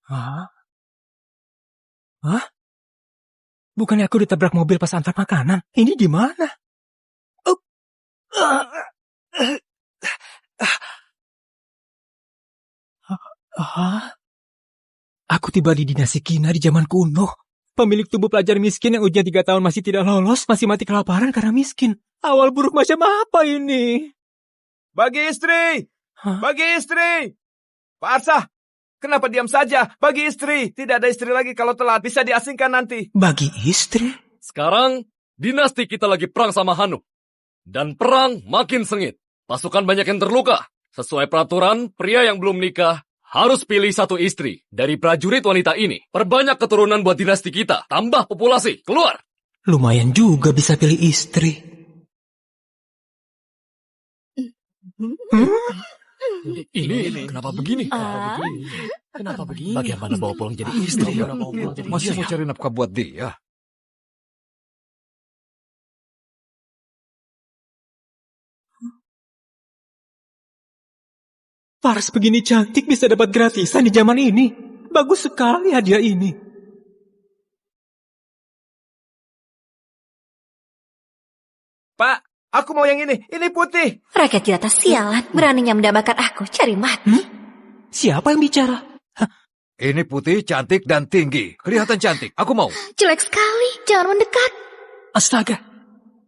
Hah? Hah? Bukannya aku ditabrak mobil pas antar makanan? Ini di mana? Hah? Aku tiba di dinasti Kina di zaman kuno. Pemilik tubuh pelajar miskin yang ujian 3 tahun masih tidak lolos, masih mati kelaparan karena miskin. Awal buruk macam apa ini? Bagi istri! Hah? Bagi istri! Pak Arsah, kenapa diam saja? Bagi istri! Tidak ada istri lagi kalau telat, bisa diasingkan nanti. Bagi istri? Sekarang, dinasti kita lagi perang sama Hanu. Dan perang makin sengit. Pasukan banyak yang terluka. Sesuai peraturan, pria yang belum nikah harus pilih 1 istri. Dari prajurit wanita ini, perbanyak keturunan buat dinasti kita. Tambah populasi, keluar! Lumayan juga bisa pilih istri. Ini kenapa begini? Kenapa begini? Bagaimana bawa pulang jadi istri? Masih mau cari nafkah buat dia? Pars begini cantik bisa dapat gratisan di zaman ini. Bagus sekali hadiah ini. Pak, aku mau yang ini. Ini putih. Rakyat di atas sialan, beraninya mendambakan aku, cari mati. Siapa yang bicara? Ini putih, cantik, dan tinggi. Kelihatan cantik. Aku mau. Jelek sekali, jangan mendekat. Astaga,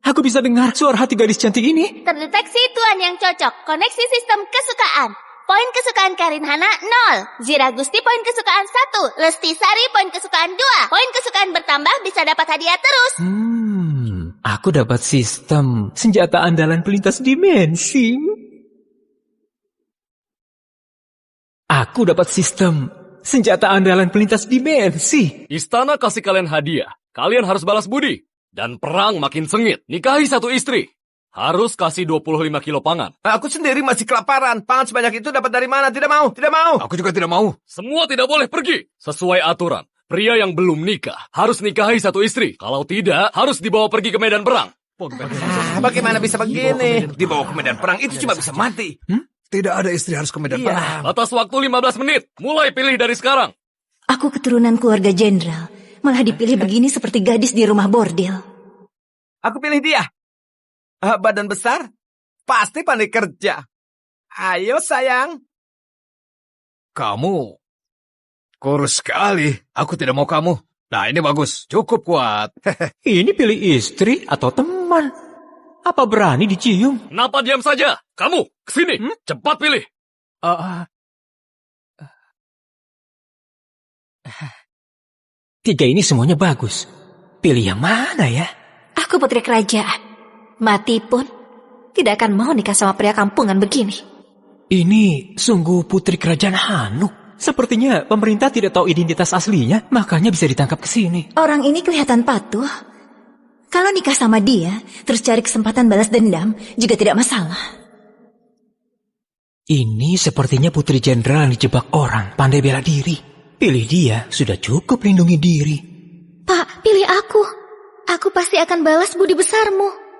aku bisa dengar suara hati gadis cantik ini. Terdeteksi tuan yang cocok. Koneksi sistem kesukaan. Poin kesukaan Karin Hana 0. Zira Gusti poin kesukaan 1. Lesti Sari poin kesukaan 2. Poin kesukaan bertambah bisa dapat hadiah terus. Aku dapat sistem senjata andalan pelintas dimensi. Aku dapat sistem senjata andalan pelintas dimensi. Istana kasih kalian hadiah. Kalian harus balas budi. Dan perang makin sengit. Nikahi 1 istri. Harus kasih 25 kilo pangan. Aku sendiri masih kelaparan. Pangan sebanyak itu dapat dari mana? Tidak mau, tidak mau. Aku juga tidak mau. Semua tidak boleh pergi. Sesuai aturan. Pria yang belum nikah harus nikahi 1 istri. Kalau tidak, harus dibawa pergi ke medan perang. Bagaimana bisa begini? Dibawa ke medan perang itu cuma bisa mati. Tidak ada istri harus ke medan perang. Batas waktu 15 menit. Mulai pilih dari sekarang. Aku keturunan keluarga jenderal, malah dipilih begini seperti gadis di rumah bordil. Aku pilih dia. Badan besar, pasti pandai kerja. Ayo sayang. Kamu kurus sekali. Aku tidak mau kamu. Nah, ini bagus. Cukup kuat. Ini pilih istri atau teman? Apa berani dicium? Kenapa diam saja? Kamu, kesini. Cepat pilih. Tiga ini semuanya bagus. Pilih yang mana ya? Aku putri kerajaan. Mati pun tidak akan mau nikah sama pria kampungan begini. Ini sungguh putri kerajaan Hanu. Sepertinya pemerintah tidak tahu identitas aslinya, makanya bisa ditangkap ke sini. Orang ini kelihatan patuh. Kalau nikah sama dia, terus cari kesempatan balas dendam, juga tidak masalah. Ini sepertinya putri jenderal yang dijebak orang, pandai bela diri. Pilih dia, sudah cukup lindungi diri. Pak, pilih aku. Aku pasti akan balas budi besarmu.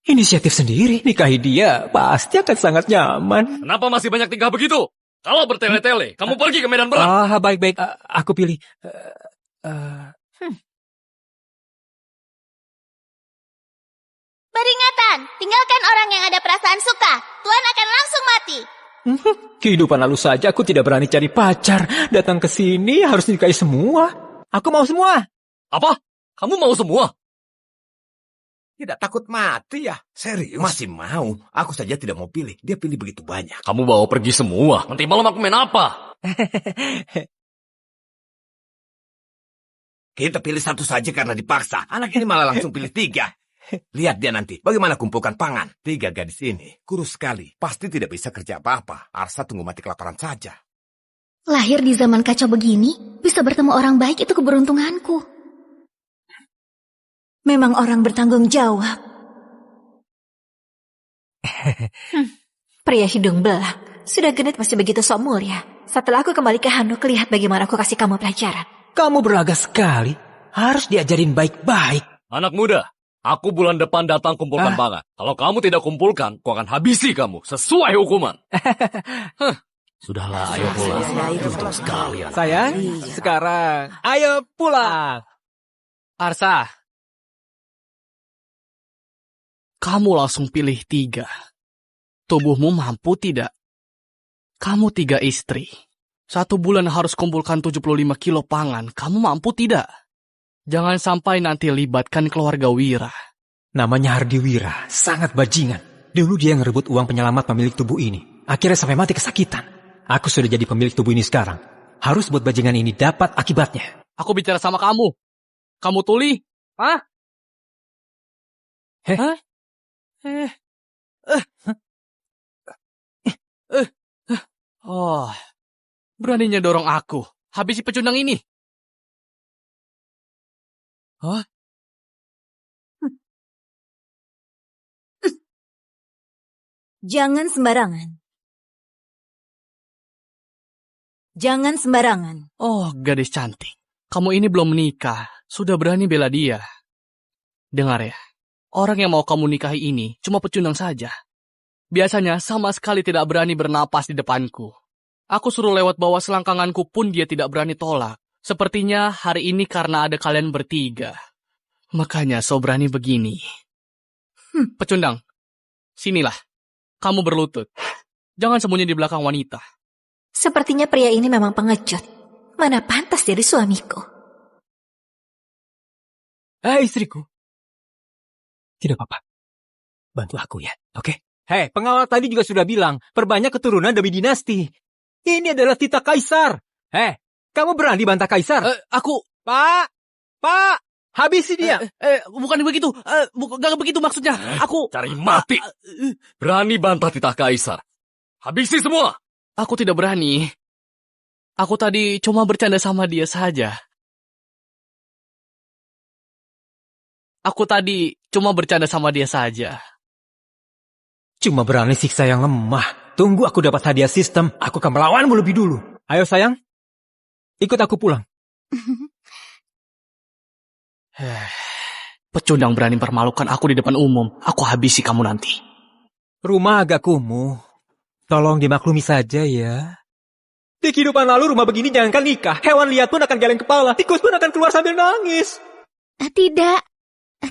Inisiatif sendiri, nikahi dia pasti akan sangat nyaman. Kenapa masih banyak tingkah begitu? Kalau bertele-tele, kamu pergi ke medan perang. Baik-baik, aku pilih. Peringatan, tinggalkan orang yang ada perasaan suka. Tuan akan langsung mati. Kehidupan lalu saja aku tidak berani cari pacar. Datang ke sini harus nikahi semua. Aku mau semua. Apa? Kamu mau semua? Tidak takut mati ya? Serius? Masih mau. Aku saja tidak mau pilih. Dia pilih begitu banyak. Kamu bawa pergi semua. Nanti malam aku main apa? Kita pilih 1 saja karena dipaksa. Anak ini malah langsung pilih 3. Lihat dia nanti. Bagaimana kumpulkan pangan. 3 gadis ini. Kurus sekali. Pasti tidak bisa kerja apa-apa. Arsa tunggu mati kelaparan saja. Lahir di zaman kacau begini, bisa bertemu orang baik itu keberuntunganku. Memang orang bertanggung jawab. Pria hidung belang. Sudah genit masih begitu sok mulia. Setelah aku kembali ke Hanuk, lihat bagaimana aku kasih kamu pelajaran. Kamu berlaga sekali. Harus diajarin baik-baik. Anak muda, aku bulan depan datang kumpulkan pangan. Kalau kamu tidak kumpulkan, aku akan habisi kamu sesuai hukuman. Sudahlah, ayo pulang. Betul sekali. anak. Sayang, sekarang ayo pulang. Arsa, kamu langsung pilih 3. Tubuhmu mampu tidak? Kamu 3 istri. 1 bulan harus kumpulkan 75 kilo pangan. Kamu mampu tidak? Jangan sampai nanti libatkan keluarga Wira. Namanya Hardi Wira, sangat bajingan. Dulu dia yang ngerebut uang penyelamat pemilik tubuh ini. Akhirnya sampai mati kesakitan. Aku sudah jadi pemilik tubuh ini sekarang. Harus buat bajingan ini dapat akibatnya. Aku bicara sama kamu. Kamu tuli? Hah? Heh? Hah? Oh, beraninya dorong aku. Habisi pecundang ini. Hah? Jangan sembarangan. Jangan sembarangan. Oh, gadis cantik. Kamu ini belum menikah. Sudah berani bela dia. Dengar ya. Orang yang mau kamu nikahi ini cuma pecundang saja. Biasanya sama sekali tidak berani bernapas di depanku. Aku suruh lewat bawah selangkanganku pun dia tidak berani tolak. Sepertinya hari ini karena ada kalian bertiga. Makanya so berani begini. Pecundang, sinilah. Kamu berlutut. Jangan sembunyi di belakang wanita. Sepertinya pria ini memang pengecut. Mana pantas jadi suamiku. Istriku. Tidak apa-apa. Bantu aku ya, oke? Hei, pengawal tadi juga sudah bilang, perbanyak keturunan demi dinasti. Ini adalah titah kaisar. Hei, kamu berani bantah kaisar? Aku... Pak! Habisi dia! Bukan begitu. Gak begitu maksudnya. Aku... Cari mati. Berani bantah titah kaisar. Habisi semua. Aku tidak berani. Aku tadi cuma bercanda sama dia saja. Cuma berani siksa yang lemah. Tunggu aku dapat hadiah sistem. Aku akan melawanmu lebih dulu. Ayo sayang. Ikut aku pulang. Pecundang berani mempermalukan aku di depan umum. Aku habisi kamu nanti. Rumah agak kumuh. Tolong dimaklumi saja ya. Di kehidupan lalu rumah begini jangankan nikah. Hewan liar pun akan geleng kepala. Tikus pun akan keluar sambil nangis. Tidak.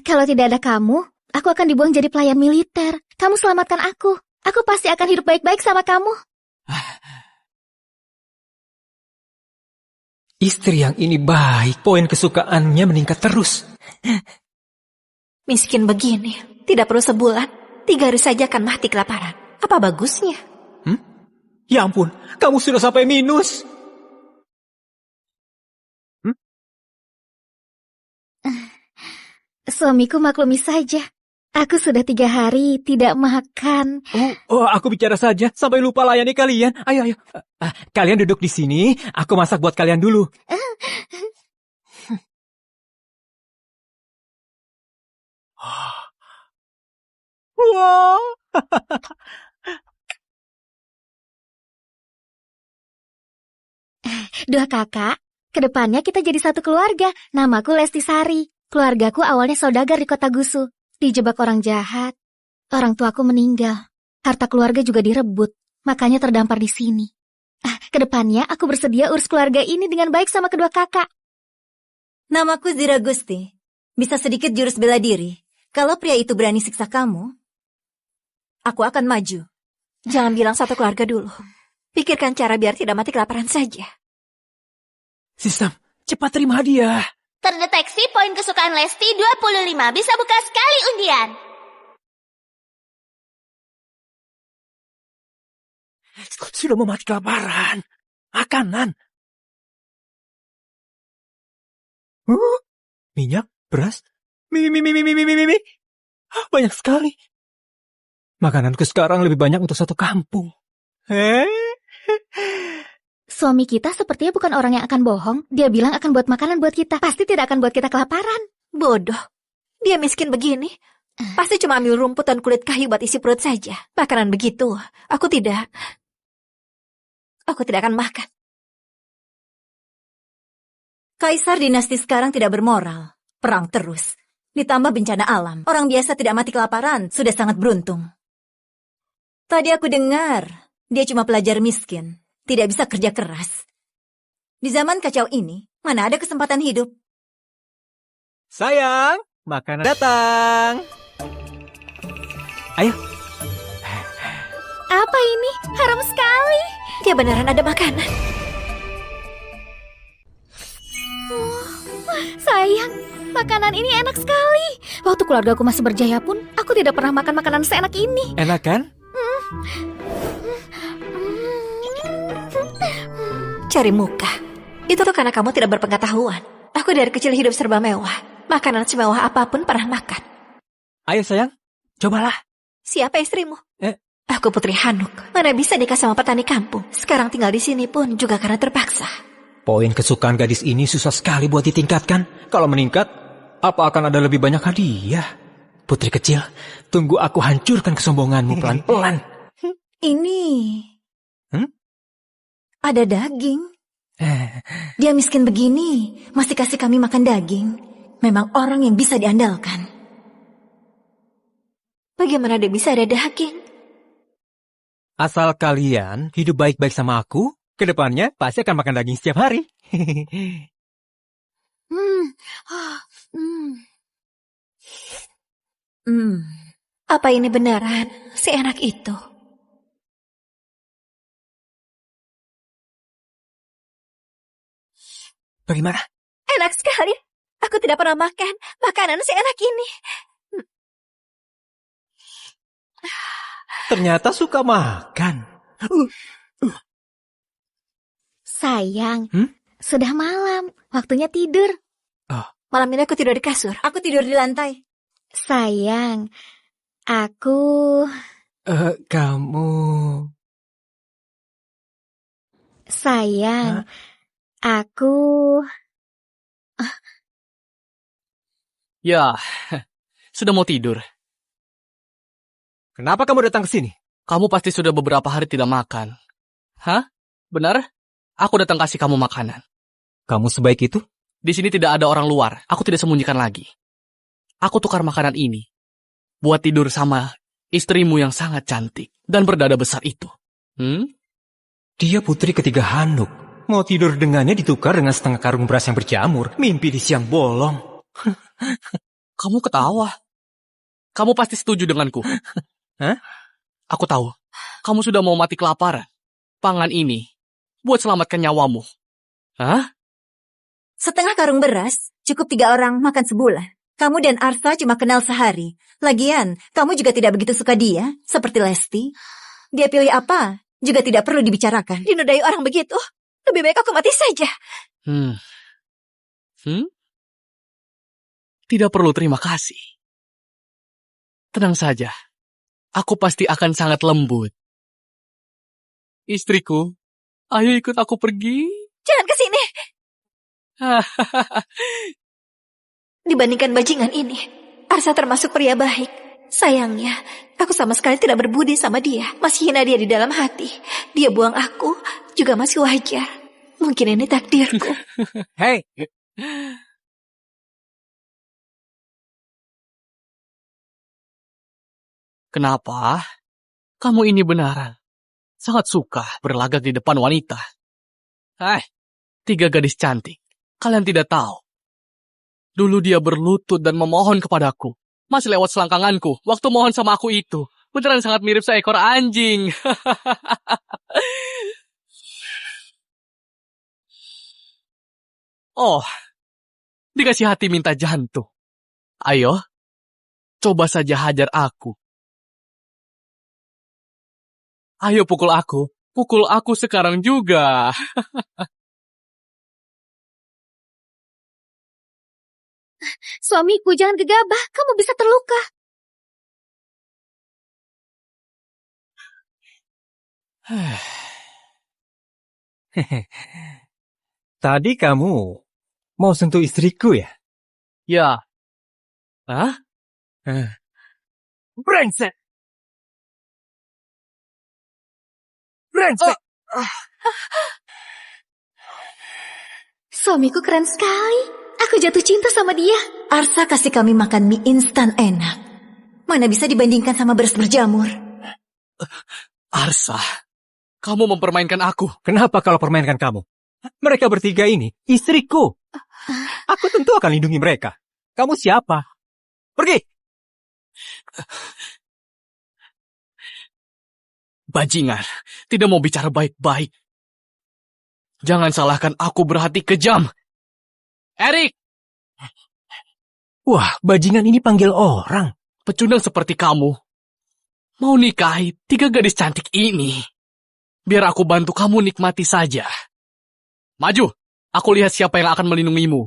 Kalau tidak ada kamu, aku akan dibuang jadi pelayan militer. Kamu selamatkan aku. Aku pasti akan hidup baik-baik sama kamu. Istri yang ini baik. Poin kesukaannya meningkat terus. Miskin begini. Tidak perlu sebulan. 3 hari saja akan mati kelaparan. Apa bagusnya? Ya ampun, kamu sudah sampai minus. Suamiku maklumi saja. Aku sudah 3 hari tidak makan. Aku bicara saja sampai lupa layani kalian. Ayo. Kalian duduk di sini, aku masak buat kalian dulu. Wow. Dua kakak, kedepannya kita jadi satu keluarga. Namaku Lesti Sari. Keluargaku awalnya saudagar di kota Gusu. Dijebak orang jahat. Orang tuaku meninggal. Harta keluarga juga direbut. Makanya terdampar di sini. Kedepannya aku bersedia urus keluarga ini dengan baik sama kedua kakak. Namaku Zira Gusti. Bisa sedikit jurus bela diri. Kalau pria itu berani siksa kamu, aku akan maju. Jangan bilang satu keluarga dulu. Pikirkan cara biar tidak mati kelaparan saja. Sistem, cepat terima hadiah. Terdeteksi poin kesukaan Lesti 25. Bisa buka sekali undian. Sudah mau mati kelaparan. Makanan. Minyak, beras, mie. Banyak sekali. Makananku sekarang lebih banyak untuk satu kampung. Suami kita sepertinya bukan orang yang akan bohong. Dia bilang akan buat makanan buat kita. Pasti tidak akan buat kita kelaparan. Bodoh. Dia miskin begini. Pasti cuma ambil rumput dan kulit kayu buat isi perut saja. Makanan begitu, aku tidak akan makan. Kaisar dinasti sekarang tidak bermoral. Perang terus. Ditambah bencana alam. Orang biasa tidak mati kelaparan, sudah sangat beruntung. Tadi aku dengar, dia cuma pelajar miskin. tidak bisa kerja keras. Di zaman kacau ini, mana ada kesempatan hidup? Sayang, makanan datang. Ayo. Apa ini? Harum sekali. Dia beneran ada makanan. Sayang, makanan ini enak sekali. Waktu keluarga aku masih berjaya pun, aku tidak pernah makan makanan seenak ini. Enak kan? Cari muka. Itu tuh karena kamu tidak berpengetahuan. Aku dari kecil hidup serba mewah. Makanan semewah apapun pernah makan. Ayo sayang, cobalah. Siapa istrimu? Aku Putri Hanuk. Mana bisa nikah sama petani kampung. Sekarang tinggal di sini pun juga karena terpaksa. Poin kesukaan gadis ini susah sekali buat ditingkatkan. Kalau meningkat, apa akan ada lebih banyak hadiah? Putri kecil, tunggu aku hancurkan kesombonganmu pelan-pelan. Ini... Ada daging. Dia miskin begini, masih kasih kami makan daging. Memang orang yang bisa diandalkan. Bagaimana dia bisa ada daging? Asal kalian hidup baik-baik sama aku, kedepannya pasti akan makan daging setiap hari. Apa ini beneran seenak itu? Bagaimana? Enak sekali. Aku tidak pernah makan makanan seenak ini. Ternyata suka makan. Sayang, sudah malam. Waktunya tidur. Malam ini aku tidur di kasur. Aku tidur di lantai. Sayang, aku... Kamu... Sayang, aku... Ya, sudah mau tidur. Kenapa kamu datang ke sini? Kamu pasti sudah beberapa hari tidak makan. Hah? Benar? Aku datang kasih kamu makanan. Kamu sebaik itu? Di sini tidak ada orang luar. Aku tidak sembunyikan lagi. Aku tukar makanan ini buat tidur sama istrimu yang sangat cantik dan berdada besar itu. Dia putri ketiga Hanuk. Mau tidur dengannya ditukar dengan setengah karung beras yang berjamur. Mimpi di siang bolong. Kamu ketawa. Kamu pasti setuju denganku. Hah? Aku tahu. Kamu sudah mau mati kelaparan. Pangan ini buat selamatkan nyawamu. Hah? Setengah karung beras cukup 3 orang makan sebulan. Kamu dan Arsa cuma kenal sehari. Lagian, kamu juga tidak begitu suka dia, seperti Lesti. Dia pilih apa juga tidak perlu dibicarakan. Dinodai orang begitu, lebih baik aku mati saja. Tidak perlu terima kasih. Tenang saja. Aku pasti akan sangat lembut. Istriku, ayo ikut aku pergi. Jangan ke sini. Dibandingkan bajingan ini, Arsa termasuk pria baik. Sayangnya, aku sama sekali tidak berbudi sama dia. Masih hina dia di dalam hati. Dia buang aku juga masih wajar. Mungkin ini takdirku. Hei! Kenapa? Kamu ini benaran sangat suka berlagak di depan wanita. 3 gadis cantik. Kalian tidak tahu. Dulu dia berlutut dan memohon kepadaku. Masih lewat selangkanganku. Waktu mohon sama aku itu. Beneran sangat mirip seekor anjing. Oh, dikasih hati minta jantung. Ayo, coba saja hajar aku. Ayo pukul aku sekarang juga. Suamiku, jangan gegabah, kamu bisa terluka. Tadi kamu mau sentuh istriku ya? Ya. Hah? Brengsek! Brengsek! Suamiku keren sekali. Aku jatuh cinta sama dia. Arsa kasih kami makan mie instan enak. Mana bisa dibandingkan sama beras berjamur. Arsa, Kamu mempermainkan aku. Kenapa kalau permainkan kamu? Mereka bertiga ini istriku. Aku tentu akan lindungi mereka. Kamu siapa? Pergi! Bajingan, tidak mau bicara baik-baik. Jangan salahkan aku berhati kejam. Erik! Wah, bajingan ini panggil orang. Pecundang seperti kamu mau nikahi 3 gadis cantik ini. Biar aku bantu kamu nikmati saja. Maju, aku lihat siapa yang akan melindungimu.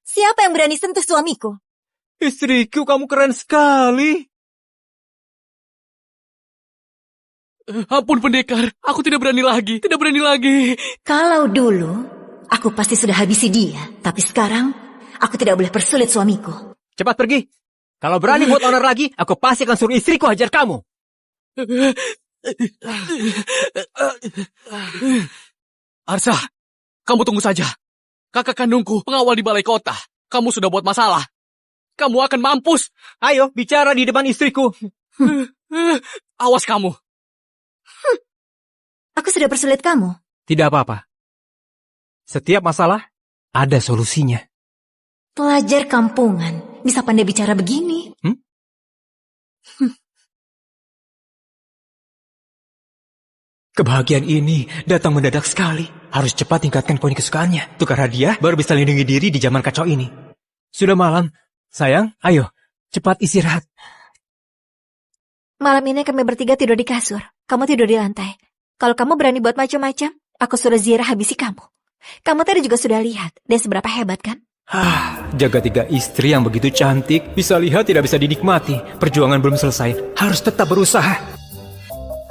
Siapa yang berani sentuh suamiku? Istriku, kamu keren sekali. Ampun pendekar, aku tidak berani lagi, tidak berani lagi. Kalau dulu, aku pasti sudah habisi dia. Tapi sekarang, aku tidak boleh persulit suamiku. Cepat pergi. Kalau berani buat honor lagi, aku pasti akan suruh istriku hajar kamu. Arsa, kamu tunggu saja. Kakak kandungku, pengawal di balai kota. Kamu sudah buat masalah. Kamu akan mampus. Ayo, bicara di depan istriku. Awas kamu. Aku sudah persulit kamu. Tidak apa-apa. Setiap masalah, ada solusinya. Pelajar kampungan, bisa pandai bicara begini. Kebahagiaan ini datang mendadak sekali. Harus cepat tingkatkan poin kesukaannya. Tukar hadiah, baru bisa lindungi diri di zaman kacau ini. Sudah malam. Sayang, ayo, cepat istirahat. Malam ini kami bertiga tidur di kasur. Kamu tidur di lantai. Kalau kamu berani buat macam-macam, aku suruh Zira habisi kamu. Kamu tadi juga sudah lihat, dia seberapa hebat kan? Jaga 3 istri yang begitu cantik, bisa lihat tidak bisa dinikmati. Perjuangan belum selesai, harus tetap berusaha.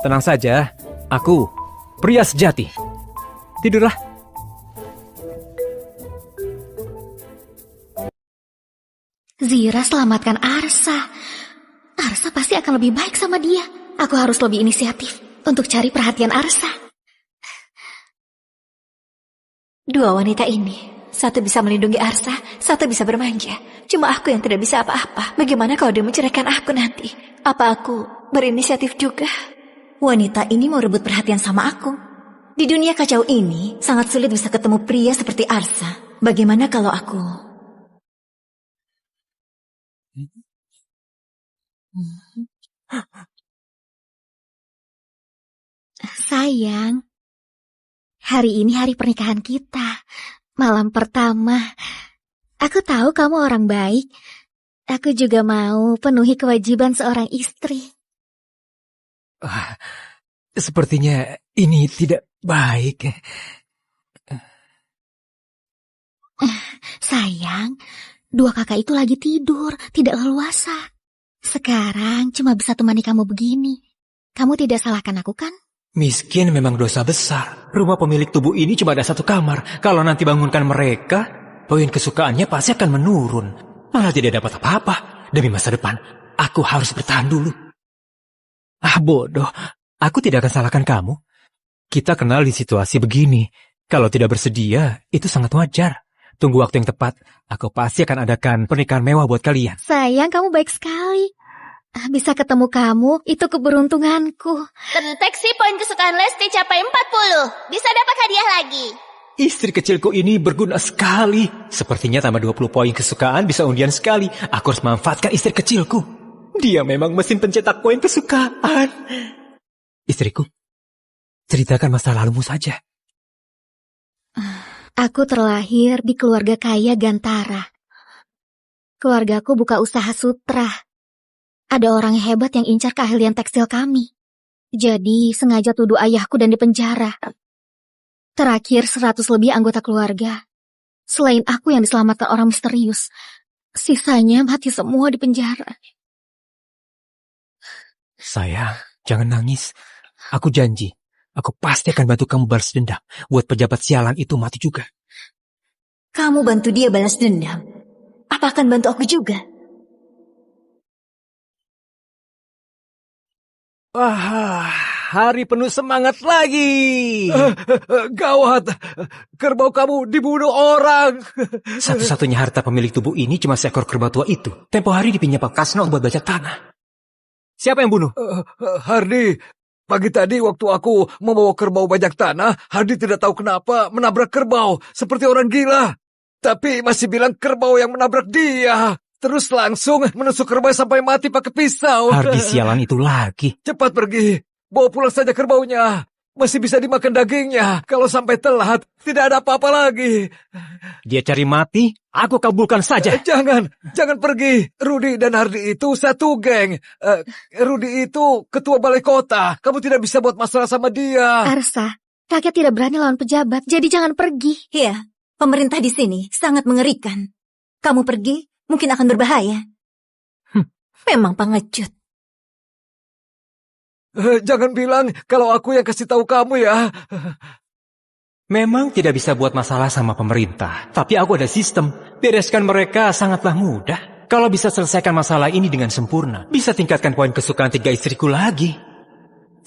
Tenang saja, aku pria sejati. Tidurlah. Zira selamatkan Arsa. Arsa pasti akan lebih baik sama dia. Aku harus lebih inisiatif untuk cari perhatian Arsa. Dua wanita ini, satu bisa melindungi Arsa, satu bisa bermanja. Cuma aku yang tidak bisa apa-apa. Bagaimana kalau dia menceraikan aku nanti? Apa aku berinisiatif juga? Wanita ini mau rebut perhatian sama aku. Di dunia kacau ini, sangat sulit bisa ketemu pria seperti Arsa. Bagaimana kalau aku... Sayang, hari ini hari pernikahan kita. Malam pertama. Aku tahu kamu orang baik. Aku juga mau penuhi kewajiban seorang istri. Sepertinya ini tidak baik. Sayang, 2 kakak itu lagi tidur, tidak leluasa. Sekarang cuma bisa temani kamu begini. Kamu tidak salahkan aku kan? Miskin memang dosa besar. Rumah pemilik tubuh ini cuma ada 1 kamar. Kalau nanti bangunkan mereka, poin kesukaannya pasti akan menurun. Malah tidak dapat apa-apa. Demi masa depan, aku harus bertahan dulu. Bodoh. Aku tidak akan salahkan kamu. Kita kenal di situasi begini. Kalau tidak bersedia, itu sangat wajar. Tunggu waktu yang tepat. Aku pasti akan adakan pernikahan mewah buat kalian. Sayang, kamu baik sekali. Bisa ketemu kamu, itu keberuntunganku. Terdeteksi poin kesukaan Lesti capai 40. Bisa dapat hadiah lagi. Istri kecilku ini berguna sekali. Sepertinya tambah 20 poin kesukaan bisa undian sekali. Aku harus memanfaatkan istri kecilku. Dia memang mesin pencetak poin kesukaan. Istriku, ceritakan masa lalumu saja. Aku terlahir di keluarga kaya Gantara. Keluargaku buka usaha sutra. Ada orang hebat yang incar keahlian tekstil kami. Jadi sengaja tuduh ayahku dan dipenjara. Terakhir 100 lebih anggota keluarga. Selain aku yang diselamatkan orang misterius. Sisanya mati semua di penjara. Sayang, jangan nangis. Aku janji, aku pasti akan bantu kamu balas dendam. Buat pejabat sialan itu mati juga. Kamu bantu dia balas dendam. Apa akan bantu aku juga? hari penuh semangat lagi. Gawat, kerbau kamu dibunuh orang. Satu-satunya harta pemilik tubuh ini cuma seekor kerbau tua itu. Tempo hari dipinjam Pak Kasno buat bajak tanah. Siapa yang bunuh? Hardi, pagi tadi waktu aku membawa kerbau bajak tanah, Hardi tidak tahu kenapa menabrak kerbau seperti orang gila. Tapi masih bilang kerbau yang menabrak dia. Terus langsung menusuk kerbau sampai mati pakai pisau. Hardi sialan itu lagi. Cepat pergi, bawa pulang saja kerbaunya. Masih bisa dimakan dagingnya. Kalau sampai telat, tidak ada apa-apa lagi. Dia cari mati, aku kabulkan saja. Jangan pergi. Rudi dan Hardi itu satu geng. Rudi itu ketua balai kota. Kamu tidak bisa buat masalah sama dia. Arsa, rakyat tidak berani lawan pejabat, jadi jangan pergi. Iya, pemerintah di sini sangat mengerikan. Kamu pergi, mungkin akan berbahaya. Memang pengecut. Jangan bilang kalau aku yang kasih tahu kamu ya. Memang tidak bisa buat masalah sama pemerintah. Tapi aku ada sistem. Bereskan mereka sangatlah mudah. Kalau bisa selesaikan masalah ini dengan sempurna, bisa tingkatkan poin kesukaan 3 istriku lagi.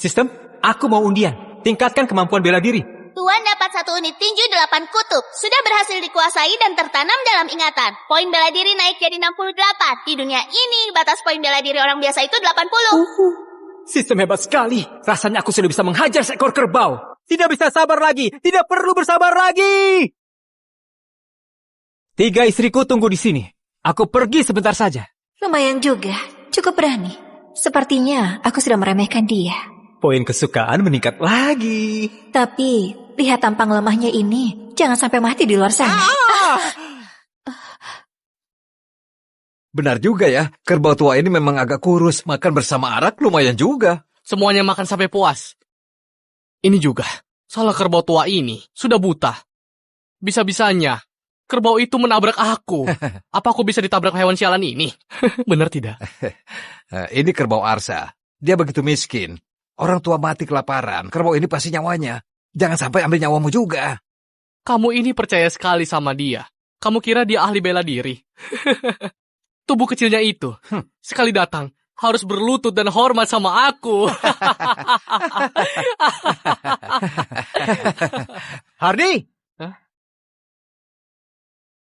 Sistem, aku mau undian. Tingkatkan kemampuan bela diri. Tuan dapat 1 unit tinju 8 kutub. Sudah berhasil dikuasai dan tertanam dalam ingatan. Poin bela diri naik jadi 68. Di dunia ini, batas poin bela diri orang biasa itu 80. Sistem hebat sekali. Rasanya aku sudah bisa menghajar seekor kerbau. Tidak bisa sabar lagi. Tidak perlu bersabar lagi. 3 istriku tunggu di sini. Aku pergi sebentar saja. Lumayan juga, cukup berani. Sepertinya aku sudah meremehkan dia. Poin kesukaan meningkat lagi. Tapi, lihat tampang lemahnya ini. Jangan sampai mati di luar sana. Benar juga ya, kerbau tua ini memang agak kurus. Makan bersama arak lumayan juga. Semuanya makan sampai puas. Ini juga, salah kerbau tua ini sudah buta. Bisa-bisanya, kerbau itu menabrak aku. Apa aku bisa ditabrak hewan sialan ini? Benar tidak? Ini kerbau Arsa. Dia begitu miskin. Orang tua mati kelaparan, kerbau ini pasti nyawanya. Jangan sampai ambil nyawamu juga. Kamu ini percaya sekali sama dia. Kamu kira dia ahli bela diri? Tubuh kecilnya itu, sekali datang, harus berlutut dan hormat sama aku. Hardi!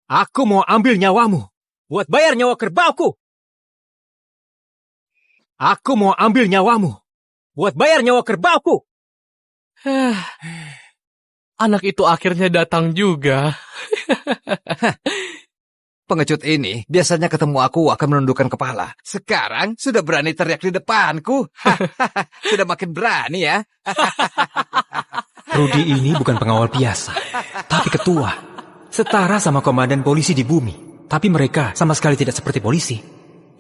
Aku mau ambil nyawamu. Buat bayar nyawa kerbauku. Aku mau ambil nyawamu. Buat bayar nyawa kerbauku. Anak itu akhirnya datang juga. Pengecut ini biasanya ketemu aku akan menundukkan kepala. Sekarang sudah berani teriak di depanku. Sudah makin berani ya. Rudi ini bukan pengawal biasa, tapi ketua. Setara sama komandan polisi di bumi. Tapi mereka sama sekali tidak seperti polisi.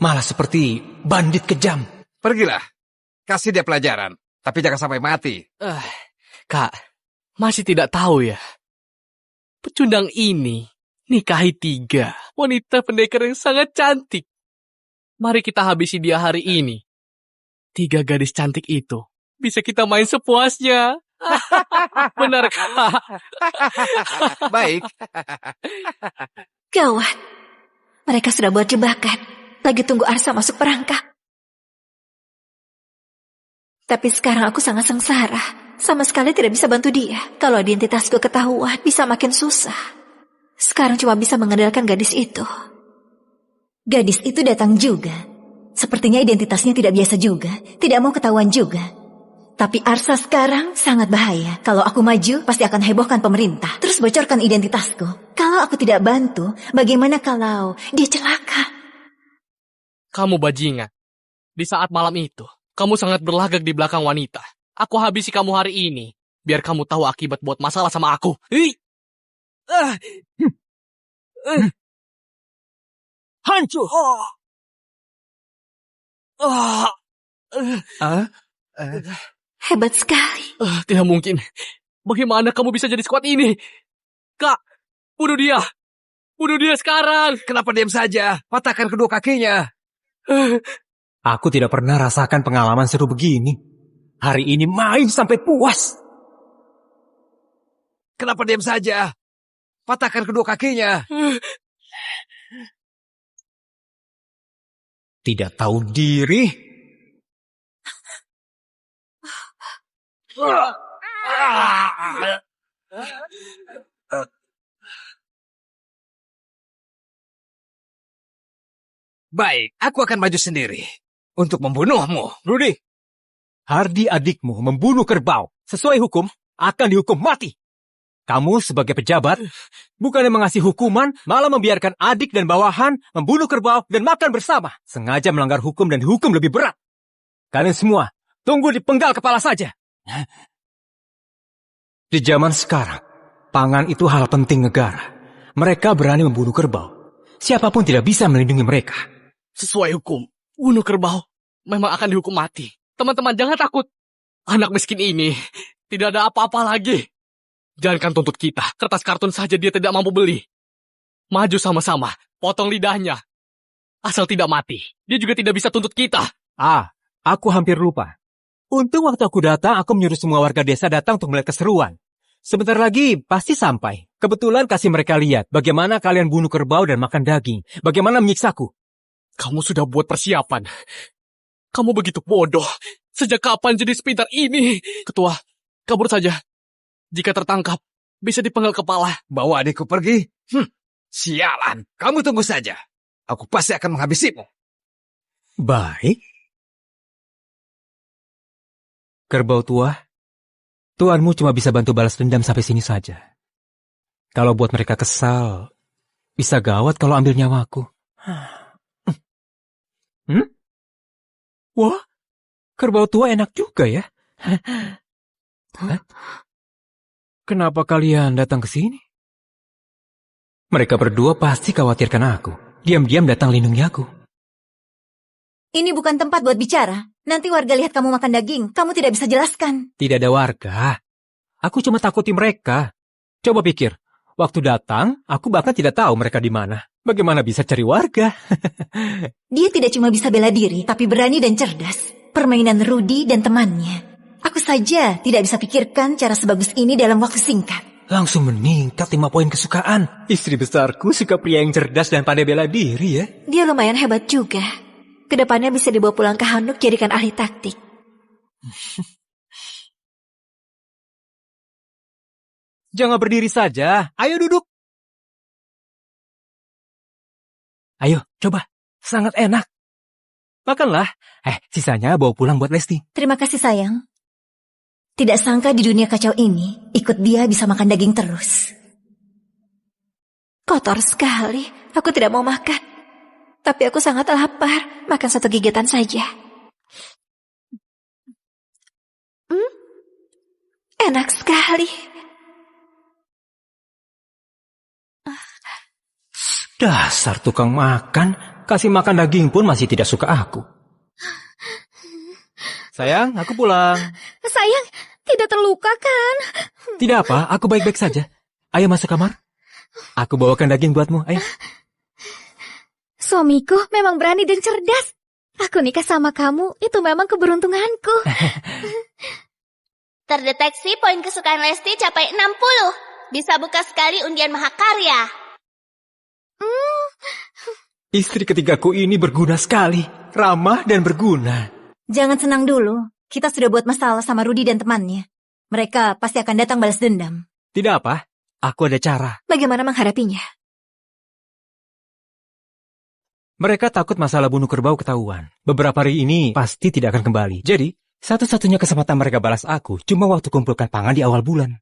Malah seperti bandit kejam. Pergilah. Kasih dia pelajaran. Tapi jangan sampai mati. Kak, masih tidak tahu ya. Pecundang ini nikahi 3 wanita pendekar yang sangat cantik. Mari kita habisi dia hari ini. 3 gadis cantik itu bisa kita main sepuasnya. Benar, Kak? Baik. Gawat. Mereka sudah buat jebakan. Lagi tunggu Arsa masuk perangkap. Tapi sekarang aku sangat sengsara. Sama sekali tidak bisa bantu dia. Kalau identitasku ketahuan, bisa makin susah. Sekarang cuma bisa mengandalkan gadis itu. Gadis itu datang juga. Sepertinya identitasnya tidak biasa juga. Tidak mau ketahuan juga. Tapi Arsa sekarang sangat bahaya. Kalau aku maju, pasti akan hebohkan pemerintah. Terus bocorkan identitasku. Kalau aku tidak bantu, bagaimana kalau dia celaka? Kamu bajingan. Di saat malam itu, kamu sangat berlagak di belakang wanita. Aku habisi kamu hari ini. Biar kamu tahu akibat buat masalah sama aku. Hancur! Hebat sekali. Tidak mungkin. Bagaimana kamu bisa jadi sekuat ini? Kak, bunuh dia. Bunuh dia sekarang. Kenapa diam saja? Patahkan kedua kakinya. Aku tidak pernah rasakan pengalaman seru begini. Hari ini main sampai puas. Kenapa diam saja? Patahkan kedua kakinya. Tidak tahu diri. Baik, aku akan maju sendiri untuk membunuhmu. Rudy, Hardy adikmu membunuh kerbau. Sesuai hukum, akan dihukum mati. Kamu sebagai pejabat, bukannya mengasih hukuman, malah membiarkan adik dan bawahan membunuh kerbau dan makan bersama. Sengaja melanggar hukum dan dihukum lebih berat. Kalian semua, tunggu di penggal kepala saja. Di zaman sekarang, pangan itu hal penting negara. Mereka berani membunuh kerbau. Siapapun tidak bisa melindungi mereka. Sesuai hukum, bunuh kerbau memang akan dihukum mati. Teman-teman, jangan takut. Anak miskin ini tidak ada apa-apa lagi. Jangankan tuntut kita, kertas kartun saja dia tidak mampu beli. Maju sama-sama, potong lidahnya. Asal tidak mati, dia juga tidak bisa tuntut kita. Aku hampir lupa. Untung waktu aku datang, aku menyuruh semua warga desa datang untuk melihat keseruan. Sebentar lagi pasti sampai. Kebetulan kasih mereka lihat bagaimana kalian bunuh kerbau dan makan daging. Bagaimana menyiksaku. Kamu sudah buat persiapan. Kamu begitu bodoh. Sejak kapan jadi sepintar ini? Ketua, kabur saja. Jika tertangkap, bisa dipenggal kepala. Bawa adikku pergi? Sialan. Kamu tunggu saja. Aku pasti akan menghabisimu. Baik. Kerbau tua, tuanmu cuma bisa bantu balas dendam sampai sini saja. Kalau buat mereka kesal, bisa gawat kalau ambil nyawaku. Wah, kerbau tua enak juga ya. Kenapa kalian datang ke sini? Mereka berdua pasti khawatirkan aku. Diam-diam datang lindungi aku. Ini bukan tempat buat bicara. Nanti warga lihat kamu makan daging, kamu tidak bisa jelaskan. Tidak ada warga. Aku cuma takuti mereka. Coba pikir, waktu datang, aku bahkan tidak tahu mereka di mana. Bagaimana bisa cari warga? Dia tidak cuma bisa bela diri, tapi berani dan cerdas. Permainan Rudy dan temannya. Aku saja tidak bisa pikirkan cara sebagus ini dalam waktu singkat. Langsung meningkat 5 poin kesukaan. Istri besarku suka pria yang cerdas dan pandai bela diri ya. Dia lumayan hebat juga. Kedepannya bisa dibawa pulang ke Hanuk jadikan ahli taktik. Jangan berdiri saja. Ayo duduk. Ayo, coba. Sangat enak. Makanlah. Sisanya bawa pulang buat Lesti. Terima kasih sayang. Tidak sangka di dunia kacau ini, ikut dia bisa makan daging terus. Kotor sekali. Aku tidak mau makan. Tapi aku sangat lapar. Makan satu gigitan saja. Enak sekali. Dasar tukang makan. Kasih makan daging pun masih tidak suka aku. Sayang, aku pulang. Sayang, tidak terluka kan? Tidak apa, aku baik-baik saja. Ayo masuk kamar. Aku bawakan daging buatmu, ayo. Suamiku memang berani dan cerdas. Aku nikah sama kamu, itu memang keberuntunganku. Terdeteksi poin kesukaan Lesti capai 60. Bisa buka sekali undian mahakarya. Istri ketigaku ini berguna sekali. Ramah dan berguna. Jangan senang dulu. Kita sudah buat masalah sama Rudy dan temannya. Mereka pasti akan datang balas dendam. Tidak apa, aku ada cara. Bagaimana menghadapinya? Mereka takut masalah bunuh kerbau ketahuan. Beberapa hari ini pasti tidak akan kembali. Jadi, satu-satunya kesempatan mereka balas aku cuma waktu kumpulkan pangan di awal bulan.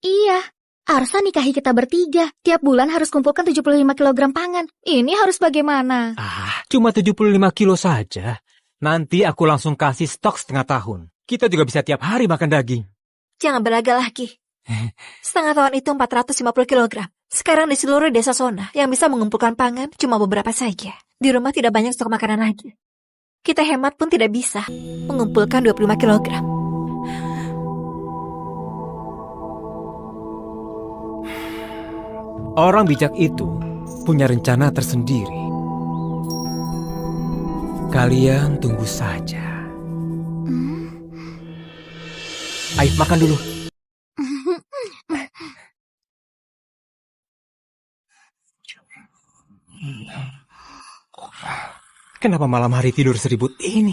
Iya, Arsa nikahi kita bertiga. Tiap bulan harus kumpulkan 75 kg pangan. Ini harus bagaimana? Cuma 75 kilo saja. Nanti aku langsung kasih stok setengah tahun. Kita juga bisa tiap hari makan daging. Jangan berlagak lagi. Setengah tahun itu 450 kg. Sekarang di seluruh desa Sona yang bisa mengumpulkan pangan cuma beberapa saja. Di rumah tidak banyak stok makanan lagi. Kita hemat pun tidak bisa mengumpulkan 25 kg. Orang bijak itu punya rencana tersendiri. Kalian tunggu saja. Ayo makan dulu. Kenapa malam hari tidur seribut ini?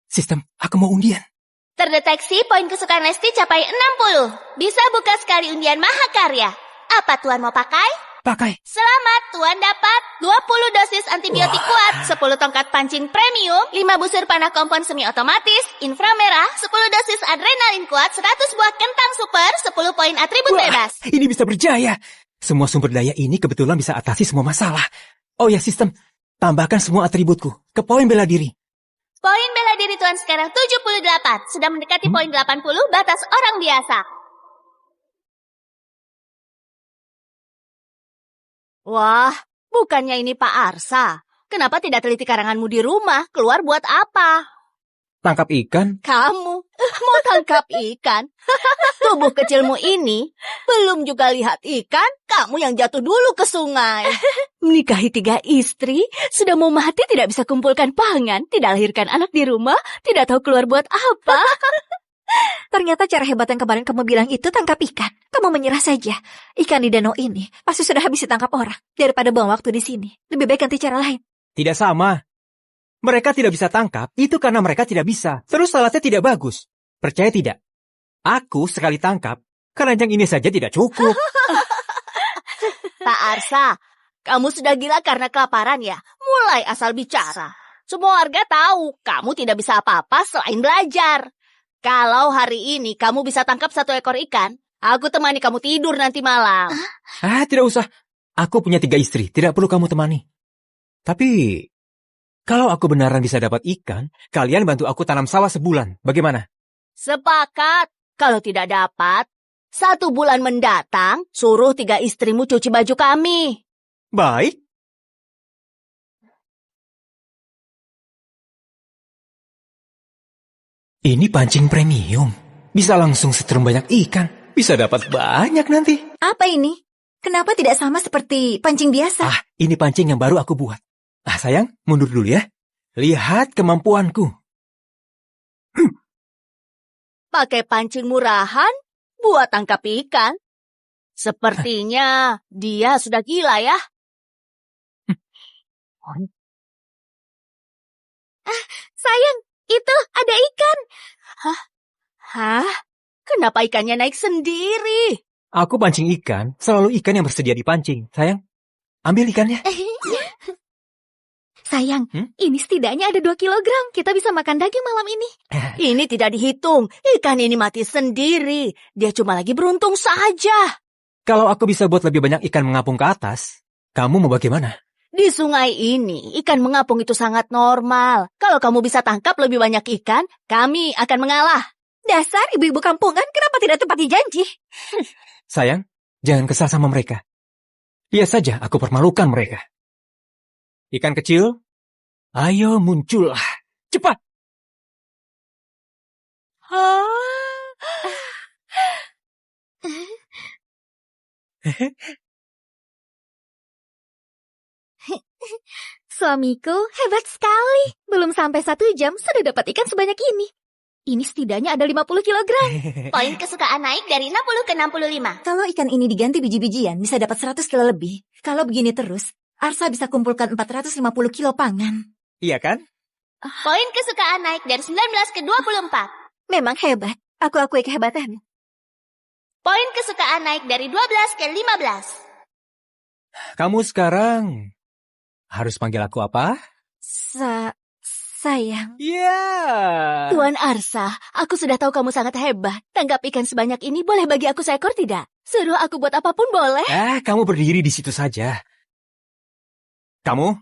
Sistem, aku mau undian. Terdeteksi poin kesukaan Lesti capai 60. Bisa buka sekali undian mahakarya. Apa Tuan mau pakai? Pakai. Selamat, Tuan dapat 20 dosis antibiotik kuat, 10 tongkat pancing premium, 5 busur panah kompon semi otomatis, inframerah, 10 dosis adrenalin kuat, 100 buah kentang super, 10 poin atribut bebas. Ini bisa berjaya. Semua sumber daya ini kebetulan bisa atasi semua masalah. Oh ya, sistem. Tambahkan semua atributku ke poin bela diri. Poin bela diri Tuan sekarang 78, sudah mendekati poin 80, batas orang biasa. Wah, bukannya ini Pak Arsa. Kenapa tidak teliti karanganmu di rumah? Keluar buat apa? Tangkap ikan. Kamu mau tangkap ikan? Tubuh kecilmu ini belum juga lihat ikan, kamu yang jatuh dulu ke sungai. Menikahi 3 istri, sudah mau mati tidak bisa kumpulkan pangan, tidak lahirkan anak di rumah, tidak tahu keluar buat apa. Ternyata cara hebat yang kemarin kamu bilang itu tangkap ikan. Kamu menyerah saja. Ikan di danau ini pasti sudah habis ditangkap orang. Daripada buang waktu di sini, lebih baik ganti cara lain. Tidak sama. Mereka tidak bisa tangkap, itu karena mereka tidak bisa. Terus alatnya tidak bagus. Percaya tidak? Aku sekali tangkap, keranjang ini saja tidak cukup. Pak Arsa, kamu sudah gila karena kelaparan ya? Mulai asal bicara. Semua warga tahu kamu tidak bisa apa-apa selain belajar. Kalau hari ini kamu bisa tangkap 1 ekor ikan, aku temani kamu tidur nanti malam. Tidak usah. Aku punya 3 istri, tidak perlu kamu temani. Tapi, kalau aku beneran bisa dapat ikan, kalian bantu aku tanam sawah sebulan. Bagaimana? Sepakat. Kalau tidak dapat, 1 bulan mendatang, suruh 3 istrimu cuci baju kami. Baik. Ini pancing premium. Bisa langsung setrum banyak ikan. Bisa dapat banyak nanti. Apa ini? Kenapa tidak sama seperti pancing biasa? Ini pancing yang baru aku buat. Sayang, mundur dulu ya. Lihat kemampuanku. Pakai pancing murahan buat tangkap ikan. Sepertinya dia sudah gila ya. Sayang, itu ada ikan. Hah? Kenapa ikannya naik sendiri? Aku pancing ikan, selalu ikan yang bersedia dipancing. Sayang, ambil ikannya. Sayang, ini setidaknya ada 2 kilogram. Kita bisa makan daging malam ini. Ini tidak dihitung. Ikan ini mati sendiri. Dia cuma lagi beruntung saja. Kalau aku bisa buat lebih banyak ikan mengapung ke atas, kamu mau bagaimana? Di sungai ini, ikan mengapung itu sangat normal. Kalau kamu bisa tangkap lebih banyak ikan, kami akan mengalah. Dasar ibu-ibu kampungan, kenapa tidak tepati janji? Sayang, jangan kesal sama mereka. Lihat saja aku permalukan mereka. Ikan kecil, ayo muncullah. Cepat! Suamiku hebat sekali. Belum sampai 1 jam sudah dapat ikan sebanyak ini. Ini setidaknya ada 50 kilogram. Poin kesukaan naik dari 60 ke 65. Kalau ikan ini diganti biji-bijian, bisa dapat 100 kilo lebih. Kalau begini terus, Arsa bisa kumpulkan 450 kilo pangan. Iya kan? Poin kesukaan naik dari 19 ke 24. Memang hebat. Aku akui kehebatanmu. Poin kesukaan naik dari 12 ke 15. Kamu sekarang harus panggil aku apa? Sayang. Iya. Tuan Arsa, aku sudah tahu kamu sangat hebat. Tangkap ikan sebanyak ini boleh bagi aku seekor tidak? Suruh aku buat apapun boleh. Kamu berdiri di situ saja. Kamu,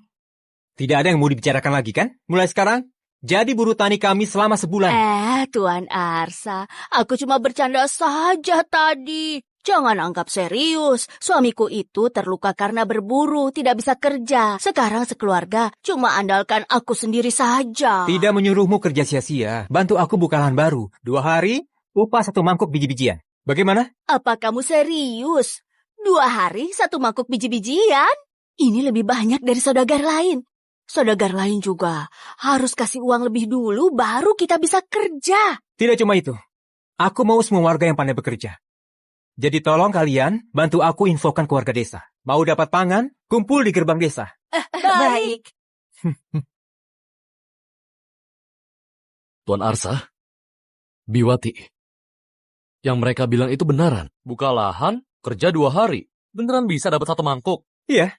tidak ada yang mau dibicarakan lagi kan? Mulai sekarang, jadi buruh tani kami selama sebulan. Tuan Arsa, aku cuma bercanda saja tadi. Jangan anggap serius. Suamiku itu terluka karena berburu, tidak bisa kerja. Sekarang sekeluarga cuma andalkan aku sendiri saja. Tidak menyuruhmu kerja sia-sia. Bantu aku buka lahan baru. 2 hari, upah 1 mangkuk biji-bijian. Bagaimana? Apa kamu serius? 2 hari 1 mangkuk biji-bijian? Ini lebih banyak dari saudagar lain. Saudagar lain juga harus kasih uang lebih dulu baru kita bisa kerja. Tidak cuma itu. Aku mau semua warga yang pandai bekerja. Jadi tolong kalian bantu aku infokan ke warga desa. Mau dapat pangan, kumpul di gerbang desa. Baik. Tuan Arsa, Biwati, yang mereka bilang itu benaran. Buka lahan, kerja 2 hari. Beneran bisa dapat 1 mangkuk. Iya.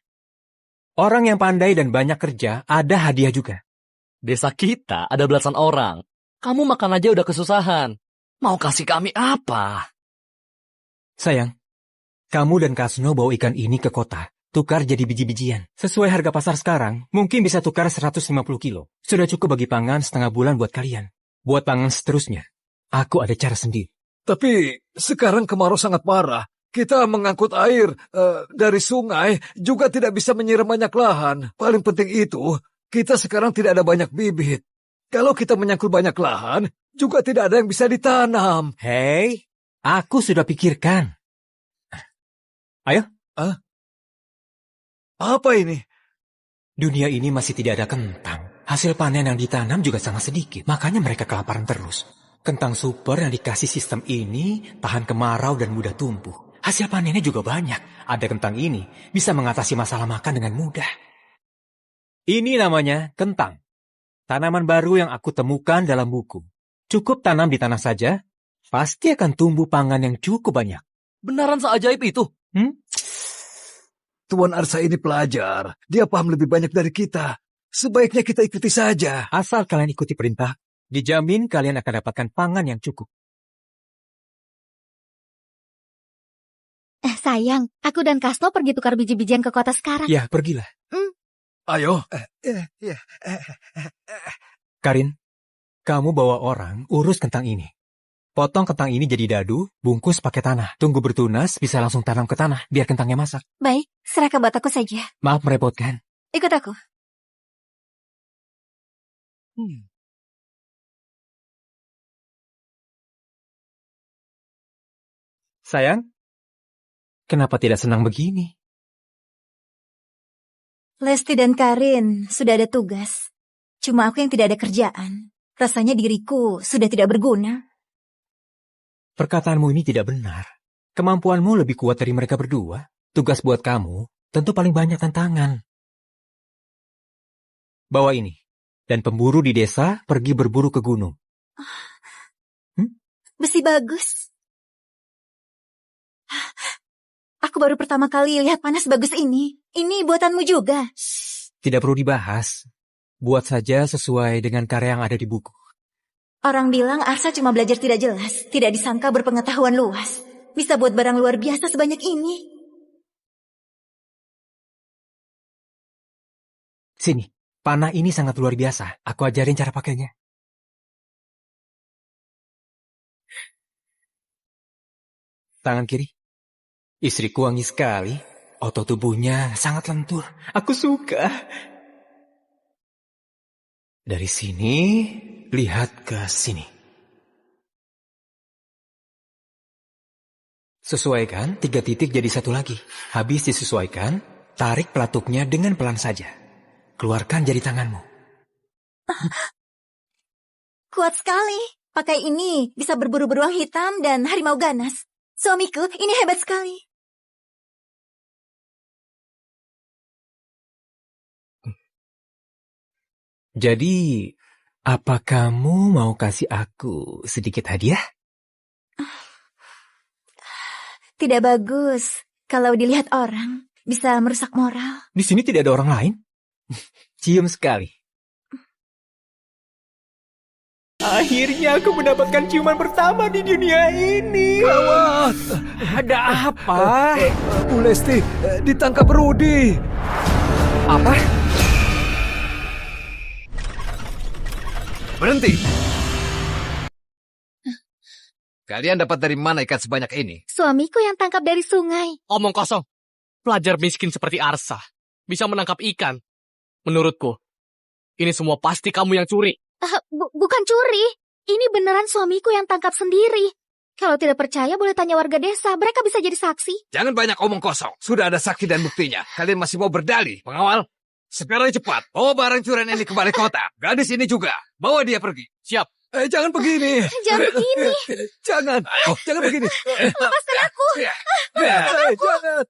Orang yang pandai dan banyak kerja, ada hadiah juga. Desa kita ada belasan orang. Kamu makan aja udah kesusahan. Mau kasih kami apa? Sayang, kamu dan Kasno bawa ikan ini ke kota. Tukar jadi biji-bijian. Sesuai harga pasar sekarang, mungkin bisa tukar 150 kilo. Sudah cukup bagi pangan setengah bulan buat kalian. Buat pangan seterusnya, aku ada cara sendiri. Tapi sekarang kemarau sangat parah. Kita mengangkut air dari sungai juga tidak bisa menyiram banyak lahan. Paling penting itu, kita sekarang tidak ada banyak bibit. Kalau kita menyangkut banyak lahan, juga tidak ada yang bisa ditanam. Hei, aku sudah pikirkan. Ayo. Apa ini? Dunia ini masih tidak ada kentang. Hasil panen yang ditanam juga sangat sedikit. Makanya mereka kelaparan terus. Kentang super yang dikasih sistem ini tahan kemarau dan mudah tumbuh. Hasil panennya juga banyak. Ada kentang ini bisa mengatasi masalah makan dengan mudah. Ini namanya kentang. Tanaman baru yang aku temukan dalam buku. Cukup tanam di tanah saja, pasti akan tumbuh pangan yang cukup banyak. Beneran seajaib itu? Tuan Arsa ini pelajar. Dia paham lebih banyak dari kita. Sebaiknya kita ikuti saja. Asal kalian ikuti perintah, dijamin kalian akan dapatkan pangan yang cukup. Sayang, aku dan Kasno pergi tukar biji-bijian ke kota sekarang. Ya, pergilah. Ayo. Karin, kamu bawa orang urus kentang ini. Potong kentang ini jadi dadu, bungkus pakai tanah. Tunggu bertunas, bisa langsung tanam ke tanah, biar kentangnya masak. Baik, serahkan buat aku saja. Maaf merepotkan. Ikut aku. Sayang, kenapa tidak senang begini? Lesti dan Karin sudah ada tugas. Cuma aku yang tidak ada kerjaan. Rasanya diriku sudah tidak berguna. Perkataanmu ini tidak benar. Kemampuanmu lebih kuat dari mereka berdua. Tugas buat kamu tentu paling banyak tantangan. Bawa ini. Dan pemburu di desa pergi berburu ke gunung. Besi bagus. Aku baru pertama kali lihat panas bagus ini. Ini buatanmu juga. Tidak perlu dibahas. Buat saja sesuai dengan karya yang ada di buku. Orang bilang Arsa cuma belajar tidak jelas. Tidak disangka berpengetahuan luas. Bisa buat barang luar biasa sebanyak ini. Sini, panah ini sangat luar biasa. Aku ajarin cara pakainya. Tangan kiri. Istriku wangi sekali. Otot tubuhnya sangat lentur. Aku suka. Dari sini, lihat ke sini. Sesuaikan 3 titik jadi 1 lagi. Habis disesuaikan, tarik pelatuknya dengan pelan saja. Keluarkan jari tanganmu. Kuat sekali. Pakai ini bisa berburu beruang hitam dan harimau ganas. Suamiku, ini hebat sekali. Jadi, apa kamu mau kasih aku sedikit hadiah? Tidak bagus. Kalau dilihat orang, bisa merusak moral. Di sini tidak ada orang lain. Cium sekali. Akhirnya aku mendapatkan ciuman pertama di dunia ini. Gawat. Ada apa? Bu Lesti, ditangkap Rudi. Apa? Berhenti! Kalian dapat dari mana ikan sebanyak ini? Suamiku yang tangkap dari sungai. Omong kosong. Pelajar miskin seperti Arsa bisa menangkap ikan. Menurutku, ini semua pasti kamu yang curi. Bukan curi. Ini beneran suamiku yang tangkap sendiri. Kalau tidak percaya boleh tanya warga desa. Mereka bisa jadi saksi. Jangan banyak omong kosong. Sudah ada saksi dan buktinya. Kalian masih mau berdalih? Pengawal, sekarang cepat. Bawa barang curian ini ke balai kota. Gadis ini juga. Bawa dia pergi. Siap. Jangan begini. Jangan begini. Jangan. Jangan begini. Lepaskan aku. Jangan.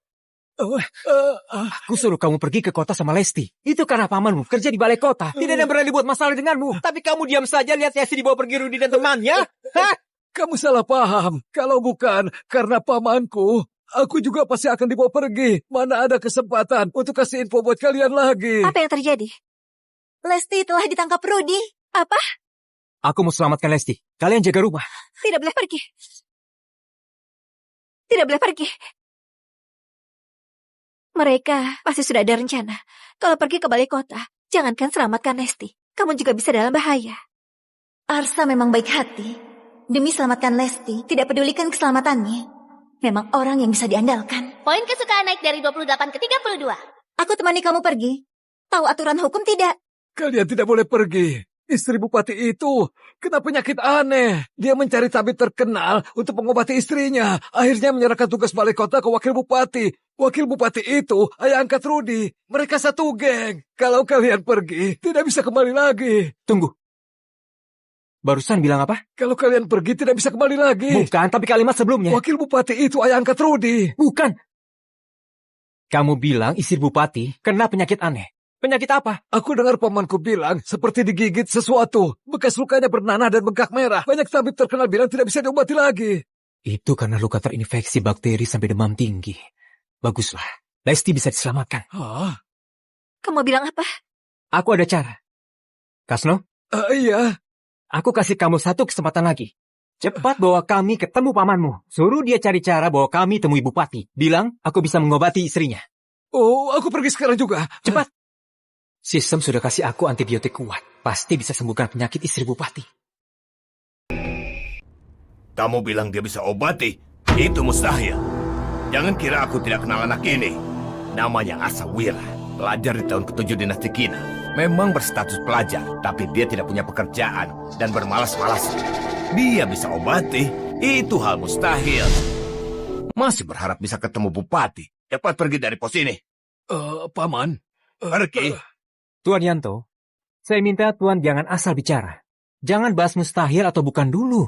Aku suruh kamu pergi ke kota sama Lesti. Itu karena pamanmu kerja di balai kota. Tidak ada yang berani buat masalah denganmu. Tapi kamu diam saja lihat Lesti dibawa pergi Rudi dan temannya. Hah? Kamu salah paham. Kalau bukan karena pamanku, aku juga pasti akan dibawa pergi. Mana ada kesempatan untuk kasih info buat kalian lagi. Apa yang terjadi? Lesti telah ditangkap Rudy. Apa? Aku mau selamatkan Lesti. Kalian jaga rumah. Tidak boleh pergi. Tidak boleh pergi. Mereka pasti sudah ada rencana. Kalau pergi ke balai kota, jangankan selamatkan Lesti, kamu juga bisa dalam bahaya. Arsa memang baik hati. Demi selamatkan Lesti, tidak pedulikan keselamatannya. Memang orang yang bisa diandalkan. Poin kesukaan naik dari 28 ke 32. Aku temani kamu pergi. Tahu aturan hukum tidak? Kalian tidak boleh pergi. Istri bupati itu kena penyakit aneh. Dia mencari tabib terkenal untuk mengobati istrinya. Akhirnya menyerahkan tugas balai kota ke wakil bupati. Wakil bupati itu ayah angkat Rudy. Mereka satu geng. Kalau kalian pergi, tidak bisa kembali lagi. Tunggu. Barusan bilang apa? Kalau kalian pergi, tidak bisa kembali lagi. Bukan, tapi kalimat sebelumnya. Wakil bupati itu ayah angkat Rudy. Bukan. Kamu bilang istri bupati kena penyakit aneh. Penyakit apa? Aku dengar pamanku bilang seperti digigit sesuatu. Bekas lukanya bernanah dan bengkak merah. Banyak tabib terkenal bilang tidak bisa diobati lagi. Itu karena luka terinfeksi bakteri sampai demam tinggi. Baguslah. Lesti bisa diselamatkan. Hah? Kamu bilang apa? Aku ada cara. Kasno? Iya. Aku kasih kamu satu kesempatan lagi. Cepat bawa kami ketemu pamanmu. Suruh dia cari cara bawa kami temui bupati. Bilang aku bisa mengobati istrinya. Oh, aku pergi sekarang juga. Cepat. Sistem sudah kasih aku antibiotik kuat. Pasti bisa sembuhkan penyakit istri bupati. Kamu bilang dia bisa obati? Itu mustahil. Jangan kira aku tidak kenal anak ini. Namanya Asa Wira. Pelajar di tahun ke-7 dinasti Kina. Memang berstatus pelajar, tapi dia tidak punya pekerjaan dan bermalas-malasan. Dia bisa obati. Itu hal mustahil. Masih berharap bisa ketemu bupati. Cepat pergi dari pos ini. Paman. Pergi. Tuan Yanto, saya minta Tuan jangan asal bicara. Jangan bahas mustahil atau bukan dulu.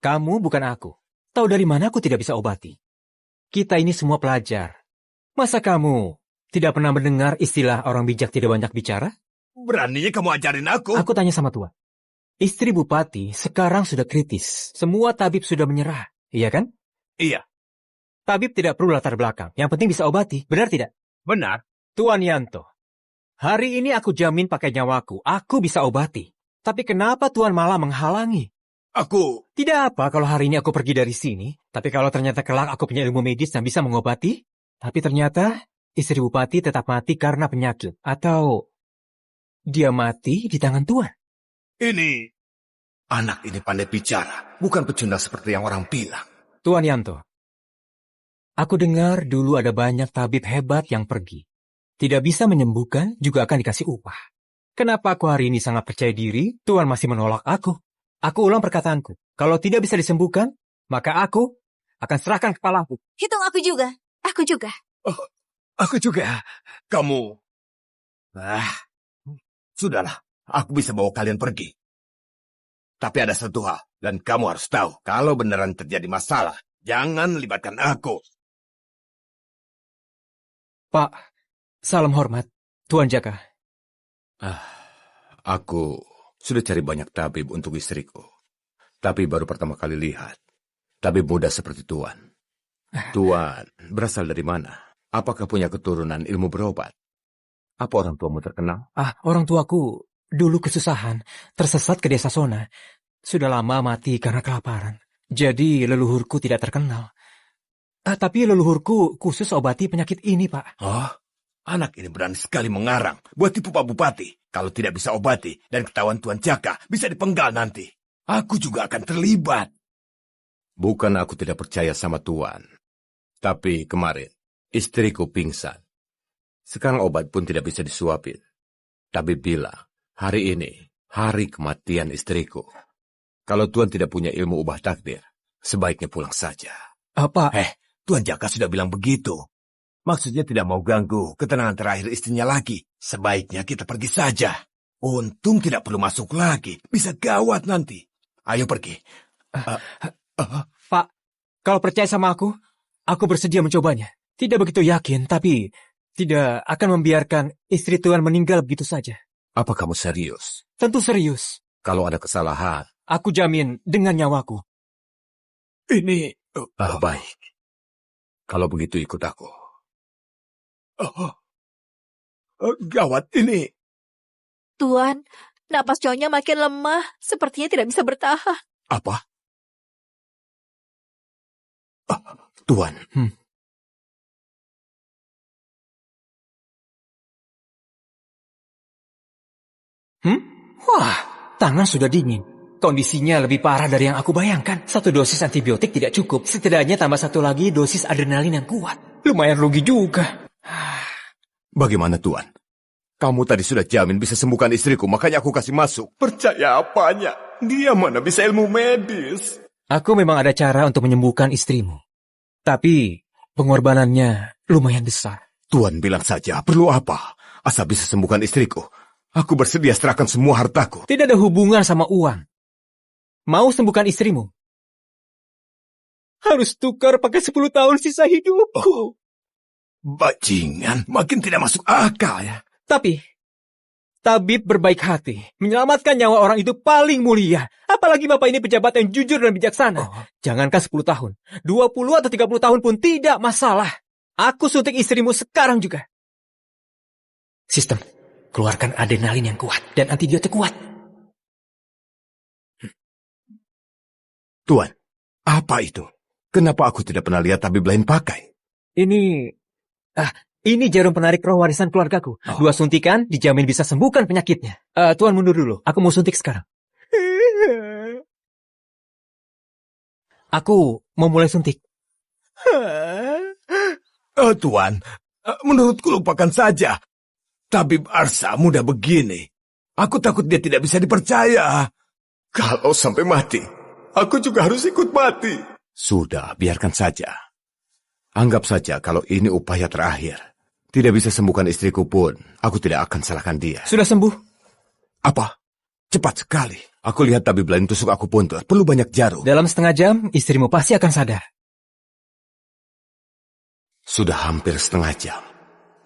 Kamu bukan aku. Tahu dari mana aku tidak bisa obati? Kita ini semua pelajar. Masa kamu tidak pernah mendengar istilah orang bijak tidak banyak bicara? Beraninya kamu ajarin aku. Aku tanya sama Tuan. Istri bupati sekarang sudah kritis. Semua tabib sudah menyerah. Iya kan? Iya. Tabib tidak perlu latar belakang. Yang penting bisa obati. Benar tidak? Benar. Tuan Yanto, hari ini aku jamin pakai nyawaku. Aku bisa obati. Tapi kenapa Tuan malah menghalangi? Aku... Tidak apa kalau hari ini aku pergi dari sini. Tapi kalau ternyata kelak aku punya ilmu medis dan bisa mengobati. Tapi ternyata istri bupati tetap mati karena penyakit. Atau dia mati di tangan Tuan. Ini... Anak ini pandai bicara. Bukan pecundang seperti yang orang bilang. Tuan Yanto, aku dengar dulu ada banyak tabib hebat yang pergi. Tidak bisa menyembuhkan, juga akan dikasih upah. Kenapa aku hari ini sangat percaya diri, Tuan masih menolak aku? Aku ulang perkataanku. Kalau tidak bisa disembuhkan, maka aku akan serahkan kepalaku. Hitung aku juga. Aku juga. Oh, aku juga. Kamu... Sudahlah. Aku bisa bawa kalian pergi. Tapi ada satu hal, dan kamu harus tahu. Kalau beneran terjadi masalah, jangan libatkan aku. Pak, salam hormat. Tuan Jaka. Aku sudah cari banyak tabib untuk istriku. Tapi baru pertama kali lihat. Tabib muda seperti Tuan. Tuan, berasal dari mana? Apakah punya keturunan ilmu berobat? Apa orang tuamu terkenal? Orang tuaku dulu kesusahan, tersesat ke desa Sona. Sudah lama mati karena kelaparan. Jadi leluhurku tidak terkenal. Tapi leluhurku khusus obati penyakit ini, Pak. Oh, anak ini berani sekali mengarang. Buat tipu Pak Bupati. Kalau tidak bisa obati dan ketahuan Tuan Jaka, bisa dipenggal nanti. Aku juga akan terlibat. Bukan aku tidak percaya sama Tuan. Tapi kemarin, istriku pingsan. Sekarang obat pun tidak bisa disuapin. Tabib bilang, hari ini, hari kematian istriku. Kalau Tuan tidak punya ilmu ubah takdir, sebaiknya pulang saja. Apa? Tuan Jaka sudah bilang begitu. Maksudnya tidak mau ganggu ketenangan terakhir istrinya lagi. Sebaiknya kita pergi saja. Untung tidak perlu masuk lagi. Bisa gawat nanti. Ayo pergi. Pak, kalau percaya sama aku bersedia mencobanya. Tidak begitu yakin, tapi tidak akan membiarkan istri Tuan meninggal begitu saja. Apa kamu serius? Tentu serius. Kalau ada kesalahan, aku jamin dengan nyawaku. Ini... baik. Kalau begitu ikut aku. Gawat ini. Tuan, napas Nyonya makin lemah. Sepertinya tidak bisa bertahan. Apa? Tuan. Wah, tangan sudah dingin. Kondisinya lebih parah dari yang aku bayangkan. 1 dosis antibiotik tidak cukup. Setidaknya tambah 1 lagi dosis adrenalin yang kuat. Lumayan rugi juga. Bagaimana Tuan? Kamu tadi sudah jamin bisa sembuhkan istriku, makanya aku kasih masuk. Percaya apanya? Dia mana bisa ilmu medis? Aku memang ada cara untuk menyembuhkan istrimu. Tapi pengorbanannya lumayan besar. Tuan bilang saja, perlu apa? Asal bisa sembuhkan istriku. Aku bersedia serahkan semua hartaku. Tidak ada hubungan sama uang. Mau sembuhkan istrimu? Harus tukar pakai 10 tahun sisa hidupku. Bajingan, makin tidak masuk akal ya. Tapi, tabib berbaik hati. Menyelamatkan nyawa orang itu paling mulia. Apalagi bapak ini pejabat yang jujur dan bijaksana. Jangankan 10 tahun. 20 atau 30 tahun pun tidak masalah. Aku suntik istrimu sekarang juga. Sistem, keluarkan adrenalin yang kuat dan antibiotik kuat. Tuan, apa itu? Kenapa aku tidak pernah lihat tabib lain pakai? Ini jarum penarik roh warisan keluargaku. 2 suntikan dijamin bisa sembuhkan penyakitnya. Tuan mundur dulu, aku mau suntik sekarang. Aku mau mulai suntik. Tuan, menurutku lupakan saja. Tabib Arsa mudah begini. Aku takut dia tidak bisa dipercaya. Kalau sampai mati, aku juga harus ikut mati. Sudah, biarkan saja. Anggap saja kalau ini upaya terakhir. Tidak bisa sembuhkan istriku pun, aku tidak akan salahkan dia. Sudah sembuh? Apa? Cepat sekali. Aku lihat tabib lain tusuk aku puntur. Perlu banyak jarum. Dalam setengah jam, istrimu pasti akan sadar. Sudah hampir setengah jam.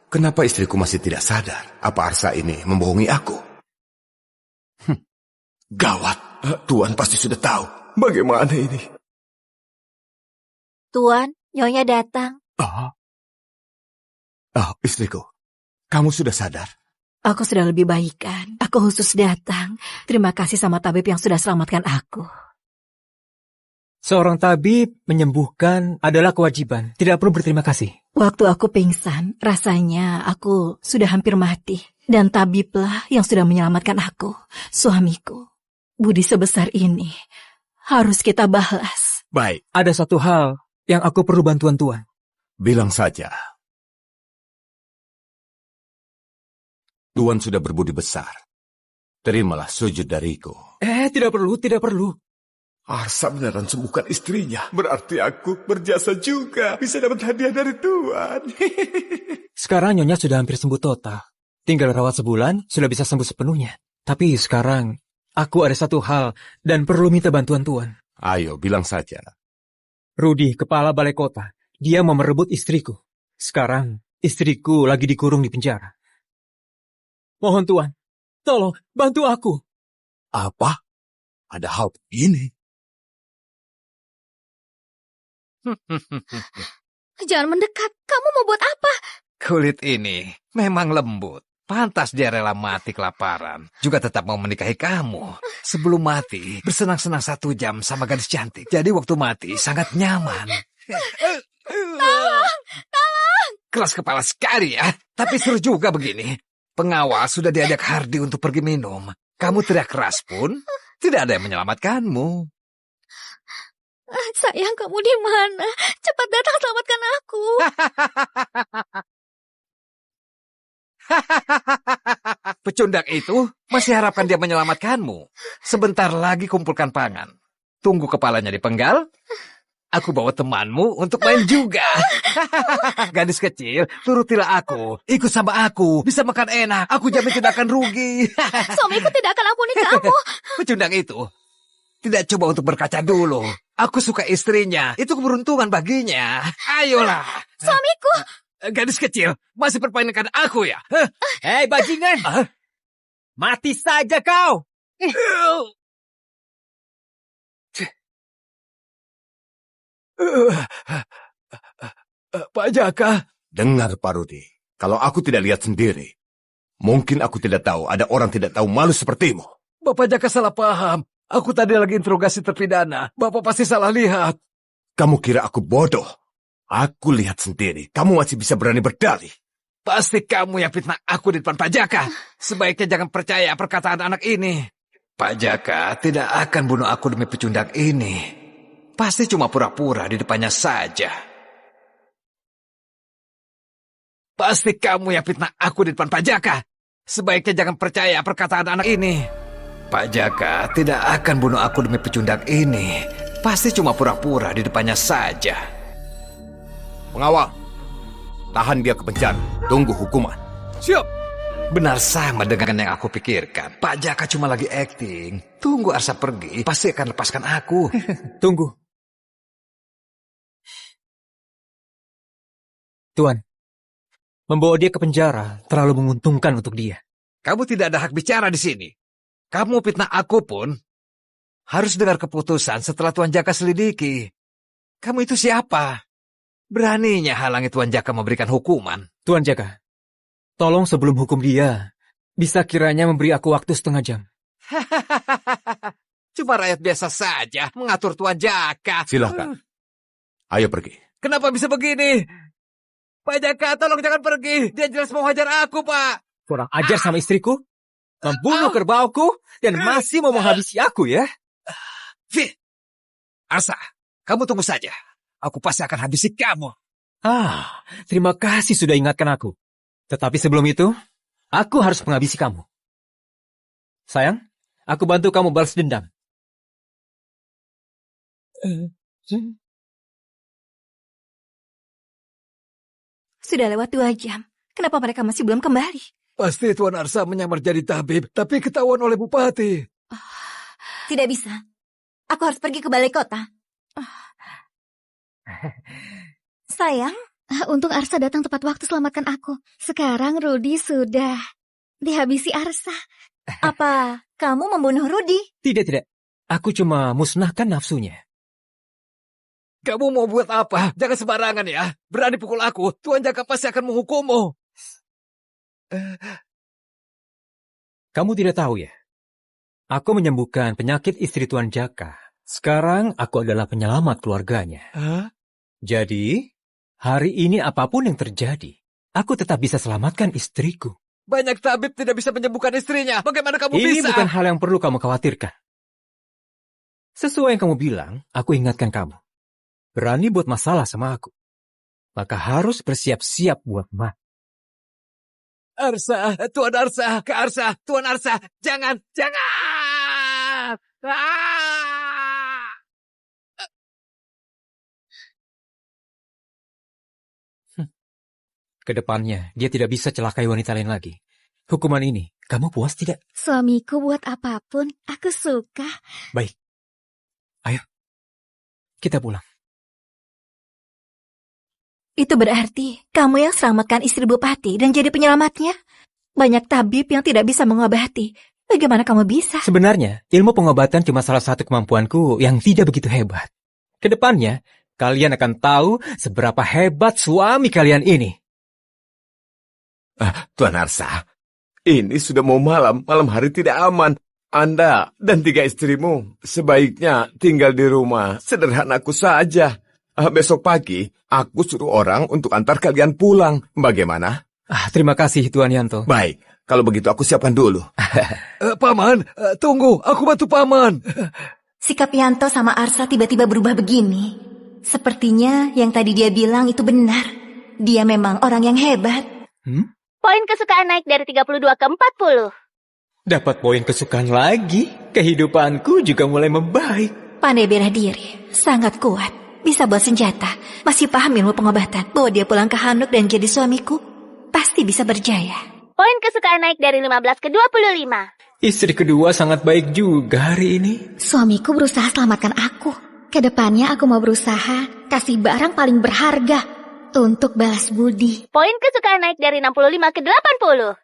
Kenapa istriku masih tidak sadar? Apa Arsa ini membohongi aku? Gawat. Tuan pasti sudah tahu. Bagaimana ini? Tuan, Nyonya datang. Istriku. Kamu sudah sadar? Aku sudah lebih baik kan. Aku khusus datang. Terima kasih sama tabib yang sudah selamatkan aku. Seorang tabib menyembuhkan adalah kewajiban. Tidak perlu berterima kasih. Waktu aku pingsan, rasanya aku sudah hampir mati. Dan tabiblah yang sudah menyelamatkan aku, suamiku. Budi sebesar ini harus kita balas. Baik. Ada satu hal yang aku perlu bantuan Tuan. Bilang saja. Tuan sudah berbudi besar. Terimalah sujud dariku. Tidak perlu. Arsa beneran sembuhkan istrinya. Berarti aku berjasa juga. Bisa dapat hadiah dari Tuan. Sekarang Nyonya sudah hampir sembuh total. Tinggal rawat sebulan, sudah bisa sembuh sepenuhnya. Tapi sekarang, aku ada satu hal dan perlu minta bantuan Tuan. Ayo, bilang saja. Rudi, kepala balai kota. Dia mau merebut istriku. Sekarang, istriku lagi dikurung di penjara. Mohon Tuan, tolong bantu aku. Apa? Ada hal begini? Jangan mendekat. Kamu mau buat apa? Kulit ini memang lembut. Pantas dia rela mati kelaparan. Juga tetap mau menikahi kamu. Sebelum mati, bersenang-senang 1 jam sama gadis cantik. Jadi waktu mati sangat nyaman. Tolong! Keras kepala sekali ya. Tapi seru juga begini. Pengawal sudah diajak Hardi untuk pergi minum. Kamu teriak keras pun, tidak ada yang menyelamatkanmu. Sayang, kamu di mana? Cepat datang selamatkan aku. Pecundang itu masih harapkan dia menyelamatkanmu. Sebentar lagi kumpulkan pangan. Tunggu kepalanya dipenggal. Aku bawa temanmu untuk main juga. Gadis kecil, turutilah aku. Ikut sama aku. Bisa makan enak. Aku jamin tidak akan rugi. Suamiku tidak akan ampuni kamu. Pecundang itu tidak coba untuk berkaca dulu. Aku suka istrinya. Itu keberuntungan baginya. Ayolah. Suamiku. Gadis kecil, masih permainkan aku ya? Hei bajingan. Mati saja kau. Pak Jaka. Dengar Pak Rudi, kalau aku tidak lihat sendiri, mungkin aku tidak tahu ada orang tidak tahu malu sepertimu. Bapak Jaka salah paham. Aku tadi lagi interogasi terpidana. Bapak pasti salah lihat. Kamu kira aku bodoh? Aku lihat sendiri, kamu masih bisa berani berdalih. Pasti kamu yang fitnah aku di depan Pak Jaka. Sebaiknya jangan percaya perkataan anak ini. Pak Jaka tidak akan bunuh aku demi pecundang ini. Pasti cuma pura-pura di depannya saja. Pasti kamu yang fitnah aku di depan Pak Jaka. Sebaiknya jangan percaya perkataan anak ini. Pak Jaka tidak akan bunuh aku demi pecundang ini. Pasti cuma pura-pura di depannya saja. Pengawal, tahan dia ke penjara. Tunggu hukuman. Siap. Benar sama dengan yang aku pikirkan. Pak Jaka cuma lagi acting. Tunggu Arsa pergi, pasti akan lepaskan aku. Tunggu. Tuan, membawa dia ke penjara terlalu menguntungkan untuk dia. Kamu tidak ada hak bicara di sini. Kamu fitnah aku pun harus dengar keputusan setelah Tuan Jaka selidiki. Kamu itu siapa? Beraninya halangi Tuan Jaka memberikan hukuman. Tuan Jaka, tolong sebelum hukum dia, bisa kiranya memberi aku waktu setengah jam. Cuma rakyat biasa saja mengatur Tuan Jaka. Silakan. Ayo pergi. Kenapa bisa begini? Pak Jaka, tolong jangan pergi. Dia jelas mau hajar aku, Pak. Kurang ajar sama istriku, membunuh kerbauku, dan masih mau menghabisi aku ya. Arsa, kamu tunggu saja. Aku pasti akan habisi kamu. Terima kasih sudah ingatkan aku. Tetapi sebelum itu, aku harus menghabisi kamu. Sayang, aku bantu kamu balas dendam. Sudah lewat 2 jam. Kenapa mereka masih belum kembali? Pasti Tuan Arsa menyamar jadi tabib, tapi ketahuan oleh bupati. Tidak bisa. Aku harus pergi ke balai kota. Sayang, Untung Arsa datang tepat waktu selamatkan aku. Sekarang Rudi sudah dihabisi Arsa. apa kamu membunuh Rudi? Tidak. Aku cuma musnahkan nafsunya. Kamu mau buat apa? Jangan sembarangan ya. Berani pukul aku, Tuan Jaka pasti akan menghukummu. Kamu tidak tahu ya? Aku menyembuhkan penyakit istri Tuan Jaka. Sekarang aku adalah penyelamat keluarganya. Jadi, hari ini apapun yang terjadi, aku tetap bisa selamatkan istriku. Banyak tabib tidak bisa menyembuhkan istrinya. Bagaimana kamu Ini bisa? bukan hal yang perlu kamu khawatirkan. Sesuai yang kamu bilang, aku ingatkan kamu. Berani buat masalah sama aku, maka harus bersiap-siap buat mati. Arsa, Tuan Arsa, ke Arsa, Tuan Arsa, jangan. Kedepannya, dia tidak bisa celakai wanita lain lagi. Hukuman ini, kamu puas tidak? Suamiku buat apapun, aku suka. Baik. Ayo, kita pulang. Itu berarti kamu yang selamatkan istri bupati dan jadi penyelamatnya? Banyak tabib yang tidak bisa mengobati. Bagaimana kamu bisa? Sebenarnya, ilmu pengobatan cuma salah satu kemampuanku yang tidak begitu hebat. Kedepannya, kalian akan tahu seberapa hebat suami kalian ini. Tuan Arsa, ini sudah mau malam hari tidak aman. Anda dan 3 istrimu sebaiknya tinggal di rumah sederhanaku saja. Besok pagi, aku suruh orang untuk antar kalian pulang. Bagaimana? Terima kasih, Tuan Yanto. Baik, kalau begitu aku siapkan dulu. Paman, tunggu, aku bantu Paman. Sikap Yanto sama Arsa tiba-tiba berubah begini. Sepertinya yang tadi dia bilang itu benar. Dia memang orang yang hebat. Poin kesukaan naik dari 32 ke 40. Dapat poin kesukaan lagi. Kehidupanku juga mulai membaik. Pandai bela diri, sangat kuat. Bisa buat senjata, masih paham ilmu pengobatan. Bawa dia pulang ke Hanuk dan jadi suamiku, pasti bisa berjaya. Poin kesukaan naik dari 15 ke 25. Istri kedua sangat baik juga hari ini. Suamiku berusaha selamatkan aku. Kedepannya aku mau berusaha kasih barang paling berharga untuk balas budi. Poin kesukaan naik dari 65 ke 80.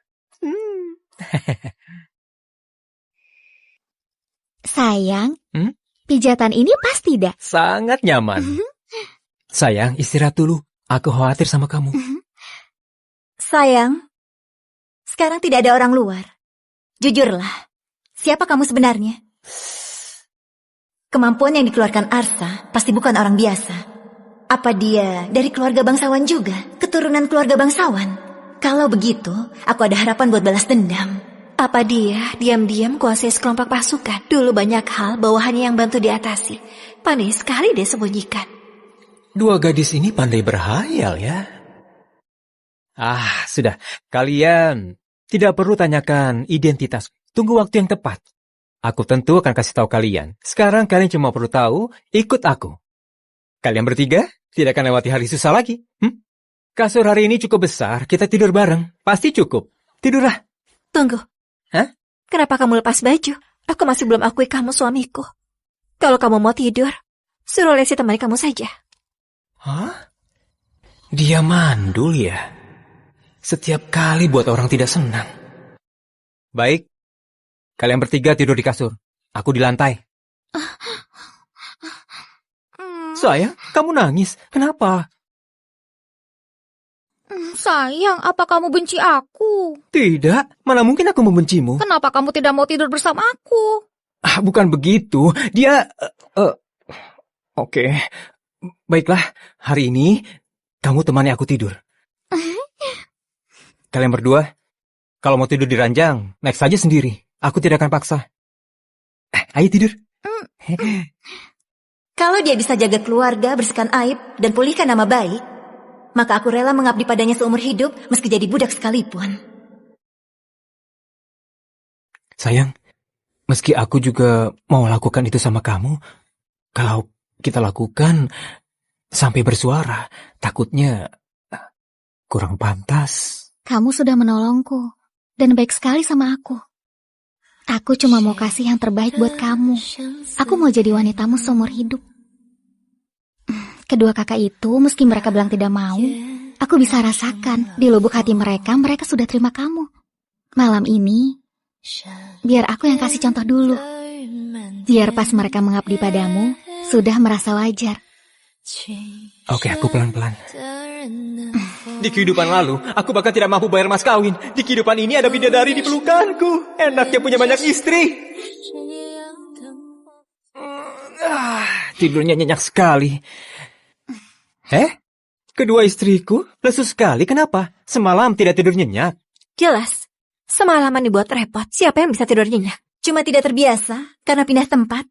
Sayang, pijatan ini pas tidak? Sangat nyaman. Sayang, istirahat dulu. Aku khawatir sama kamu. Sayang, sekarang tidak ada orang luar. Jujurlah, siapa kamu sebenarnya? Kemampuan yang dikeluarkan Arsa pasti bukan orang biasa. Apa dia dari keluarga bangsawan juga? Keturunan keluarga bangsawan? Kalau begitu, aku ada harapan buat balas dendam. Apa dia diam-diam kuasai sekelompok pasukan? Dulu banyak hal bawahannya yang bantu diatasi. Pandai sekali dia sembunyikan. Dua gadis ini pandai berhayal ya. Sudah. Kalian tidak perlu tanyakan identitas. Tunggu waktu yang tepat. Aku tentu akan kasih tahu kalian. Sekarang kalian cuma perlu tahu, ikut aku. Kalian bertiga tidak akan lewati hari susah lagi. Kasur hari ini cukup besar, kita tidur bareng. Pasti cukup. Tidurlah. Tunggu. Hah? Kenapa kamu lepas baju? Aku masih belum akui kamu suamiku. Kalau kamu mau tidur, suruh Lesi temani kamu saja. Hah? Dia mandul ya? Setiap kali buat orang tidak senang. Baik. Kalian bertiga tidur di kasur. Aku di lantai. Sayang, kamu nangis. Kenapa? Sayang, apa kamu benci aku? Tidak, mana mungkin aku membencimu. Kenapa kamu tidak mau tidur bersama aku? Bukan begitu. Dia... Oke. Baiklah, hari ini kamu temani aku tidur. Kalian berdua, kalau mau tidur di ranjang, naik saja sendiri. Aku tidak akan paksa. Ayo tidur. Kalau dia bisa jaga keluarga, bersihkan aib, dan pulihkan nama baik, maka aku rela mengabdi padanya seumur hidup, meski jadi budak sekalipun. Sayang, meski aku juga mau lakukan itu sama kamu, kalau kita lakukan sampai bersuara, takutnya kurang pantas. Kamu sudah menolongku, dan baik sekali sama aku. Aku cuma mau kasih yang terbaik buat kamu. Aku mau jadi wanitamu seumur hidup. Kedua kakak itu, meski mereka bilang tidak mau, aku bisa rasakan di lubuk hati mereka sudah terima kamu. Malam ini, biar aku yang kasih contoh dulu. Biar pas mereka mengabdi padamu, sudah merasa wajar. Oke, aku pelan-pelan. Di kehidupan lalu, aku bahkan tidak mampu bayar mas kawin. Di kehidupan ini ada bidadari di pelukanku. Enaknya punya banyak istri. Tidurnya nyenyak sekali. Kedua istriku lesu sekali. Kenapa? Semalam tidak tidur nyenyak. Jelas, semalaman dibuat repot. Siapa yang bisa tidur nyenyak? Cuma tidak terbiasa, karena pindah tempat.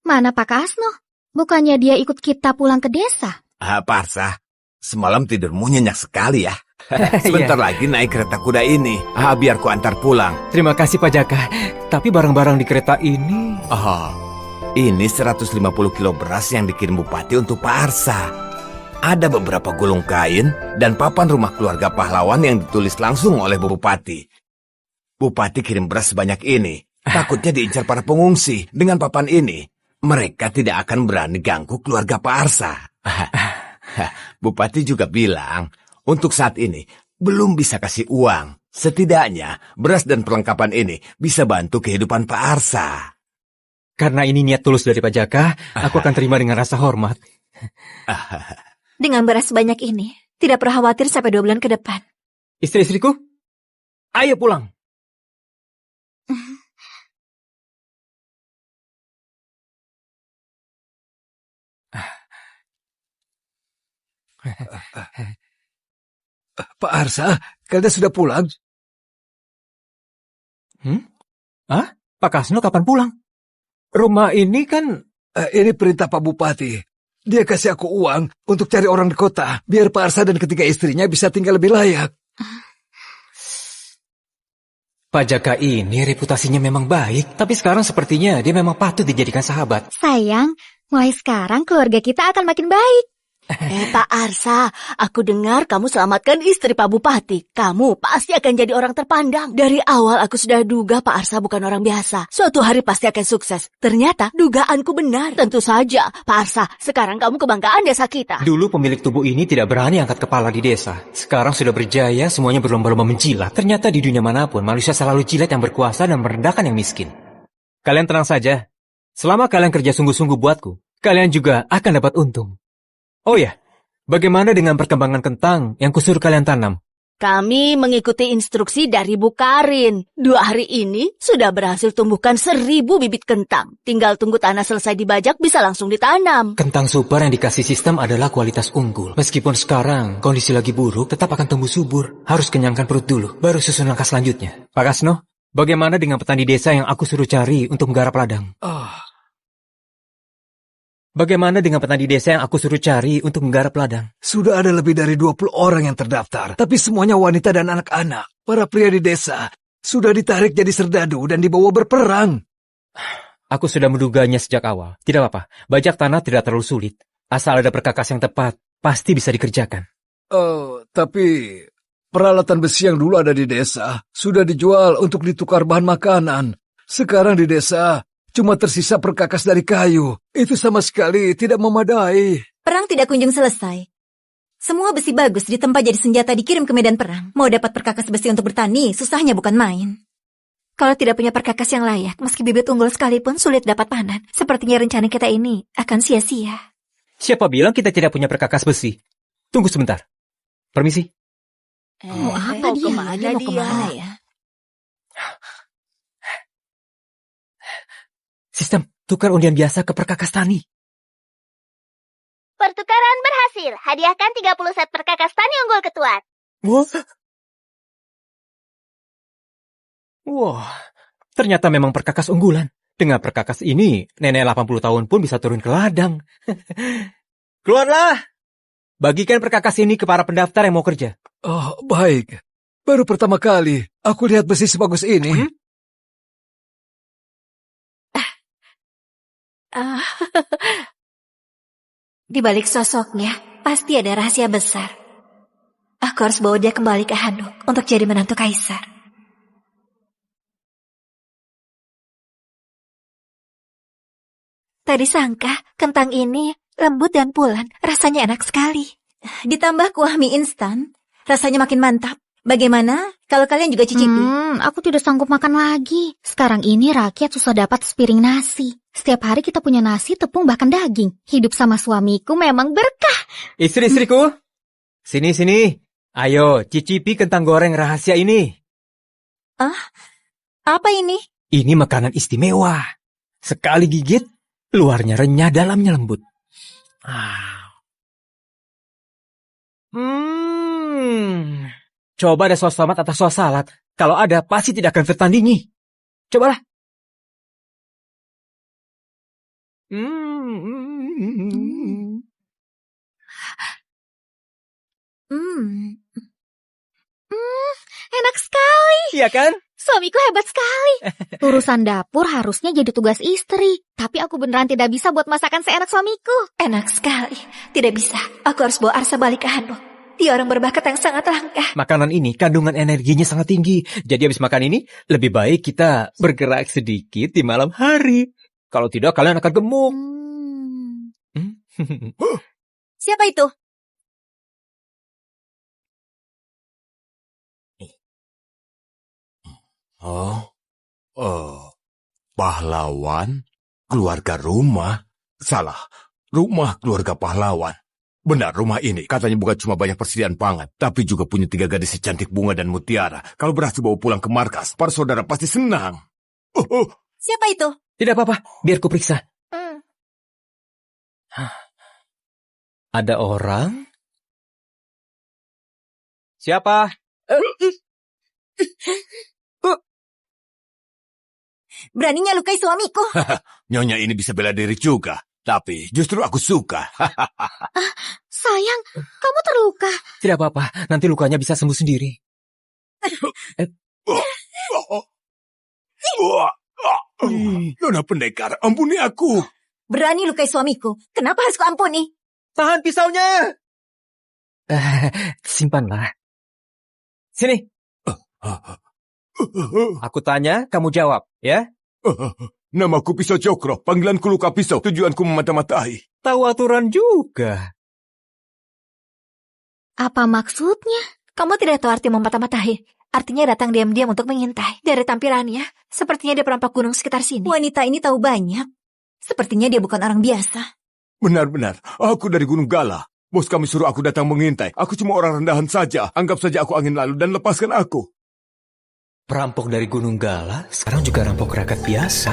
Mana Pak Kasno? Bukannya dia ikut kita pulang ke desa? Pak Arsa, semalam tidurmu nyenyak sekali ya. Sebentar lagi naik kereta kuda ini. Biar ku antar pulang. Terima kasih Pak Jaka. Tapi barang-barang di kereta ini... Ini 150 kilo beras yang dikirim Bupati untuk Pak Arsa. Ada beberapa gulung kain dan papan rumah keluarga pahlawan yang ditulis langsung oleh Bupati. Bupati kirim beras sebanyak ini. Takutnya diincar para pengungsi. Dengan papan ini, mereka tidak akan berani ganggu keluarga Pak Arsa. Bupati juga bilang, untuk saat ini belum bisa kasih uang. Setidaknya, beras dan perlengkapan ini bisa bantu kehidupan Pak Arsa. Karena ini niat tulus dari Pak Jaka, aku akan terima dengan rasa hormat. Dengan beras sebanyak ini, tidak perlu khawatir sampai 2 bulan ke depan. Istri-istriku, ayo pulang. Pak Arsa, kalian sudah pulang? Pak Kasno kapan pulang? Rumah ini kan... Ini perintah Pak Bupati. Dia kasih aku uang untuk cari orang di kota, biar Pak Arsa dan ketiga istrinya bisa tinggal lebih layak. Pak Jaka ini reputasinya memang baik, tapi sekarang sepertinya dia memang patut dijadikan sahabat. Sayang, mulai sekarang keluarga kita akan makin baik. Pak Arsa, aku dengar kamu selamatkan istri Pak Bupati. Kamu pasti akan jadi orang terpandang. Dari awal aku sudah duga Pak Arsa bukan orang biasa. Suatu hari pasti akan sukses. Ternyata dugaanku benar. Tentu saja, Pak Arsa, sekarang kamu kebanggaan desa kita. Dulu pemilik tubuh ini tidak berani angkat kepala di desa. Sekarang sudah berjaya, semuanya berlomba-lomba menjilat. Ternyata di dunia manapun, manusia selalu jilat yang berkuasa dan merendahkan yang miskin. Kalian tenang saja. Selama kalian kerja sungguh-sungguh buatku, kalian juga akan dapat untung. Oh ya, bagaimana dengan perkembangan kentang yang kusuruh kalian tanam? Kami mengikuti instruksi dari Bu Karin. 2 hari ini sudah berhasil tumbuhkan 1000 bibit kentang. Tinggal tunggu tanah selesai dibajak bisa langsung ditanam. Kentang super yang dikasih sistem adalah kualitas unggul. Meskipun sekarang kondisi lagi buruk, tetap akan tumbuh subur. Harus kenyangkan perut dulu, baru susun langkah selanjutnya. Pak Kasno, bagaimana dengan petani desa yang aku suruh cari untuk menggarap ladang? Bagaimana dengan petani desa yang aku suruh cari untuk menggarap ladang? Sudah ada lebih dari 20 orang yang terdaftar, tapi semuanya wanita dan anak-anak. Para pria di desa sudah ditarik jadi serdadu dan dibawa berperang. Aku sudah menduganya sejak awal. Tidak apa-apa, bajak tanah tidak terlalu sulit. Asal ada perkakas yang tepat, pasti bisa dikerjakan. Tapi peralatan besi yang dulu ada di desa sudah dijual untuk ditukar bahan makanan. Sekarang di desa cuma tersisa perkakas dari kayu. Itu sama sekali tidak memadai. Perang tidak kunjung selesai. Semua besi bagus ditempa jadi senjata dikirim ke medan perang. Mau dapat perkakas besi untuk bertani, susahnya bukan main. Kalau tidak punya perkakas yang layak, meski bibit unggul sekalipun sulit dapat panen. Sepertinya rencana kita ini akan sia-sia. Siapa bilang kita tidak punya perkakas besi? Tunggu sebentar. Permisi. Mau apa dia? Dia mau kemana ya? Sistem, tukar undian biasa ke perkakas tani. Pertukaran berhasil. Hadiahkan 30 set perkakas tani unggul ke Tuan. Wah, ternyata memang perkakas unggulan. Dengan perkakas ini, nenek 80 tahun pun bisa turun ke ladang. Keluarlah! Bagikan perkakas ini ke para pendaftar yang mau kerja. Oh, baik. Baru pertama kali aku lihat besi sebagus ini. Di balik sosoknya, pasti ada rahasia besar. Aku harus bawa dia kembali ke Hanuk untuk jadi menantu kaisar. Tadi sangka, kentang ini lembut dan pulen, rasanya enak sekali. Ditambah kuah mie instan, rasanya makin mantap. Bagaimana kalau kalian juga cicipi? Aku tidak sanggup makan lagi. Sekarang ini rakyat susah dapat sepiring nasi. Setiap hari kita punya nasi, tepung, bahkan daging. Hidup sama suamiku memang berkah. Istri-istriku, sini-sini. Ayo, cicipi kentang goreng rahasia ini. Apa ini? Ini makanan istimewa. Sekali gigit, luarnya renyah, dalamnya lembut. Coba ada sos tomat atau sos salad. Kalau ada, pasti tidak akan tertandingi. Cobalah. Enak sekali. Iya kan? Suamiku hebat sekali. Urusan dapur harusnya jadi tugas istri. Tapi aku beneran tidak bisa buat masakan seenak suamiku. Enak sekali. Tidak bisa. Aku harus bawa Arsa balik ke Hanuk. Dia orang berbakat yang sangat langka. Makanan ini kandungan energinya sangat tinggi. Jadi habis makan ini, lebih baik kita bergerak sedikit di malam hari. Kalau tidak, kalian akan gemuk. Siapa itu? Pahlawan? Keluarga rumah? Salah, rumah keluarga pahlawan. Benar, rumah ini katanya bukan cuma banyak persediaan pangan, tapi juga punya 3 gadis secantik bunga dan mutiara. Kalau berhasil bawa pulang ke markas, para saudara pasti senang. Siapa itu? Tidak apa-apa, biar ku periksa. Ada orang? Siapa? Beraninya lukai suamiku. Nyonya ini bisa bela diri juga, tapi justru aku suka. Sayang, kamu terluka. Tidak apa-apa, nanti lukanya bisa sembuh sendiri. Nona pendekar, ampuni aku. Berani lukai suamiku. Kenapa harus kuampuni? Tahan pisaunya. Simpanlah. Sini. Aku tanya, kamu jawab, ya? Namaku Pisau Cokro, panggilanku Luka Pisau, tujuanku memata-matai. Tahu aturan juga. Apa maksudnya? Kamu tidak tahu arti memata-matahi. Artinya datang diam-diam untuk mengintai. Dari tampilannya, sepertinya dia perampok gunung sekitar sini. Wanita ini tahu banyak. Sepertinya dia bukan orang biasa. Benar-benar, aku dari Gunung Gala. Bos kami suruh aku datang mengintai. Aku cuma orang rendahan saja. Anggap saja aku angin lalu dan lepaskan aku. Perampok dari Gunung Gala, sekarang juga rampok rakyat biasa.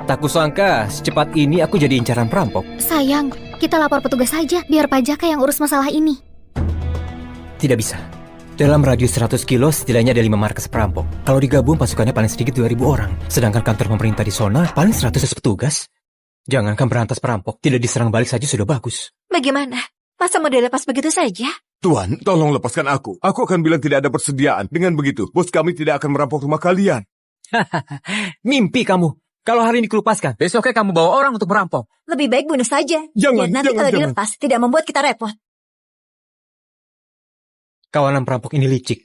Tak kusangka secepat ini aku jadi incaran perampok. Sayang, kita lapor petugas saja, biar Pak Jaka yang urus masalah ini. Tidak bisa. Dalam radius 100 kilo setidaknya ada 5 markas perampok. Kalau digabung pasukannya paling sedikit 2.000 orang. Sedangkan kantor pemerintah di sana paling 100 petugas. Jangankan berantas perampok, tidak diserang balik saja sudah bagus. Bagaimana? Masa mau dilepas begitu saja? Tuan, tolong lepaskan aku. Aku akan bilang tidak ada persediaan. Dengan begitu, bos kami tidak akan merampok rumah kalian. Mimpi kamu. Kalau hari ini kulupaskan, besoknya kamu bawa orang untuk merampok. Lebih baik bunuh saja. Jangan, Biar nanti jangan, kalau jangan. dilepas, tidak membuat kita repot. Kawanan perampok ini licik.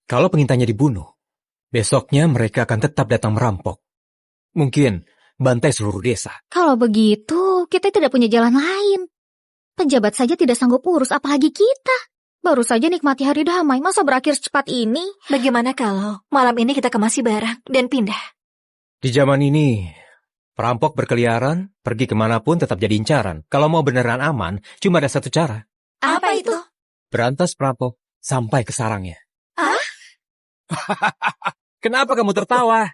Kalau pengintainya dibunuh, besoknya mereka akan tetap datang merampok. Mungkin bantai seluruh desa. Kalau begitu, kita tidak punya jalan lain. Pejabat saja tidak sanggup urus, apalagi kita. Baru saja nikmati hari damai, masa berakhir secepat ini? Bagaimana kalau malam ini kita kemasi barang dan pindah? Di zaman ini, perampok berkeliaran, pergi kemanapun tetap jadi incaran. Kalau mau beneran aman, cuma ada satu cara. Apa itu? Berantas perampok sampai ke sarangnya. Hah? Kenapa kamu tertawa?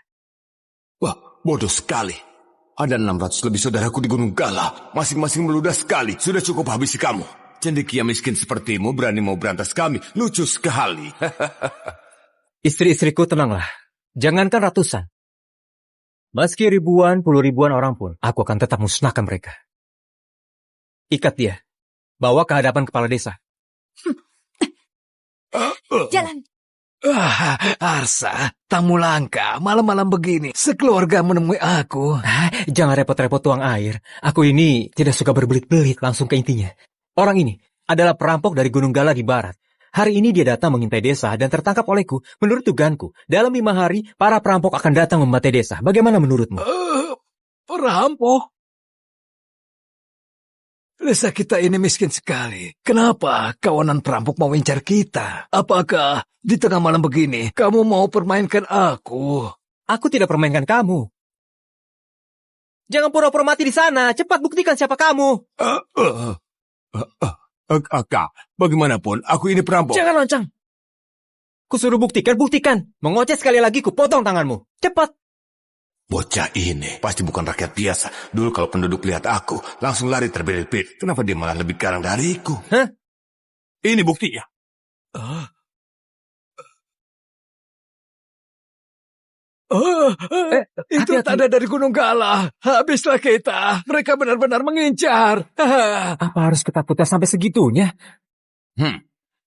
Wah, bodoh sekali. Ada 600 lebih saudaraku di Gunung Gala. Masing-masing meludah sekali. Sudah cukup habisi kamu. Cendekia miskin sepertimu berani mau berantas kami. Lucu sekali. Istri-istriku tenanglah. Jangankan ratusan. Meski ribuan, puluh ribuan orang pun, aku akan tetap musnahkan mereka. Ikat dia. Bawa ke hadapan kepala desa. Jalan. Arsa, tamu langka, malam-malam begini, sekeluarga menemui aku. Jangan repot-repot tuang air. Aku ini tidak suka berbelit-belit, langsung ke intinya. Orang ini adalah perampok dari Gunung Gala di barat. Hari ini dia datang mengintai desa dan tertangkap olehku. Menurut dugaanku, dalam 5 hari, para perampok akan datang membantai desa. Bagaimana menurutmu? Perampok? Desa kita ini miskin sekali. Kenapa kawanan perampok mau incar kita? Apakah di tengah malam begini kamu mau permainkan aku? Aku tidak permainkan kamu. Jangan pura-pura mati di sana. Cepat buktikan siapa kamu. Kak, bagaimanapun, aku ini perampok. Jangan loncang. Kusuruh buktikan. Mengoceh sekali lagi, kupotong tanganmu. Cepat. Bocah ini pasti bukan rakyat biasa. Dulu kalau penduduk lihat aku, langsung lari terbelit-belit. Kenapa dia malah lebih garang dariku? Hah? Ini buktinya. Itu hati-hati. tanda dari Gunung Gala. Habislah kita. Mereka benar-benar mengincar. Apa harus ketakutan sampai segitunya?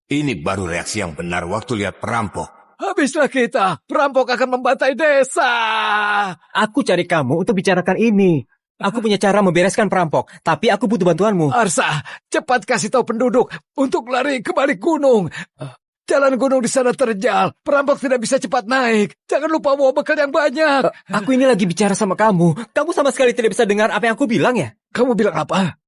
Ini baru reaksi yang benar waktu lihat perampok. Habislah kita. Perampok akan membantai desa. Aku cari kamu untuk bicarakan ini. Aku punya cara membereskan perampok, tapi aku butuh bantuanmu. Arsa, cepat kasih tahu penduduk untuk lari ke balik gunung. Jalan gunung di sana terjal. Perampok tidak bisa cepat naik. Jangan lupa bawa bekal yang banyak. Aku ini lagi bicara sama kamu. Kamu sama sekali tidak bisa dengar apa yang aku bilang ya? Kamu bilang apa?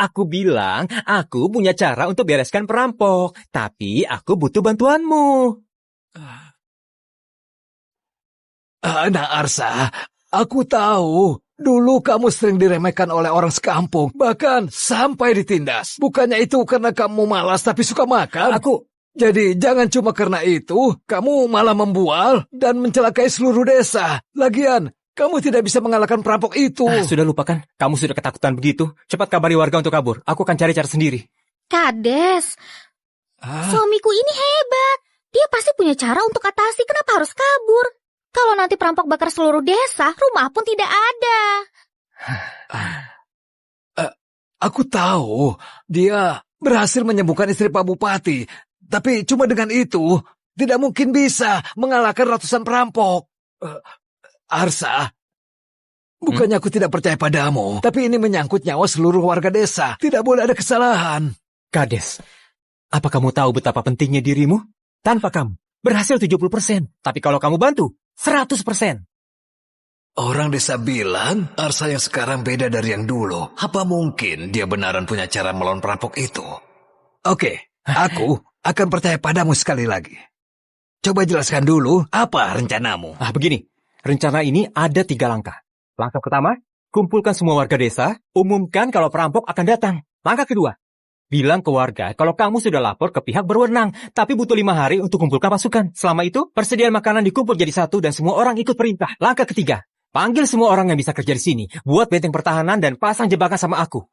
Aku bilang, aku punya cara untuk bereskan perampok. Tapi aku butuh bantuanmu. Nah, Arsa, aku tahu. Dulu kamu sering diremehkan oleh orang sekampung. Bahkan sampai ditindas. Bukannya itu karena kamu malas tapi suka makan. Jadi jangan cuma karena itu, kamu malah membual dan mencelakai seluruh desa. Lagian, kamu tidak bisa mengalahkan perampok itu. Sudah lupakan. Kamu sudah ketakutan begitu. Cepat kabari warga untuk kabur. Aku akan cari cara sendiri. Kades, suamiku ini hebat. Dia pasti punya cara untuk atasi. Kenapa harus kabur? Kalau nanti perampok bakar seluruh desa, rumah pun tidak ada. Aku tahu, dia berhasil menyembuhkan istri Pak Bupati. Tapi cuma dengan itu, tidak mungkin bisa mengalahkan ratusan perampok. Arsa, bukannya aku tidak percaya padamu, tapi ini menyangkut nyawa seluruh warga desa. Tidak boleh ada kesalahan. Kades, apa kamu tahu betapa pentingnya dirimu? Tanpa kamu, berhasil 70%. Tapi kalau kamu bantu, 100%. Orang desa bilang, Arsa yang sekarang beda dari yang dulu. Apa mungkin dia benaran punya cara melawan perampok itu? Oke, aku akan percaya padamu sekali lagi. Coba jelaskan dulu, apa rencanamu? Begini, rencana ini ada 3 langkah. Langkah pertama, kumpulkan semua warga desa, umumkan kalau perampok akan datang. Langkah kedua, bilang ke warga kalau kamu sudah lapor ke pihak berwenang, tapi butuh 5 hari untuk kumpulkan pasukan. Selama itu, persediaan makanan dikumpul jadi satu dan semua orang ikut perintah. Langkah ketiga, panggil semua orang yang bisa kerja di sini, buat benteng pertahanan dan pasang jebakan sama aku.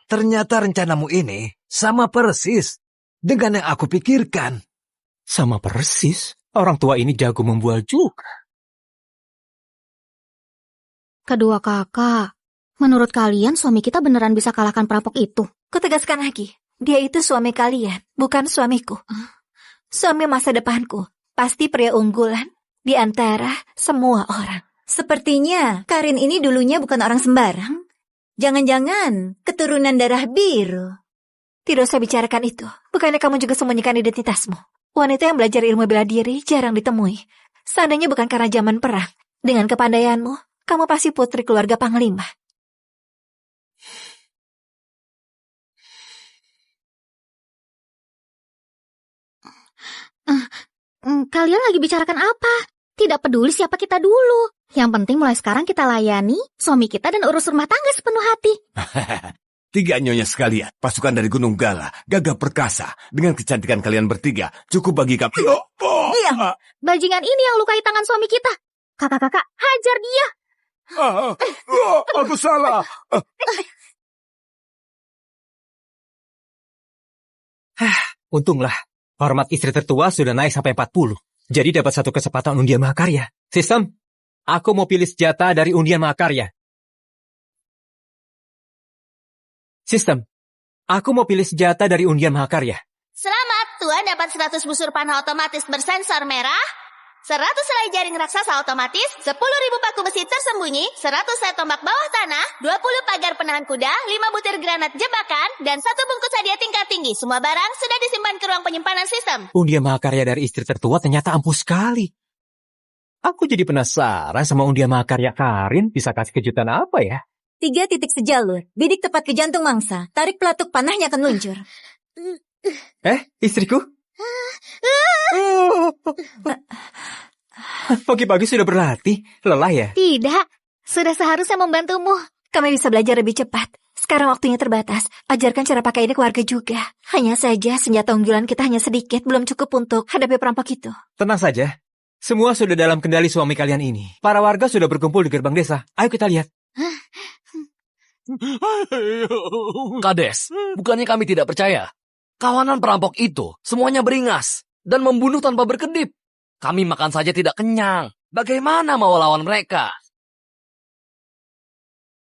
Ternyata rencanamu ini sama persis dengan yang aku pikirkan. Sama persis, orang tua ini jago membual juga. Kedua kakak, menurut kalian suami kita beneran bisa kalahkan perampok itu? Kutegaskan lagi, dia itu suami kalian, bukan suamiku. Suami masa depanku, pasti pria unggulan di antara semua orang. Sepertinya Karin ini dulunya bukan orang sembarang. Jangan-jangan keturunan darah biru. Tidak usah bicarakan itu. Bukannya kamu juga sembunyikan identitasmu. Wanita yang belajar ilmu bela diri jarang ditemui. Seandainya bukan karena zaman perang, dengan kepandaianmu, kamu pasti putri keluarga panglima. Kalian lagi bicarakan apa? Tidak peduli siapa kita dulu. Yang penting mulai sekarang kita layani suami kita dan urus rumah tangga sepenuh hati. 3 nyonya sekalian, pasukan dari Gunung Gala, gagah perkasa, dengan kecantikan kalian bertiga, cukup bagi kami. Iya, bajingan ini yang lukai tangan suami kita. Kakak-kakak, hajar dia. Aku salah. Untunglah, hormat istri tertua sudah naik sampai 40. Jadi dapat satu kesempatan undian mahakarya. Sistem, aku mau pilih senjata dari undian mahakarya. Sistem, aku mau pilih senjata dari undian mahakarya. Selamat, Tuan dapat 100 busur panah otomatis bersensor merah, 100 selai jaring raksasa otomatis, 10.000 paku besi tersembunyi, 100 set tombak bawah tanah, 20 pagar penahan kuda, 5 butir granat jebakan, dan 1 bungkus hadiah tingkat tinggi. Semua barang sudah disimpan ke ruang penyimpanan sistem. Undian mahakarya dari istri tertua ternyata ampuh sekali. Aku jadi penasaran sama undian mahakarya Karin bisa kasih kejutan apa ya? 3 titik sejalur, bidik tepat ke jantung mangsa. Tarik pelatuk panahnya akan meluncur. Istriku? Pagi-pagi sudah berlatih, lelah ya? Tidak, sudah seharusnya membantumu. Kami bisa belajar lebih cepat. Sekarang waktunya terbatas. Ajarkan cara pakai ini ke warga juga. Hanya saja senjata unggulan kita hanya sedikit, belum cukup untuk hadapi perampok itu. Tenang saja, semua sudah dalam kendali suami kalian ini. Para warga sudah berkumpul di gerbang desa. Ayo kita lihat. Kades, bukannya kami tidak percaya. Kawanan perampok itu semuanya beringas dan membunuh tanpa berkedip. Kami makan saja tidak kenyang. Bagaimana mau lawan mereka?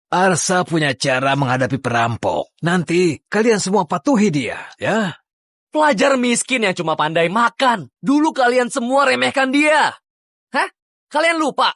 Arsa punya cara menghadapi perampok. Nanti kalian semua patuhi dia, ya. Pelajar miskin yang cuma pandai makan. Dulu kalian semua remehkan dia. Hah? Kalian lupa?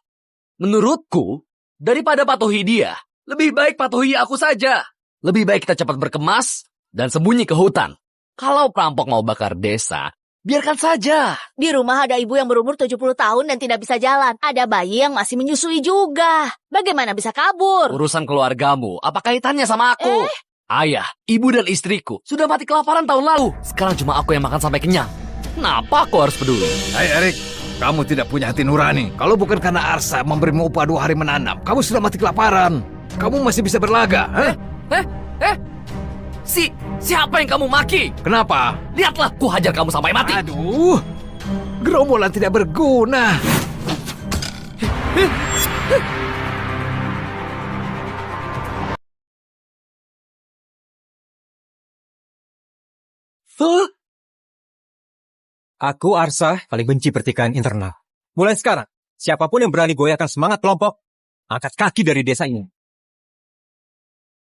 Menurutku, daripada patuhi dia, lebih baik patuhi aku saja. Lebih baik kita cepat berkemas dan sembunyi ke hutan. Kalau perampok mau bakar desa, biarkan saja. Di rumah ada ibu yang berumur 70 tahun dan tidak bisa jalan. Ada bayi yang masih menyusui juga. Bagaimana bisa kabur? Urusan keluargamu, apa kaitannya sama aku? Ayah, ibu dan istriku sudah mati kelaparan tahun lalu. Sekarang cuma aku yang makan sampai kenyang. Kenapa aku harus peduli? Hai Erik, kamu tidak punya hati nurani. Kalau bukan karena Arsa memberimu upah 2 hari menanam, kamu sudah mati kelaparan. Kamu masih bisa berlaga, Siapa yang kamu maki? Kenapa? Lihatlah, ku hajar kamu sampai mati. Aduh, gerombolan tidak berguna. Aku, Arsa, paling benci pertikaian internal. Mulai sekarang, siapapun yang berani goyahkan semangat kelompok, angkat kaki dari desa ini.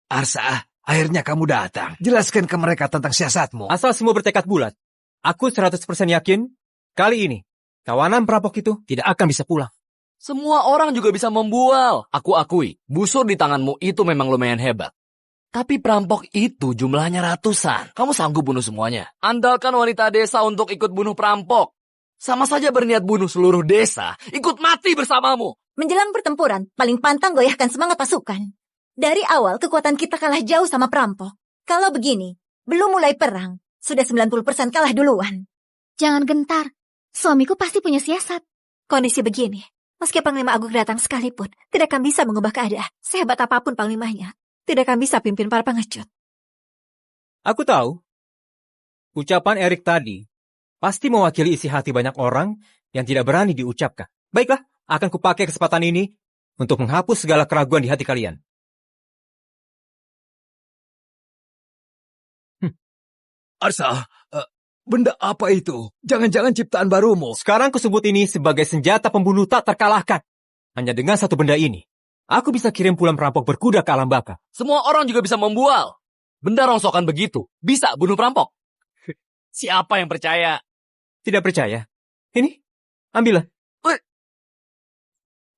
Arsa, akhirnya kamu datang. Jelaskan ke mereka tentang siasatmu. Asal semua bertekad bulat, aku 100% yakin, kali ini, kawanan perampok itu tidak akan bisa pulang. Semua orang juga bisa membual. Aku akui, busur di tanganmu itu memang lumayan hebat. Tapi perampok itu jumlahnya ratusan. Kamu sanggup bunuh semuanya? Andalkan wanita desa untuk ikut bunuh perampok. Sama saja berniat bunuh seluruh desa, ikut mati bersamamu. Menjelang pertempuran, paling pantang goyahkan semangat pasukan. Dari awal, kekuatan kita kalah jauh sama perampok. Kalau begini, belum mulai perang, sudah 90% kalah duluan. Jangan gentar, suamiku pasti punya siasat. Kondisi begini, Meski Panglima Agung datang sekalipun, tidak akan bisa mengubah keadaan. Sehebat apapun Panglimanya, tidak akan bisa pimpin para pengecut. Aku tahu. Ucapan Erik tadi pasti mewakili isi hati banyak orang yang tidak berani diucapkan. Baiklah, akan kupakai kesempatan ini untuk menghapus segala keraguan di hati kalian. Arsa, benda apa itu? Jangan-jangan ciptaan barumu? Sekarang kusebut ini sebagai senjata pembunuh tak terkalahkan. Hanya dengan satu benda ini, aku bisa kirim puluhan perampok berkuda ke alam baka. Semua orang juga bisa membual. Benda rongsokan begitu, bisa bunuh perampok. Siapa yang percaya? Tidak percaya? Ini, ambillah.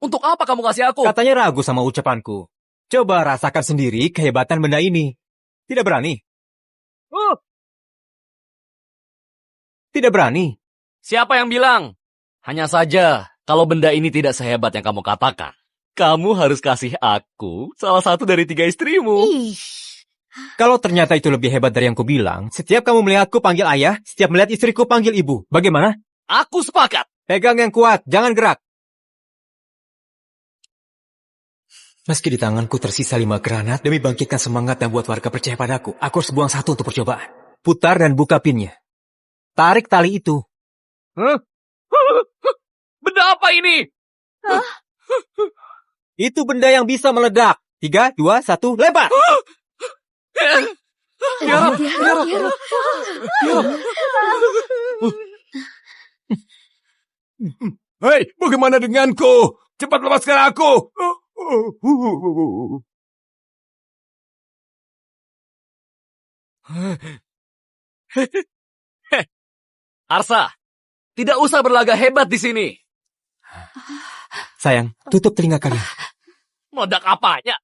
Untuk apa kamu kasih aku? Katanya ragu sama ucapanku. Coba rasakan sendiri kehebatan benda ini. Tidak berani? Tidak berani? Siapa yang bilang? Hanya saja, kalau benda ini tidak sehebat yang kamu katakan, kamu harus kasih aku salah satu dari 3 istrimu. Kalau ternyata itu lebih hebat dari yang kubilang, setiap kamu melihatku panggil ayah, setiap melihat istriku panggil ibu. Bagaimana? Aku sepakat. Pegang yang kuat, jangan gerak. Meski di tanganku tersisa 5 granat, demi bangkitkan semangat dan buat warga percaya padaku, aku harus buang 1 untuk percobaan. Putar dan buka pinnya. Tarik tali itu. Benda apa ini? Itu benda yang bisa meledak. 3, 2, 1, lempar! Hei, bagaimana denganku? Cepat lepaskan aku! Arsa, tidak usah berlagak hebat di sini. Sayang, tutup telinga kalian. Meledak apanya?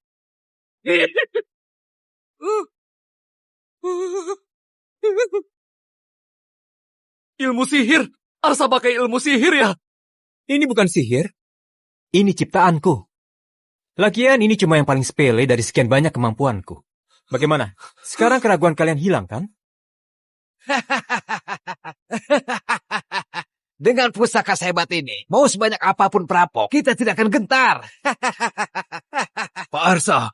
Ilmu sihir? Arsa pakai ilmu sihir ya? Ini bukan sihir. Ini ciptaanku. Lagian ini cuma yang paling sepele dari sekian banyak kemampuanku. Bagaimana? Sekarang keraguan kalian hilang kan? Dengan pusaka sehebat ini, mau sebanyak apapun perampok, kita tidak akan gentar. Pak Arsa,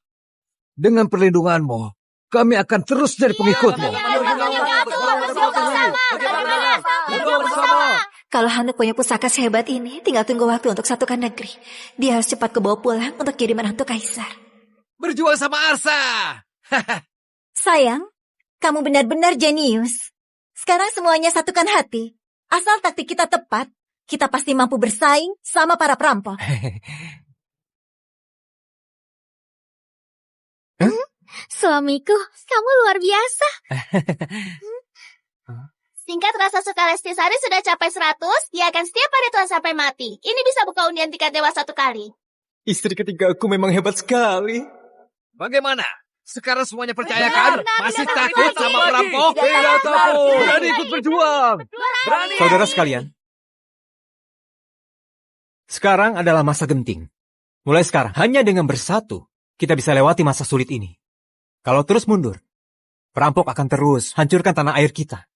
dengan perlindunganmu, kami akan terus jadi pengikutmu. Kalau Hanuk punya pusaka sehebat ini, tinggal tunggu waktu untuk satukan negeri. Dia harus cepat kebawa pulang untuk jadi menantu kaisar. Berjuang sama Arsa. Sayang, kamu benar-benar jenius. Sekarang semuanya satukan hati. Asal taktik kita tepat, kita pasti mampu bersaing sama para perampok. Suamiku, kamu luar biasa. Singkat rasa suka Lestisari sudah capai 100, dia akan setia pada Tuhan sampai mati. Ini bisa buka undian tingkat dewa 1 kali. Istri ketiga aku memang hebat sekali. Bagaimana? Sekarang semuanya percaya kan? Masih takut sama perampok? Tidak takut. Berani ikut berjuang. Berani. Saudara sekalian, sekarang adalah masa genting. Mulai sekarang, hanya dengan bersatu, kita bisa lewati masa sulit ini. Kalau terus mundur, perampok akan terus hancurkan tanah air kita.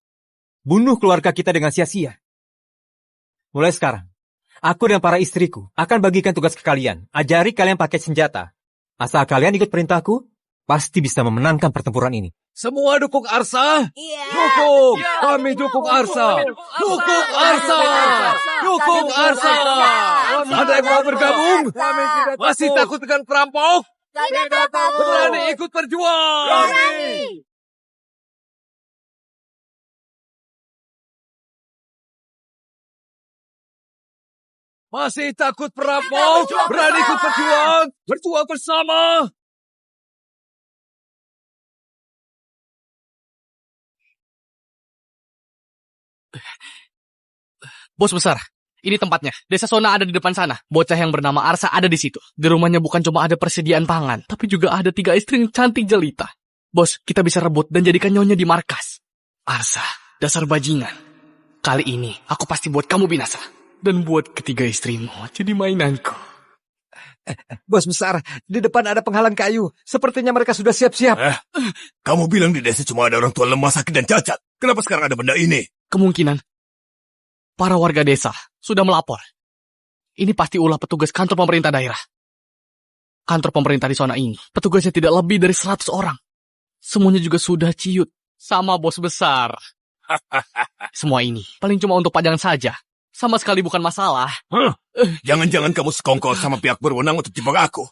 Bunuh keluarga kita dengan sia-sia. Mulai sekarang, aku dan para istriku akan bagikan tugas ke kalian. Ajari kalian pakai senjata. Asal kalian ikut perintahku, pasti bisa memenangkan pertempuran ini. Semua dukung Arsa? Iya. Dukung! Kami dukung Arsa! Dukung Arsa! Dukung Arsa! Ada yang mau bergabung? Masih takut dengan perampok? Tidak takut. Berani ikut berjuang! Berani. Masih takut perampok? Berani ikut berjuang? Berjuang bersama! Bos besar, ini tempatnya. Desa Sona ada di depan sana. Bocah yang bernama Arsa ada di situ. Di rumahnya bukan cuma ada persediaan pangan, tapi juga ada 3 istri yang cantik jelita. Bos, kita bisa rebut dan jadikan nyonya di markas. Arsa, dasar bajingan. Kali ini, aku pasti buat kamu binasa. Dan buat ketiga istrimu jadi mainanku. Bos besar, di depan ada penghalang kayu. Sepertinya mereka sudah siap-siap. Kamu bilang di desa cuma ada orang tua lemah, sakit, dan cacat. Kenapa sekarang ada benda ini? Kemungkinan para warga desa sudah melapor. Ini pasti ulah petugas kantor pemerintah daerah. Kantor pemerintah di zona ini, petugasnya tidak lebih dari 100 orang. Semuanya juga sudah ciut sama bos besar. Semua ini paling cuma untuk pajangan saja. Sama sekali bukan masalah. Jangan-jangan kamu sekongkol sama pihak berwenang untuk jebak aku.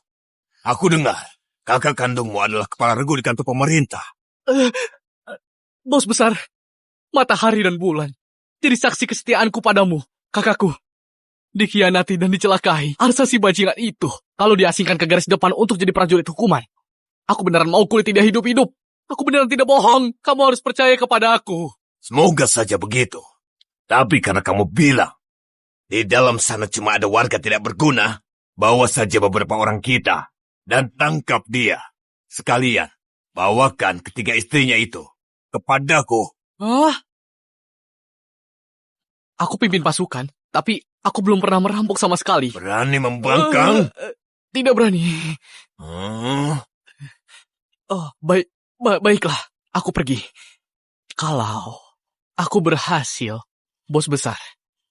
Aku dengar, kakak kandungmu adalah kepala regu di kantor pemerintah. Bos besar, matahari dan bulan jadi saksi kesetiaanku padamu, kakakku. Dikhianati dan dicelakai Arsa si bajingan itu. Kalau diasingkan ke garis depan untuk jadi prajurit hukuman, aku beneran mau kulit tidak hidup-hidup. Aku beneran tidak bohong. Kamu harus percaya kepada aku. Semoga saja begitu. Tapi karena kamu bilang, di dalam sana cuma ada warga tidak berguna, bawa saja beberapa orang kita dan tangkap dia. Sekalian, bawakan ketiga istrinya itu kepadaku. Hah? Aku pimpin pasukan, tapi aku belum pernah merampok sama sekali. Berani membangkang? Tidak berani. Baiklah, aku pergi. Kalau aku berhasil, bos besar,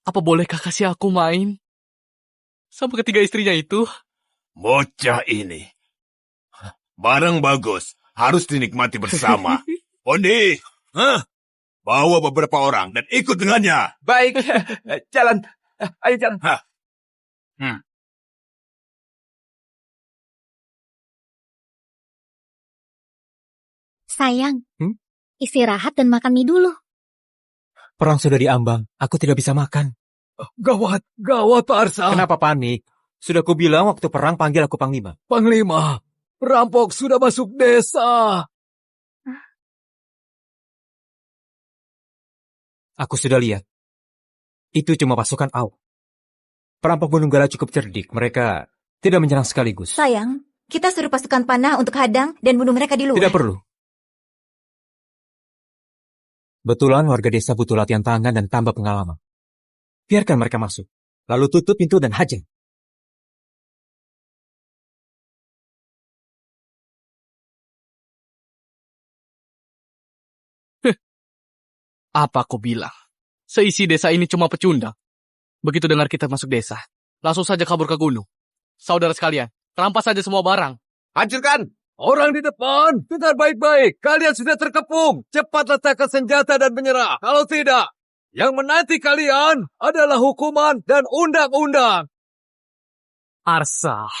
apa bolehkah kasih aku main sama ketiga istrinya itu? Bocah ini. Barang bagus, harus dinikmati bersama. Pondi, bawa beberapa orang dan ikut dengannya. Baik, jalan. Ayo jalan. Sayang, istirahat dan makan mie dulu. Perang sudah diambang, aku tidak bisa makan. Gawat, Pak Arsa. Kenapa panik? Sudah kubilang waktu perang panggil aku Panglima. Panglima, perampok sudah masuk desa. Aku sudah lihat. Itu cuma pasukan AU. Perampok Gunung Gala cukup cerdik. Mereka tidak menyerang sekaligus. Sayang, kita suruh pasukan panah untuk hadang dan bunuh mereka di luar. Tidak perlu. Betulan warga desa butuh latihan tangan dan tambah pengalaman. Biarkan mereka masuk. Lalu tutup pintu dan hajar. Apa aku bilang? Seisi desa ini cuma pecundang. Begitu dengar kita masuk desa, langsung saja kabur ke gunung. Saudara sekalian, rampas saja semua barang. Hancurkan! Orang di depan, dengar baik-baik. Kalian sudah terkepung. Cepat letakkan senjata dan menyerah. Kalau tidak, yang menanti kalian adalah hukuman dan undang-undang. Arsa,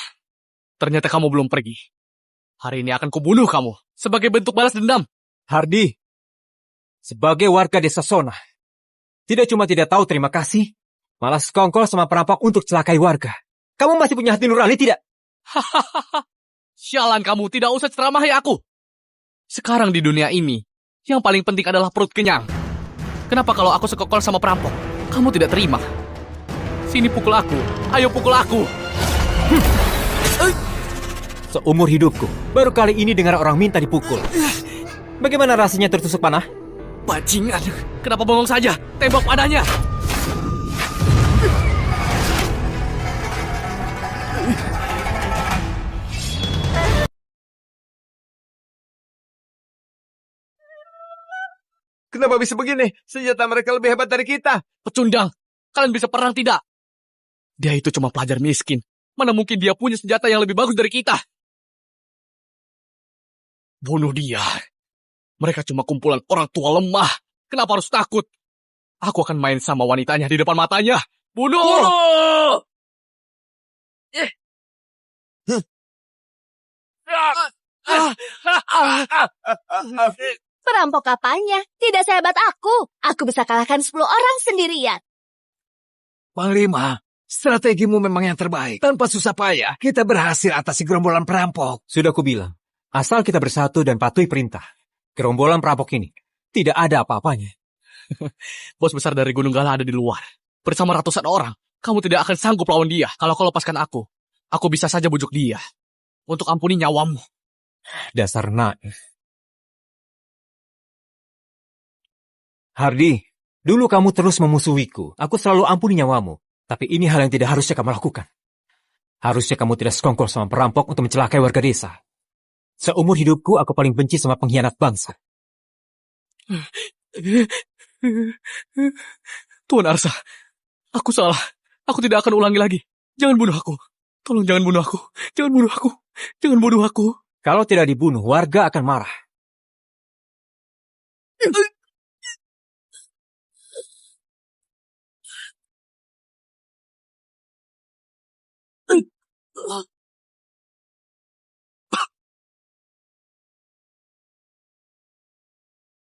ternyata kamu belum pergi. Hari ini akan kubunuh kamu sebagai bentuk balas dendam. Hardi, sebagai warga desa Sona, tidak cuma tidak tahu terima kasih, malah sekongkol sama perampok untuk celakai warga. Kamu masih punya hati nurani tidak? Hahaha. Sialan kamu, tidak usah ceramahi aku. Sekarang di dunia ini, yang paling penting adalah perut kenyang. Kenapa kalau aku sekongkol sama perampok, kamu tidak terima? Sini pukul aku, ayo pukul aku. Seumur hidupku, baru kali ini dengar orang minta dipukul. Bagaimana rasanya tertusuk panah? Bajingan, kenapa bengong saja? Tembak padanya. Kenapa bisa begini? Senjata mereka lebih hebat dari kita. Pecundang, kalian bisa perang tidak? Dia itu cuma pelajar miskin. Mana mungkin dia punya senjata yang lebih bagus dari kita? Bunuh dia. Mereka cuma kumpulan orang tua lemah. Kenapa harus takut? Aku akan main sama wanitanya di depan matanya. Bunuh! Perampok apanya? Tidak sehebat aku. Aku bisa kalahkan 10 orang sendirian. Panglima, strategimu memang yang terbaik. Tanpa susah payah, kita berhasil atasi gerombolan perampok. Sudah kubilang, asal kita bersatu dan patuhi perintah, gerombolan perampok ini tidak ada apa-apanya. Bos besar dari Gunung Gala ada di luar. Bersama ratusan orang. Kamu tidak akan sanggup lawan dia. Kalau kau lepaskan aku bisa saja bujuk dia. Untuk ampuni nyawamu. Dasar naif. Hardi, dulu kamu terus memusuhiku. Aku selalu ampuni nyawamu. Tapi ini hal yang tidak harusnya kamu lakukan. Harusnya kamu tidak sekongkol sama perampok untuk mencelakai warga desa. Seumur hidupku, aku paling benci sama pengkhianat bangsa. Tuan Arsa, aku salah. Aku tidak akan ulangi lagi. Jangan bunuh aku. Tolong jangan bunuh aku. Jangan bunuh aku. Jangan bunuh aku. Kalau tidak dibunuh, warga akan marah.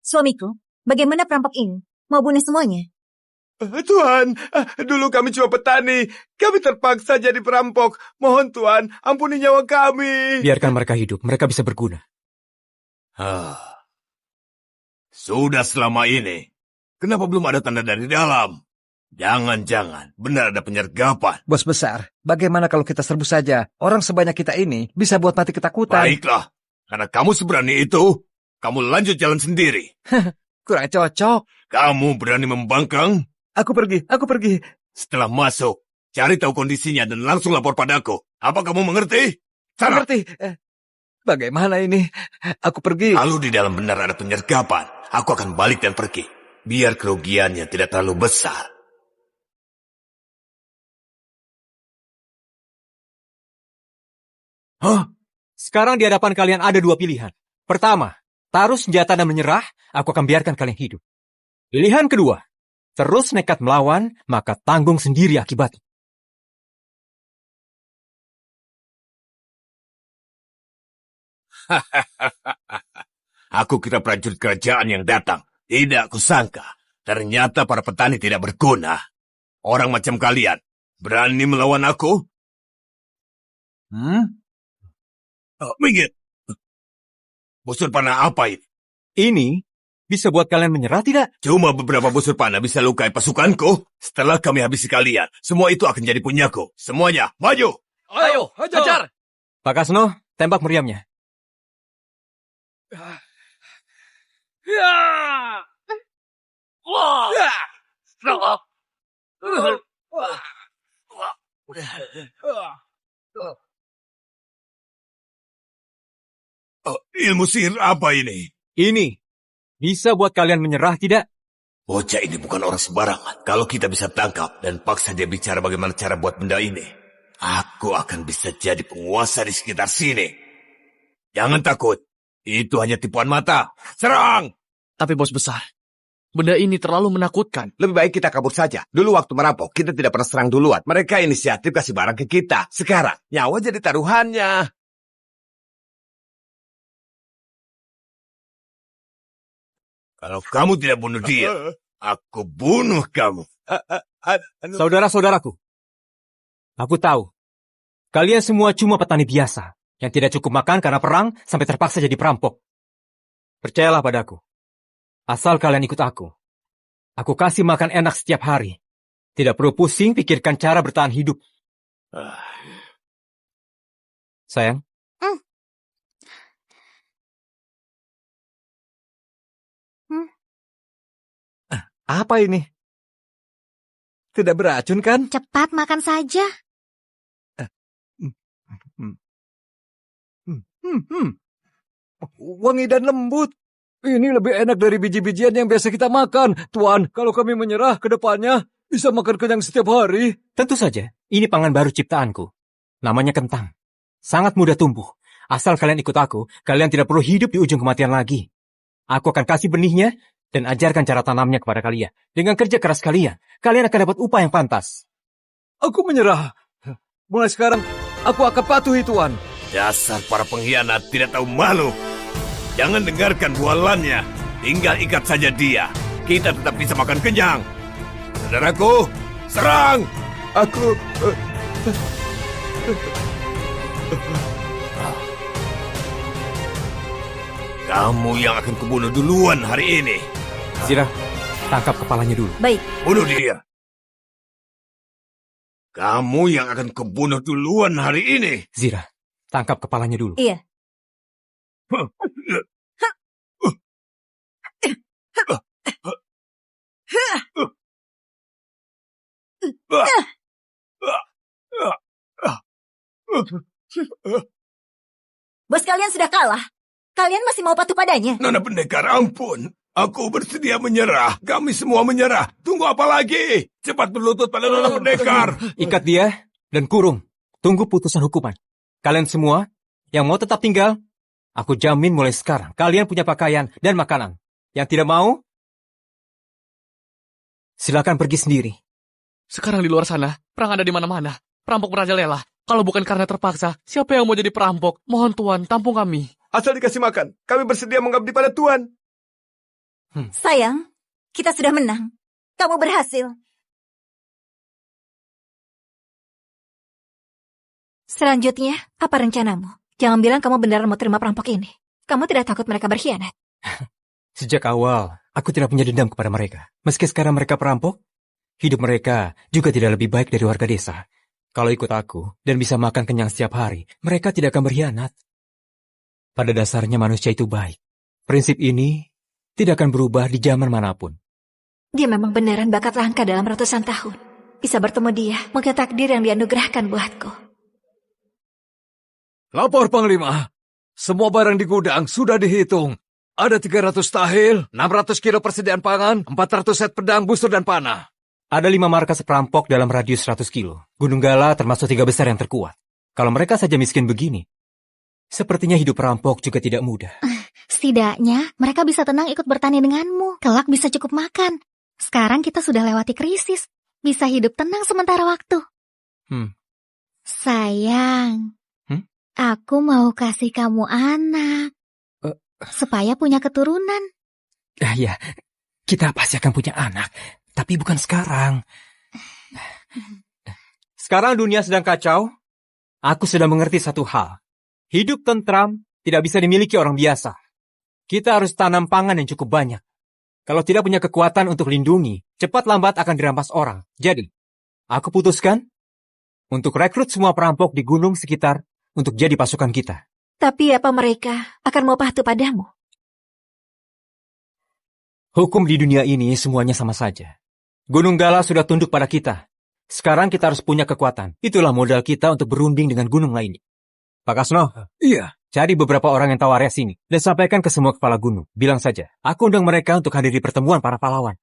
Suamiku, bagaimana perampok ini? Mau bunuh semuanya? Tuan, dulu kami cuma petani. Kami terpaksa jadi perampok. Mohon Tuan, ampuni nyawa kami. Biarkan mereka hidup, mereka bisa berguna. Sudah selama ini, kenapa belum ada tanda dari dalam? Jangan-jangan benar ada penyergapan. Bos besar, bagaimana kalau kita serbu saja? Orang sebanyak kita ini bisa buat mati ketakutan. Baiklah, karena kamu seberani itu, kamu lanjut jalan sendiri. Kurang cocok. Kamu berani membangkang? Aku pergi. Setelah masuk, cari tahu kondisinya dan langsung lapor padaku. Apa kamu mengerti? Sana. Mengerti. Bagaimana ini? Aku pergi. Kalau di dalam benar ada penyergapan, aku akan balik dan pergi. Biar kerugiannya tidak terlalu besar. Sekarang di hadapan kalian ada dua pilihan. Pertama, taruh senjata dan menyerah, aku akan biarkan kalian hidup. Pilihan kedua, terus nekat melawan, maka tanggung sendiri akibatnya. Aku kira prajurit kerajaan yang datang. Tidak kusangka. Ternyata para petani tidak berguna. Orang macam kalian berani melawan aku? Minggir. Busur panah apa ini? Ini bisa buat kalian menyerah tidak? Cuma beberapa busur panah bisa lukai pasukanku. Setelah kami habisi kalian, semua itu akan jadi punyaku. Semuanya, maju! Ayo, hajar! Pak Kasno, tembak meriamnya. Ilmu sihir apa ini? Ini bisa buat kalian menyerah tidak? Bocah ini bukan orang sembarangan. Kalau kita bisa tangkap dan paksa dia bicara bagaimana cara buat benda ini, aku akan bisa jadi penguasa di sekitar sini. Jangan takut. Itu hanya tipuan mata. Serang! Tapi bos besar, benda ini terlalu menakutkan. Lebih baik kita kabur saja. Dulu waktu merampok, kita tidak pernah serang duluan. Mereka inisiatif kasih barang ke kita. Sekarang, nyawa jadi taruhannya. Kalau kamu tidak bunuh dia, aku bunuh kamu. Saudara-saudaraku, aku tahu, kalian semua cuma petani biasa, yang tidak cukup makan karena perang sampai terpaksa jadi perampok. Percayalah padaku, asal kalian ikut aku kasih makan enak setiap hari. Tidak perlu pusing pikirkan cara bertahan hidup. Sayang. Apa ini? Tidak beracun kan? Cepat makan saja. Wangi dan lembut. Ini lebih enak dari biji-bijian yang biasa kita makan. Tuan, kalau kami menyerah ke depannya, bisa makan kenyang setiap hari. Tentu saja, ini pangan baru ciptaanku. Namanya kentang. Sangat mudah tumbuh. Asal kalian ikut aku, kalian tidak perlu hidup di ujung kematian lagi. Aku akan kasih benihnya dan ajarkan cara tanamnya kepada kalian. Dengan kerja keras kalian akan dapat upah yang pantas. Aku menyerah. Mulai sekarang, aku akan patuhi Tuan. Dasar para pengkhianat tidak tahu malu. Jangan dengarkan bualannya. Tinggal ikat saja dia. Kita tetap bisa makan kenyang. Saudaraku, serang! Aku... Kamu yang akan kubunuh duluan hari ini. Zira, tangkap kepalanya dulu. Baik. Bunuh dia. Kamu yang akan kubunuh duluan hari ini. Zira, tangkap kepalanya dulu. Iya. Bos kalian sudah kalah. Kalian masih mau patuh padanya? Nona pendekar, ampun. Aku bersedia menyerah. Kami semua menyerah. Tunggu apa lagi? Cepat berlutut pada Nona pendekar. Ikat dia dan kurung. Tunggu putusan hukuman. Kalian semua yang mau tetap tinggal, aku jamin mulai sekarang kalian punya pakaian dan makanan. Yang tidak mau, silakan pergi sendiri. Sekarang di luar sana, perang ada di mana-mana. Perampok merajalela. Kalau bukan karena terpaksa, siapa yang mau jadi perampok? Mohon Tuan, tampung kami. Asal dikasih makan, kami bersedia mengabdi pada Tuan. Sayang, kita sudah menang. Kamu berhasil. Selanjutnya, apa rencanamu? Jangan bilang kamu beneran mau terima perampok ini. Kamu tidak takut mereka berkhianat? Sejak awal, aku tidak punya dendam kepada mereka. Meski sekarang mereka perampok, hidup mereka juga tidak lebih baik dari warga desa. Kalau ikut aku dan bisa makan kenyang setiap hari, mereka tidak akan berkhianat. Pada dasarnya manusia itu baik. Prinsip ini tidak akan berubah di zaman manapun. Dia memang beneran bakat langka dalam ratusan tahun. Bisa bertemu dia, mungkin takdir yang dianugerahkan buatku. Lapor Panglima. Semua barang di gudang sudah dihitung. Ada 300 tahil, 600 kilo persediaan pangan, 400 set pedang, busur, dan panah. Ada 5 markas perampok dalam radius 100 kilo. Gunung Gala termasuk 3 besar yang terkuat. Kalau mereka saja miskin begini, sepertinya hidup perampok juga tidak mudah. Setidaknya mereka bisa tenang ikut bertani denganmu. Kelak bisa cukup makan. Sekarang kita sudah lewati krisis. Bisa hidup tenang sementara waktu. Sayang, aku mau kasih kamu anak. Supaya punya keturunan. Ya, kita pasti akan punya anak. Tapi bukan sekarang. Sekarang dunia sedang kacau. Aku sudah mengerti satu hal. Hidup tentram tidak bisa dimiliki orang biasa. Kita harus tanam pangan yang cukup banyak. Kalau tidak punya kekuatan untuk lindungi, cepat lambat akan dirampas orang. Jadi, aku putuskan untuk rekrut semua perampok di gunung sekitar untuk jadi pasukan kita. Tapi apa mereka akan mau patuh padamu? Hukum di dunia ini semuanya sama saja. Gunung Gala sudah tunduk pada kita. Sekarang kita harus punya kekuatan. Itulah modal kita untuk berunding dengan gunung lainnya. Pak Kasno? Iya. Cari beberapa orang yang tahu area sini dan sampaikan ke semua kepala gunung. Bilang saja, aku undang mereka untuk hadir di pertemuan para pahlawan.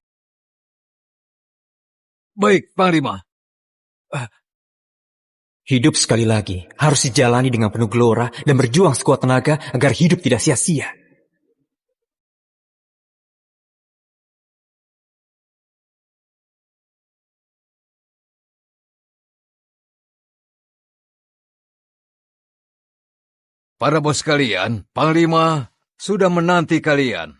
Baik, Panglima. Hidup sekali lagi harus dijalani dengan penuh gelora dan berjuang sekuat tenaga agar hidup tidak sia-sia. Para bos kalian, Panglima sudah menanti kalian.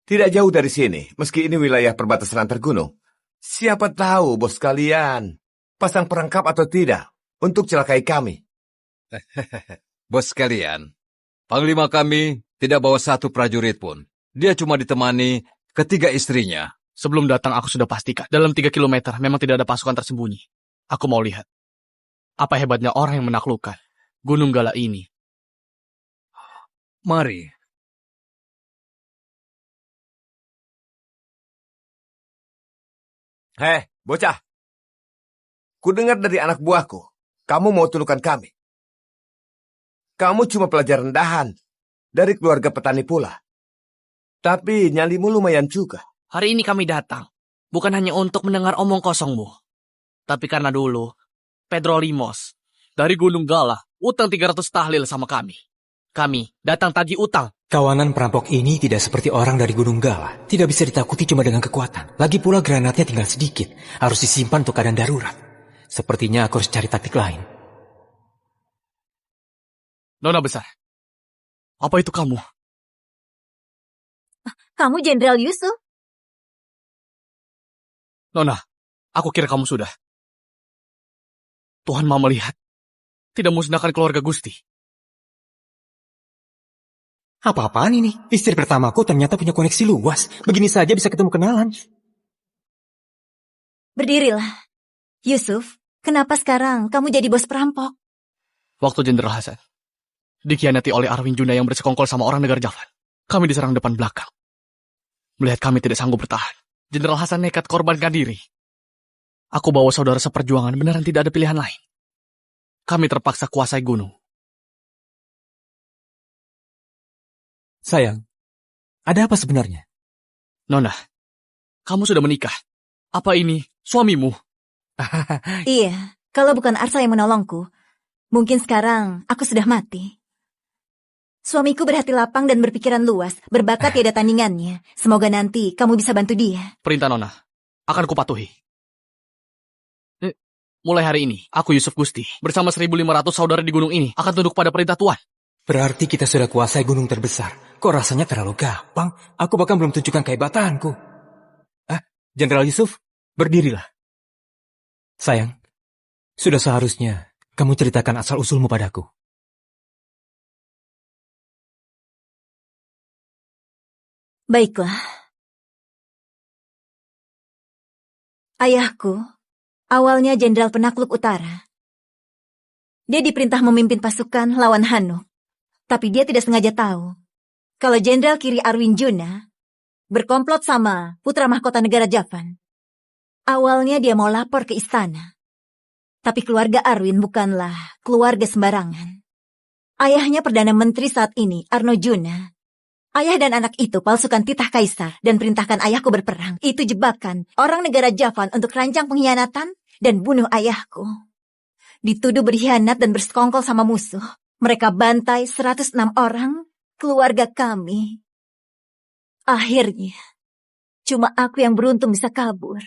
Tidak jauh dari sini, meski ini wilayah perbatasan antar gunung. Siapa tahu bos kalian pasang perangkap atau tidak untuk celakai kami. Bos kalian, Panglima kami tidak bawa satu prajurit pun. Dia cuma ditemani ketiga istrinya. Sebelum datang aku sudah pastikan, dalam 3 kilometer memang tidak ada pasukan tersembunyi. Aku mau lihat apa hebatnya orang yang menaklukkan Gunung Gala ini. Mari. Hei, bocah. Kudengar dari anak buahku, kamu mau tundukkan kami. Kamu cuma pelajar rendahan dari keluarga petani pula. Tapi nyalimu lumayan juga. Hari ini kami datang, bukan hanya untuk mendengar omong kosongmu. Tapi karena dulu, Pedro Limos dari Gunung Gala utang 300 tahlil sama kami. Kami datang tagih utang. Kawanan perampok ini tidak seperti orang dari Gunung Gala. Tidak bisa ditakuti cuma dengan kekuatan. Lagi pula granatnya tinggal sedikit. Harus disimpan untuk keadaan darurat. Sepertinya aku harus cari taktik lain. Nona besar, apa itu kamu? Kamu Jenderal Yusuf? Nona, aku kira kamu sudah. Tuhan mau melihat. Tidak musnahkan keluarga Gusti. Apa-apaan ini? Istri pertamaku ternyata punya koneksi luas. Begini saja bisa ketemu kenalan. Berdirilah. Yusuf, kenapa sekarang kamu jadi bos perampok? Waktu Jenderal Hasan dikhianati oleh Arwin Junda yang bersekongkol sama orang negara Javan. Kami diserang depan belakang. Melihat kami tidak sanggup bertahan, Jenderal Hasan nekat korbankan diri. Aku bawa saudara seperjuangan, beneran tidak ada pilihan lain. Kami terpaksa kuasai gunung. Sayang, ada apa sebenarnya? Nona, kamu sudah menikah. Apa ini suamimu? Iya, Kalau bukan Arsa yang menolongku, mungkin sekarang aku sudah mati. Suamiku berhati lapang dan berpikiran luas, berbakat tiada tandingannya. Semoga nanti kamu bisa bantu dia. Perintah Nona, akan kupatuhi. Mulai hari ini, aku Yusuf Gusti, bersama 1.500 saudara di gunung ini, akan tunduk pada perintah Tuan. Berarti kita sudah kuasai gunung terbesar. Kok rasanya terlalu gampang? Aku bahkan belum tunjukkan kehebatanku. Jenderal Yusuf, berdirilah. Sayang, sudah seharusnya kamu ceritakan asal-usulmu padaku. Baiklah. Ayahku, awalnya Jenderal Penakluk Utara. Dia diperintah memimpin pasukan lawan Hanuk. Tapi dia tidak sengaja tahu kalau Jenderal Kiri Arwin Juna berkomplot sama putra mahkota negara Javan. Awalnya dia mau lapor ke istana. Tapi keluarga Arwin bukanlah keluarga sembarangan. Ayahnya Perdana Menteri saat ini, Arno Juna. Ayah dan anak itu palsukan titah kaisar dan perintahkan ayahku berperang. Itu jebakan orang negara Javan untuk rancang pengkhianatan dan bunuh ayahku. Dituduh berkhianat dan bersekongkol sama musuh. Mereka bantai 106 orang keluarga kami. Akhirnya, cuma aku yang beruntung bisa kabur.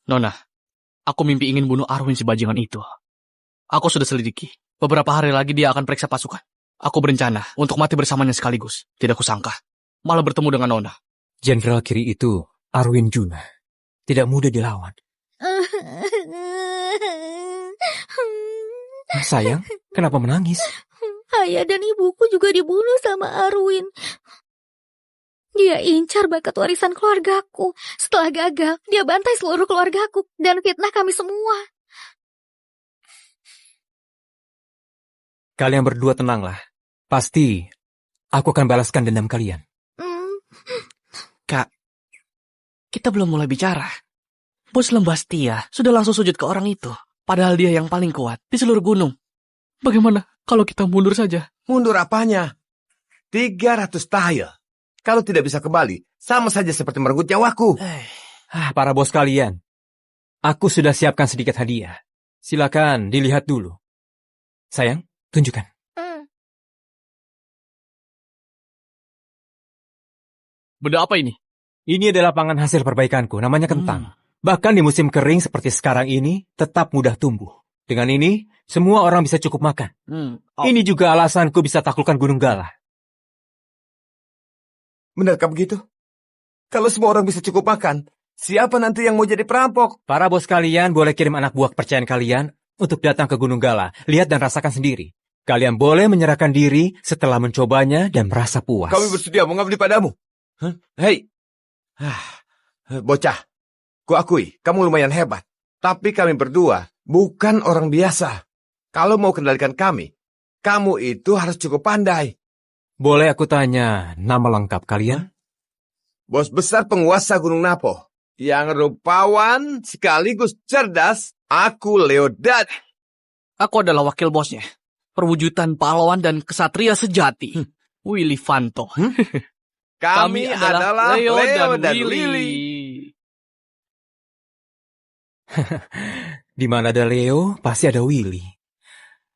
Nona, aku mimpi ingin bunuh Arwin si bajingan itu. Aku sudah selidiki. Beberapa hari lagi dia akan periksa pasukan. Aku berencana untuk mati bersamanya sekaligus. Tidak kusangka, malah bertemu dengan Nona. Jenderal Kiri itu Arwin Juna. Tidak mudah dilawan. Sayang, kenapa menangis? Ayah dan ibuku juga dibunuh sama Arwin. Dia incar bakat warisan keluargaku. Setelah gagal, dia bantai seluruh keluargaku dan fitnah kami semua. Kalian berdua tenanglah. Pasti aku akan balaskan dendam kalian. Kak, kita belum mulai bicara. Bos Lembastia sudah langsung sujud ke orang itu. Padahal dia yang paling kuat di seluruh gunung. Bagaimana kalau kita mundur saja? Mundur apanya? 300 tahil. Kalau tidak bisa kembali, sama saja seperti merenggut nyawaku. Para bos kalian, aku sudah siapkan sedikit hadiah. Silakan dilihat dulu. Sayang, tunjukkan. Benda apa ini? Ini adalah pangan hasil perbaikanku, namanya kentang. Bahkan di musim kering seperti sekarang ini, tetap mudah tumbuh. Dengan ini, semua orang bisa cukup makan. Ini juga alasanku bisa taklukkan Gunung Galah. Benarkah begitu? Kalau semua orang bisa cukup makan, siapa nanti yang mau jadi perampok? Para bos kalian boleh kirim anak buah kepercayaan kalian untuk datang ke Gunung Galah. Lihat dan rasakan sendiri. Kalian boleh menyerahkan diri setelah mencobanya dan merasa puas. Kami bersedia mengabdi padamu. Hei, bocah, kuakui kamu lumayan hebat. Tapi kami berdua bukan orang biasa. Kalau mau kendalikan kami, kamu itu harus cukup pandai. Boleh aku tanya nama lengkap kalian? Bos besar penguasa Gunung Napo. Yang rupawan sekaligus cerdas, aku Leodad. Aku adalah wakil bosnya. Perwujudan pahlawan dan kesatria sejati. Willy Vanto. Kami adalah Leo dan Willy. Di mana ada Leo, pasti ada Willy.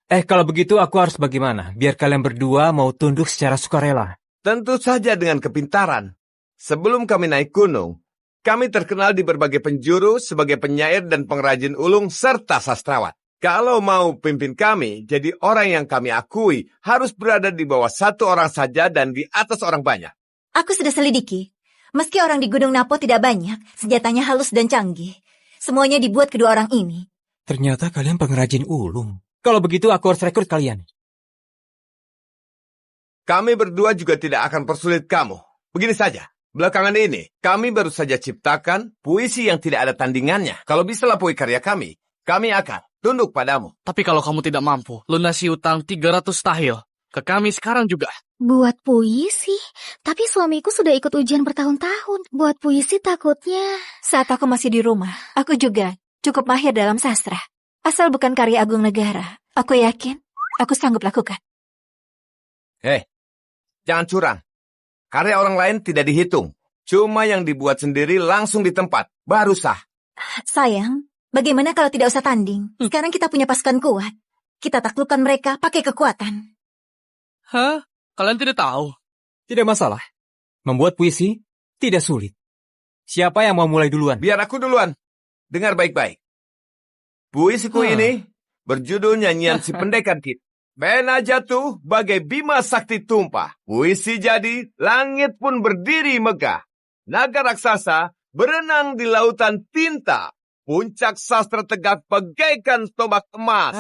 Kalau begitu aku harus bagaimana? Biar kalian berdua mau tunduk secara sukarela. Tentu saja dengan kepintaran. Sebelum kami naik gunung, kami terkenal di berbagai penjuru sebagai penyair dan pengrajin ulung serta sastrawan. Kalau mau pimpin kami, jadi orang yang kami akui harus berada di bawah satu orang saja dan di atas orang banyak. Aku sudah selidiki. Meski orang di Gunung Napo tidak banyak, senjatanya halus dan canggih. Semuanya dibuat kedua orang ini. Ternyata kalian pengrajin ulung. Kalau begitu aku harus rekrut kalian. Kami berdua juga tidak akan persulit kamu. Begini saja, belakangan ini kami baru saja ciptakan puisi yang tidak ada tandingannya. Kalau bisa lapui karya kami akan tunduk padamu. Tapi kalau kamu tidak mampu, lunasi utang 300 tahil. Ke kami sekarang juga. Buat puisi? Tapi suamiku sudah ikut ujian bertahun-tahun. Buat puisi takutnya. Saat aku masih di rumah, aku juga cukup mahir dalam sastra. Asal bukan karya agung negara, aku yakin aku sanggup lakukan. Jangan curang. Karya orang lain tidak dihitung. Cuma yang dibuat sendiri langsung di tempat. Baru sah. Sayang, bagaimana kalau tidak usah tanding? Sekarang kita punya pasukan kuat. Kita taklukkan mereka pakai kekuatan. Hah? Kalian tidak tahu? Tidak masalah. Membuat puisi tidak sulit. Siapa yang mau mulai duluan? Biar aku duluan. Dengar baik-baik. Puisiku ini berjudul Nyanyian Si Pendekar Kid. Pena jatuh bagai bima sakti tumpah. Puisi jadi, langit pun berdiri megah. Naga raksasa berenang di lautan tinta. Puncak sastra tegak bagaikan tombak emas.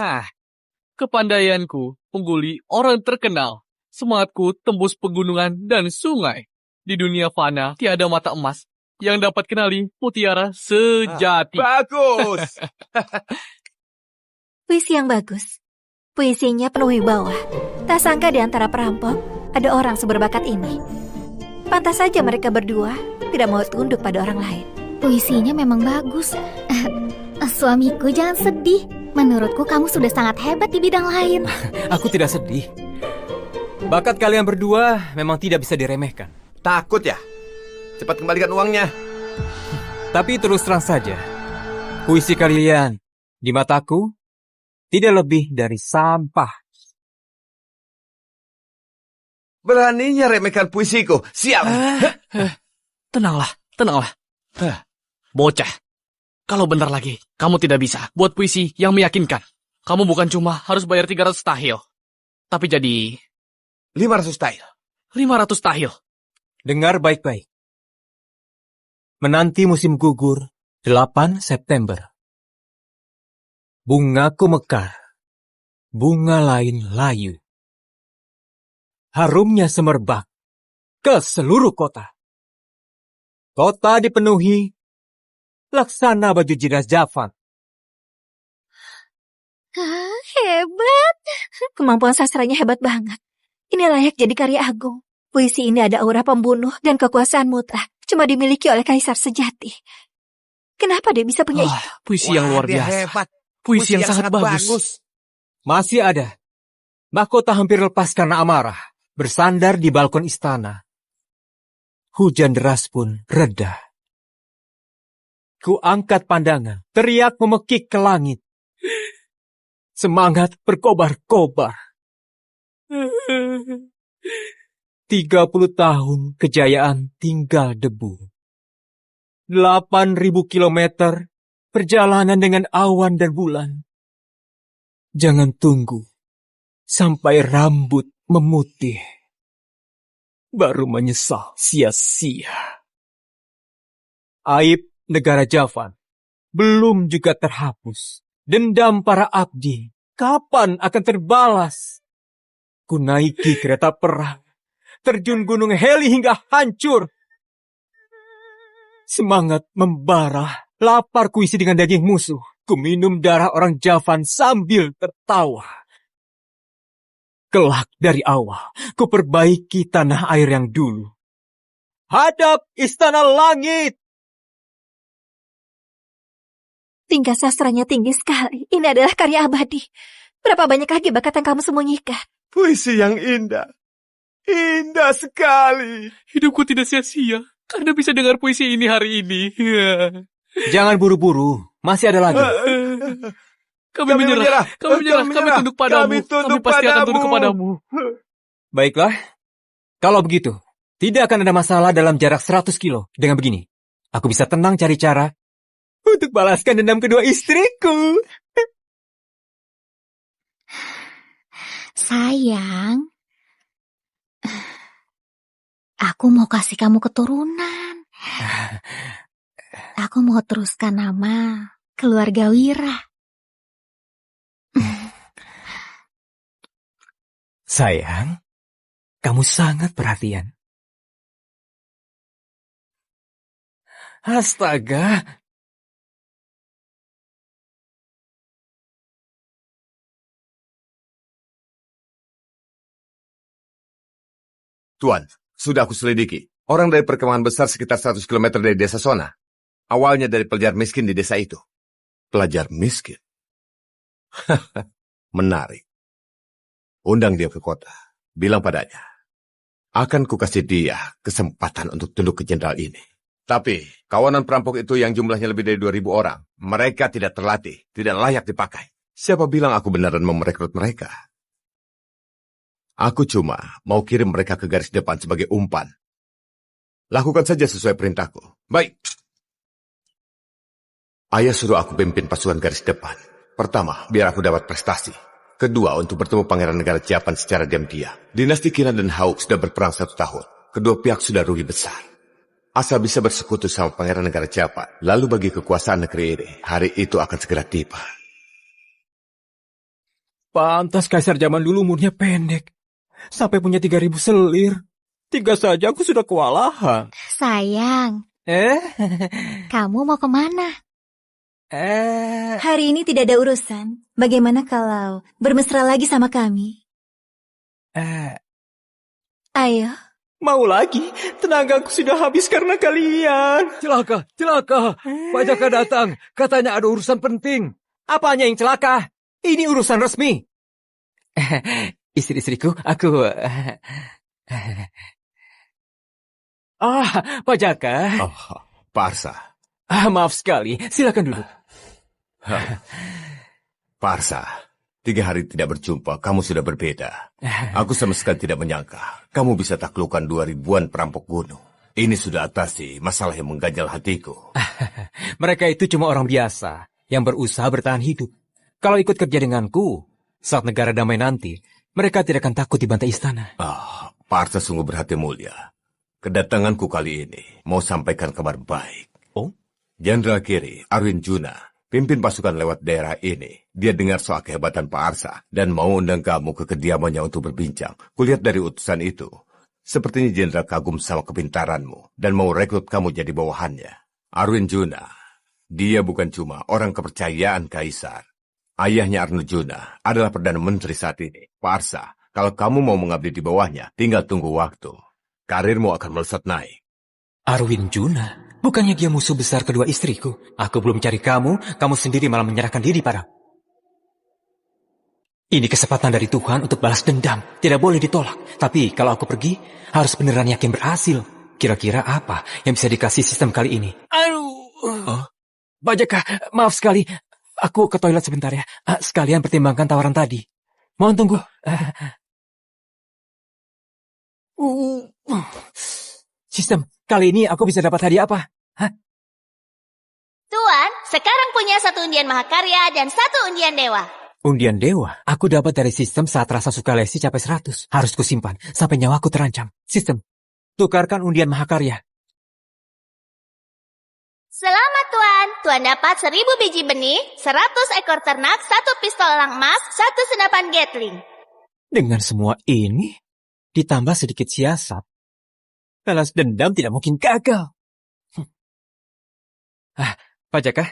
Kepandaianku, pengguli orang terkenal. Semangatku tembus pegunungan dan sungai. Di dunia fana, tiada mata emas yang dapat kenali mutiara sejati. Bagus! Puisi yang bagus. Puisinya penuh wibawa. Tak sangka di antara perampok, ada orang seberbakat ini. Pantas saja mereka berdua tidak mau tunduk pada orang lain. Puisinya memang bagus. Suamiku, jangan sedih. Menurutku kamu sudah sangat hebat di bidang lain. Aku tidak sedih. Bakat kalian berdua memang tidak bisa diremehkan. Takut ya? Cepat kembalikan uangnya. Tapi terus terang saja, puisi kalian di mataku tidak lebih dari sampah. Beraninya remehkan puisiku. Siap. Tenanglah. Bocah. Kalau bentar lagi, kamu tidak bisa buat puisi yang meyakinkan. Kamu bukan cuma harus bayar 300 tahil, tapi jadi 500 tahil. 500 tahil. Dengar baik-baik. Menanti musim gugur 8 September. Bungaku mekar, bunga lain layu. Harumnya semerbak ke seluruh kota. Kota dipenuhi laksana baju jinas Javan. Hebat. Kemampuan sastranya hebat banget. Ini layak jadi karya agung. Puisi ini ada aura pembunuh dan kekuasaan mutlak. Cuma dimiliki oleh kaisar sejati. Kenapa dia bisa punya itu? Puisi yang luar biasa. Hebat. Puisi yang sangat bagus. Masih ada. Mahkota hampir lepas karena amarah. Bersandar di balkon istana. Hujan deras pun reda. Ku angkat pandangan, teriak memekik ke langit. Semangat berkobar-kobar. 30 tahun kejayaan tinggal debu. 8.000 kilometer perjalanan dengan awan dan bulan. Jangan tunggu sampai rambut memutih. Baru menyesal sia-sia. Aib negara Javan belum juga terhapus. Dendam para abdi kapan akan terbalas? Ku naiki kereta perang, terjun gunung Heli hingga hancur. Semangat membara, lapar ku isi dengan daging musuh. Ku minum darah orang Javan sambil tertawa. Kelak dari awal, ku perbaiki tanah air yang dulu. Hadap istana langit! Tingkat sastranya tinggi sekali. Ini adalah karya abadi. Berapa banyak lagi bakat yang kamu sembunyikan? Puisi yang indah. Indah sekali. Hidupku tidak sia-sia karena bisa dengar puisi ini hari ini. Jangan buru-buru, masih ada lagi. Kami menyerah. Kami tunduk padamu. Kami pasti akan tunduk kepadamu. Baiklah, kalau begitu, tidak akan ada masalah dalam jarak 100 kilo. Dengan begini, aku bisa tenang cari cara untuk balaskan dendam kedua istriku. Sayang, aku mau kasih kamu keturunan. Aku mau teruskan nama keluarga Wira. Sayang, kamu sangat perhatian. Astaga. Tuan, sudah aku selidiki. Orang dari perkemahan besar sekitar 100 km dari desa Sona. Awalnya dari pelajar miskin di desa itu. Pelajar miskin? Menarik. Undang dia ke kota. Bilang padanya. Akan kukasih dia kesempatan untuk tunduk ke jenderal ini. Tapi, kawanan perampok itu yang jumlahnya lebih dari 2.000 orang. Mereka tidak terlatih, tidak layak dipakai. Siapa bilang aku beneran mau merekrut mereka? Aku cuma mau kirim mereka ke garis depan sebagai umpan. Lakukan saja sesuai perintahku. Baik. Ayah suruh aku pimpin pasukan garis depan. Pertama, biar aku dapat prestasi. Kedua, untuk bertemu Pangeran Negara Japan secara diam-diam. Dinasti Qin dan Hawk sudah berperang 1 tahun. Kedua pihak sudah rugi besar. Asal bisa bersekutu sama Pangeran Negara Japan, lalu bagi kekuasaan negeri ini, hari itu akan segera tiba. Pantas kaisar zaman dulu umurnya pendek. Sampai punya 3.000 selir. 3 saja aku sudah kewalahan. Sayang, kamu mau kemana? Hari ini tidak ada urusan. Bagaimana kalau bermesra lagi sama kami? Ayo. Mau lagi? Tenagaku sudah habis karena kalian. Celaka, celaka. Pak Jaka datang. Katanya ada urusan penting. Apanya yang celaka? Ini urusan resmi. Istri-istriku, aku... Pak Jaka. Oh, Pak Arsa. Maaf sekali, silakan duduk. Pak Arsa, 3 hari tidak berjumpa, kamu sudah berbeda. Aku sama sekali tidak menyangka kamu bisa taklukkan 2.000-an perampok gunung. Ini sudah atasi masalah yang mengganjal hatiku. Mereka itu cuma orang biasa yang berusaha bertahan hidup. Kalau ikut kerja denganku, saat negara damai nanti, mereka tidak akan takut dibantai istana. Pak Arsa sungguh berhati mulia. Kedatanganku kali ini mau sampaikan kabar baik. Oh? Jenderal Kiri, Arwin Juna, pimpin pasukan lewat daerah ini. Dia dengar soal kehebatan Pak Arsa dan mau undang kamu ke kediamannya untuk berbincang. Kulihat dari utusan itu, sepertinya Jenderal kagum sama kepintaranmu dan mau rekrut kamu jadi bawahannya. Arwin Juna, dia bukan cuma orang kepercayaan Kaisar. Ayahnya Arno Juna adalah Perdana Menteri saat ini. Pak Arsa, kalau kamu mau mengabdi di bawahnya, tinggal tunggu waktu. Karirmu akan melesat naik. Arwin Juna? Bukannya dia musuh besar kedua istriku? Aku belum cari kamu, kamu sendiri malah menyerahkan diri padaku. Ini kesempatan dari Tuhan untuk balas dendam. Tidak boleh ditolak. Tapi kalau aku pergi, harus beneran yakin berhasil. Kira-kira apa yang bisa dikasih sistem kali ini? Aduh. Pak Jaka, maaf sekali. Aku ke toilet sebentar ya. Sekalian pertimbangkan tawaran tadi. Mohon tunggu. Sistem, kali ini aku bisa dapat hadiah apa? Tuan, sekarang punya 1 undian mahakarya dan 1 undian dewa. Undian dewa? Aku dapat dari sistem saat rasa Sukalesi capai 100. Harus kusimpan sampai nyawaku terancam. Sistem, tukarkan undian mahakarya. Selamat Tuan, Tuan dapat 1.000 biji benih, 100 ekor ternak, 1 pistol elang emas, 1 senapan Gatling. Dengan semua ini, ditambah sedikit siasat, balas dendam tidak mungkin gagal. Pak Jaka,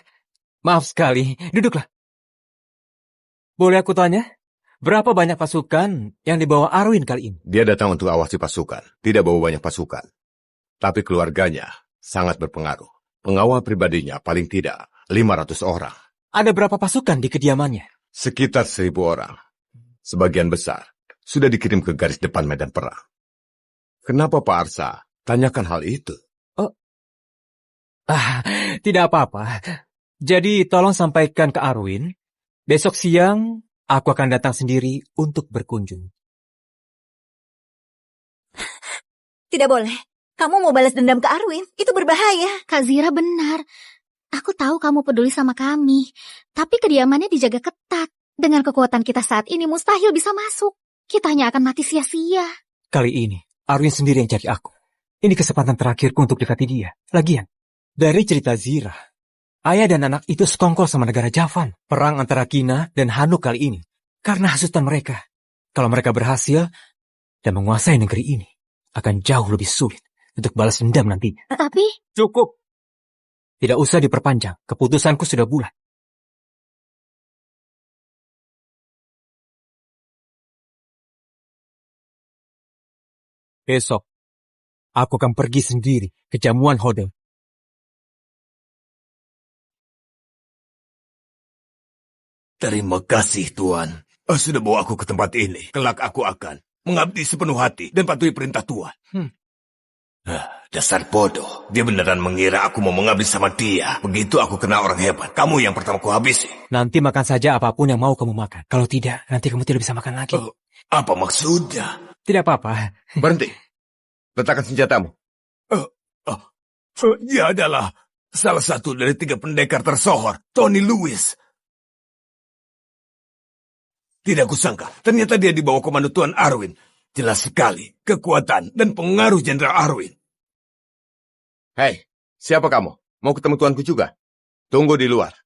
maaf sekali, duduklah. Boleh aku tanya, berapa banyak pasukan yang dibawa Arwin kali ini? Dia datang untuk awasi pasukan, tidak bawa banyak pasukan. Tapi keluarganya sangat berpengaruh. Pengawal pribadinya paling tidak 500 orang. Ada berapa pasukan di kediamannya? Sekitar 1.000 orang. Sebagian besar sudah dikirim ke garis depan medan perang. Kenapa Pak Arsa tanyakan hal itu? Tidak apa-apa. Jadi tolong sampaikan ke Arwin, besok siang aku akan datang sendiri untuk berkunjung. Tidak boleh. Kamu mau balas dendam ke Arwin? Itu berbahaya. Kak Zira benar. Aku tahu kamu peduli sama kami. Tapi kediamannya dijaga ketat. Dengan kekuatan kita saat ini mustahil bisa masuk. Kita hanya akan mati sia-sia. Kali ini, Arwin sendiri yang cari aku. Ini kesempatan terakhirku untuk dekati dia. Lagian, dari cerita Zira, ayah dan anak itu sekongkol sama negara Javan. Perang antara Kina dan Hanuk kali ini. Karena hasutan mereka. Kalau mereka berhasil dan menguasai negeri ini, akan jauh lebih sulit untuk balas dendam nanti. Tapi... Cukup. Tidak usah diperpanjang. Keputusanku sudah bulat. Besok, aku akan pergi sendiri ke jamuan Hode. Terima kasih, Tuan. Sudah bawa aku ke tempat ini. Kelak aku akan mengabdi sepenuh hati, dan patuhi perintah Tuan. Dasar bodoh. Dia beneran mengira aku mau mengabdi sama dia. Begitu aku kena orang hebat. Kamu yang pertama ku habisi. Nanti makan saja apapun yang mau kamu makan. Kalau tidak, nanti kamu tidak bisa makan lagi. Apa maksudnya? Tidak apa-apa. Berhenti. Letakkan senjatamu. Dia adalah salah satu dari 3 pendekar tersohor, Tony Lewis. Tidak kusangka, ternyata dia di bawah komando Tuan Arwin. Jelas sekali kekuatan dan pengaruh Jenderal Arwin. Hei, siapa kamu? Mau ketemu tuanku juga? Tunggu di luar.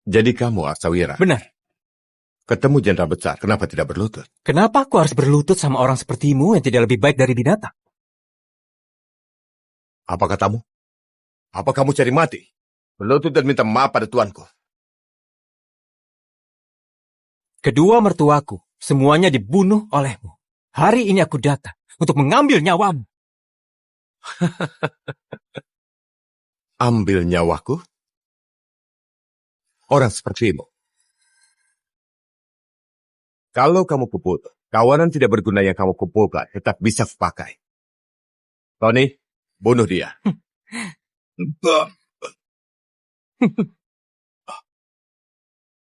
Jadi kamu, Arsawira? Benar. Ketemu jenderal besar, kenapa tidak berlutut? Kenapa aku harus berlutut sama orang sepertimu yang tidak lebih baik dari binatang? Apa katamu? Apa kamu cari mati? Berlutut dan minta maaf pada tuanku. Kedua mertuaku, semuanya dibunuh olehmu. Hari ini aku datang untuk mengambil nyawamu. Ambil nyawaku? Orang sepertimu. Kalau kamu kuputus, kawanan tidak berguna yang kamu kumpulkan tetap bisa kupakai. Tony, bunuh dia.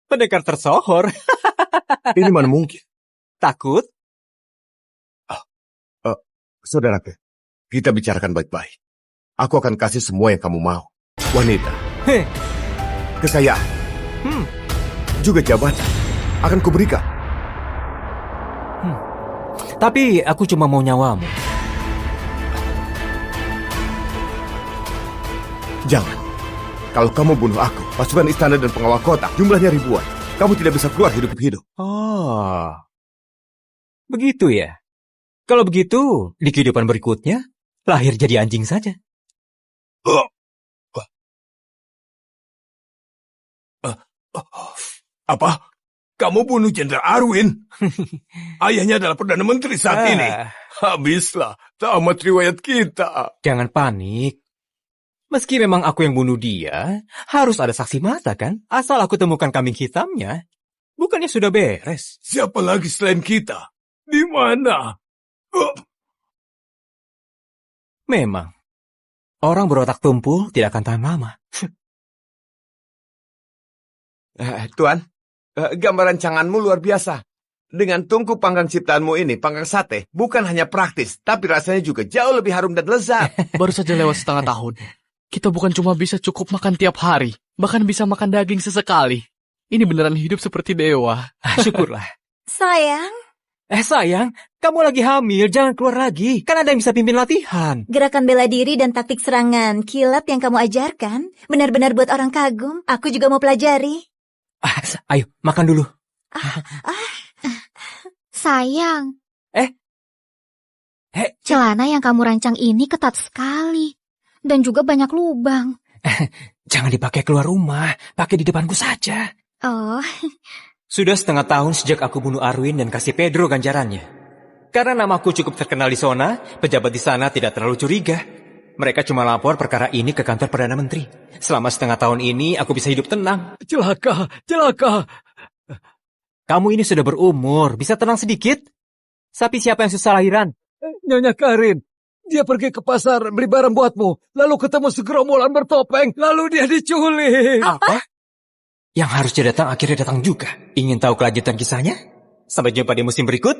Pendekar tersohor. Ini mana mungkin? Takut? Saudaraku, kita bicarakan baik-baik. Aku akan kasih semua yang kamu mau. Wanita, kekayaan, juga jabatan akan kuberikan. Tapi aku cuma mau nyawamu. Jangan. Kalau kamu bunuh aku, pasukan istana dan pengawal kota, jumlahnya ribuan. Kamu tidak bisa keluar hidup-hidup. Oh, begitu ya? Kalau begitu, di kehidupan berikutnya, lahir jadi anjing saja. Apa? Kamu bunuh Jenderal Arwin? Ayahnya adalah Perdana Menteri saat ini. Habislah, tamat riwayat kita. Jangan panik. Meski memang aku yang bunuh dia, harus ada saksi mata kan? Asal aku temukan kambing hitamnya, bukannya sudah beres. Siapa lagi selain kita? Di mana? Memang, orang berotak tumpul tidak akan tahan lama. Tuan, gambar rancanganmu luar biasa. Dengan tungku panggang ciptaanmu ini, panggang sate, bukan hanya praktis, tapi rasanya juga jauh lebih harum dan lezat. Baru saja lewat setengah tahun. Kita bukan cuma bisa cukup makan tiap hari, bahkan bisa makan daging sesekali. Ini beneran hidup seperti dewa. Syukurlah. Sayang, Sayang, kamu lagi hamil, jangan keluar lagi. Kan ada yang bisa pimpin latihan. gerakan bela diri dan taktik serangan kilat yang kamu ajarkan benar-benar buat orang kagum. Aku juga mau pelajari. Ayo, makan dulu. Sayang, celana yang kamu rancang ini ketat sekali. Dan juga banyak lubang. Jangan dipakai keluar rumah, pakai di depanku saja. Oh, Sudah setengah tahun sejak aku bunuh Arwin dan kasih Pedro ganjarannya. Karena namaku cukup terkenal di zona, pejabat di sana tidak terlalu curiga. Mereka cuma lapor perkara ini ke kantor Perdana Menteri. Selama setengah tahun ini, aku bisa hidup tenang. Celaka, celaka. Kamu ini sudah berumur, bisa tenang sedikit? Sapi siapa yang susah lahiran? Nyonya Karin, dia pergi ke pasar beli barang buatmu, lalu ketemu segerombolan bertopeng, lalu dia diculik. Apa? Yang harusnya datang akhirnya datang juga. Ingin tahu kelanjutan kisahnya? Sampai jumpa di musim berikutnya.